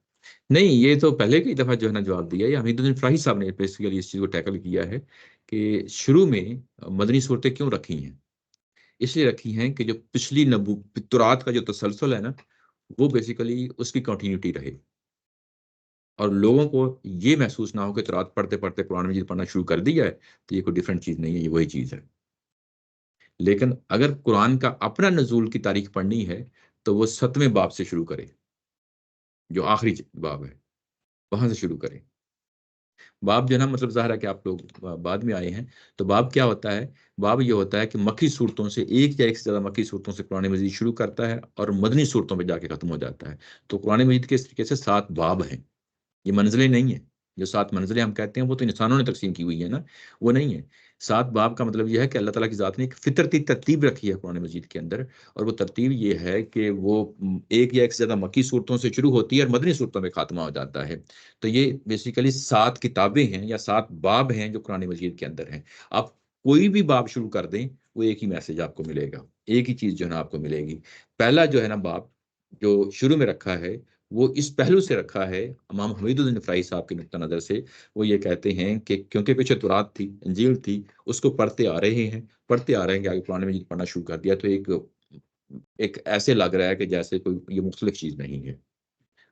نہیں، یہ تو پہلے کئی دفعہ جو ہے نا جواب دیا. یہ حمید الدین فراہی صاحب نے بیسیکلی اس چیز کو ٹیکل کیا ہے کہ شروع میں مدنی صورتیں کیوں رکھی ہیں. اس لیے رکھی ہیں کہ جو پچھلی تورات کا جو تسلسل ہے نا، وہ بیسیکلی اس کی کنٹینیوٹی رہے اور لوگوں کو یہ محسوس نہ ہو کہ تورات پڑھتے پڑھتے قرآن مجید پڑھنا شروع کر دیا ہے تو یہ کوئی ڈفرینٹ چیز نہیں ہے، یہ وہی چیز ہے. لیکن اگر قرآن کا اپنا نزول کی تاریخ پڑھنی ہے تو وہ 7ویں باب سے شروع کرے، جو آخری باب ہے وہاں سے شروع کریں. باب جو ہے نا، مطلب ظاہر ہے کہ آپ لوگ بعد میں آئے ہیں، تو باب کیا ہوتا ہے؟ باب یہ ہوتا ہے کہ مکی صورتوں سے ایک یا ایک سے زیادہ مکی صورتوں سے قرآن مجید شروع کرتا ہے اور مدنی صورتوں پہ جا کے ختم ہو جاتا ہے. تو قرآن مجید کے اس طریقے سے 7 باب ہیں. یہ منزلیں نہیں ہیں. جو 7 منزلیں ہم کہتے ہیں وہ تو انسانوں نے تقسیم کی ہوئی ہیں نا، وہ نہیں ہے. 7 باب کا مطلب یہ ہے کہ اللہ تعالیٰ کی ذات نے ایک فطرتی ترتیب رکھی ہے قرآن مجید کے اندر، اور وہ ترتیب یہ ہے کہ وہ ایک یا ایک سے زیادہ مکی صورتوں سے شروع ہوتی ہے اور مدنی صورتوں میں خاتمہ ہو جاتا ہے. تو یہ بیسیکلی 7 کتابیں ہیں یا 7 باب ہیں جو قرآن مجید کے اندر ہیں. آپ کوئی بھی باب شروع کر دیں وہ ایک ہی میسج آپ کو ملے گا، ایک ہی چیز جو ہے نا آپ کو ملے گی. پہلا جو ہے نا باب جو شروع میں رکھا ہے وہ اس پہلو سے رکھا ہے امام حمید الدین فرائی صاحب کے نقطہ نظر سے. وہ یہ کہتے ہیں کہ کیونکہ پیچھے تورات تھی، انجیل تھی، اس کو پڑھتے آ رہے ہیں کہ آگے قرآن مجید پڑھنا شروع کر دیا تو ایک ایسے لگ رہا ہے کہ جیسے کوئی یہ مختلف چیز نہیں ہے.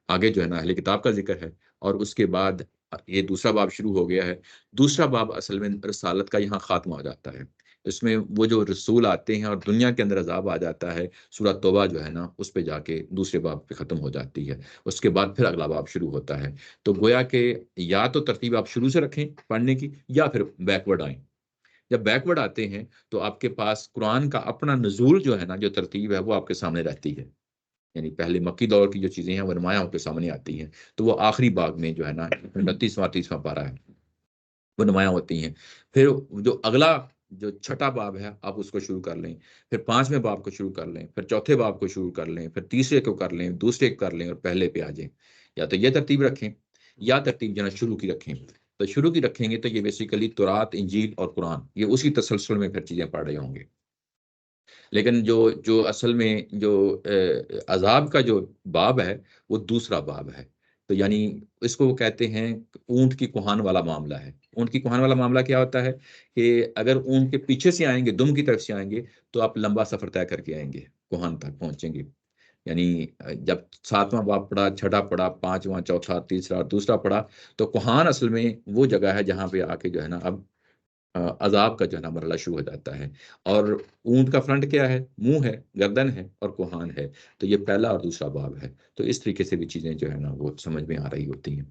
آگے جو ہے نا اہل کتاب کا ذکر ہے اور اس کے بعد یہ دوسرا باب شروع ہو گیا ہے. دوسرا باب اصل میں رسالت کا یہاں خاتمہ ہو جاتا ہے. اس میں وہ جو رسول آتے ہیں اور دنیا کے اندر عذاب آ جاتا ہے، سورہ توبہ جو ہے نا اس پہ جا کے دوسرے باب پہ ختم ہو جاتی ہے. اس کے بعد پھر اگلا باب شروع ہوتا ہے. تو گویا کہ یا تو ترتیب آپ شروع سے رکھیں پڑھنے کی یا پھر بیکورڈ آئیں. جب بیکورڈ آتے ہیں تو آپ کے پاس قرآن کا اپنا نزول جو ہے نا، جو ترتیب ہے وہ آپ کے سامنے رہتی ہے. یعنی پہلے مکی دور کی جو چیزیں ہیں وہ نمایاں ہو کے سامنے آتی ہیں، تو وہ آخری باغ میں جو ہے نا 29واں پارہ ہے وہ نمایاں ہوتی ہیں. پھر جو اگلا جو چھٹا باب ہے آپ اس کو شروع کر لیں، پھر 5ویں باب کو شروع کر لیں، پھر چوتھے باب کو شروع کر لیں، پھر تیسرے کو کر لیں، دوسرے کو کر لیں اور پہلے پہ آ جائیں. یا تو یہ ترتیب رکھیں یا ترتیب جو ہے شروع کی رکھیں. تو شروع کی رکھیں گے تو یہ بیسیکلی تورات، انجیل اور قرآن یہ اسی تسلسل میں پھر چیزیں پڑھ رہے ہوں گے. لیکن جو اصل میں جو عذاب کا جو باب ہے وہ دوسرا باب ہے. تو یعنی اس کو وہ کہتے ہیں اونٹ کی کوہان والا معاملہ ہے. اونٹ کی کوہان والا معاملہ کیا ہوتا ہے کہ اگر اونٹ کے پیچھے سے آئیں گے، دم کی طرف سے آئیں گے تو آپ لمبا سفر طے کر کے آئیں گے، کوہان تک پہنچیں گے. یعنی جب 7واں باب پڑھا، چھٹا پڑھا، 5واں، چوتھا، تیسرا، دوسرا پڑھا تو کوہان اصل میں وہ جگہ ہے جہاں پہ آ کے جو ہے نا اب عذاب کا جو ہے نا مرحلہ شروع ہو جاتا ہے. اور اونٹ کا فرنٹ کیا ہے؟ منہ ہے، گردن ہے اور کوہان ہے. تو یہ پہلا اور دوسرا باب ہے. تو اس طریقے سے بھی چیزیں جو ہے نا وہ سمجھ میں آ رہی ہوتی ہیں.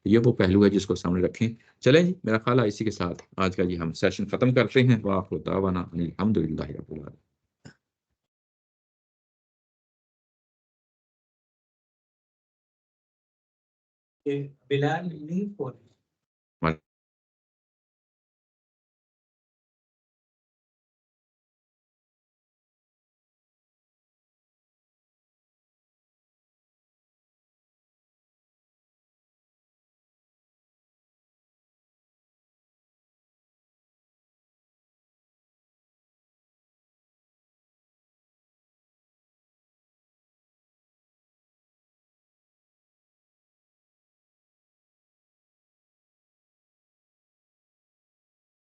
یہ وہ پہلو ہے جس کو سامنے رکھیں. چلیں جی، میرا خیال ہے اسی کے ساتھ آج کا یہ ہم سیشن ختم کرتے ہیں. وآخر دعوانا ان الحمد للہ رب العالمین. بلال نہیں فون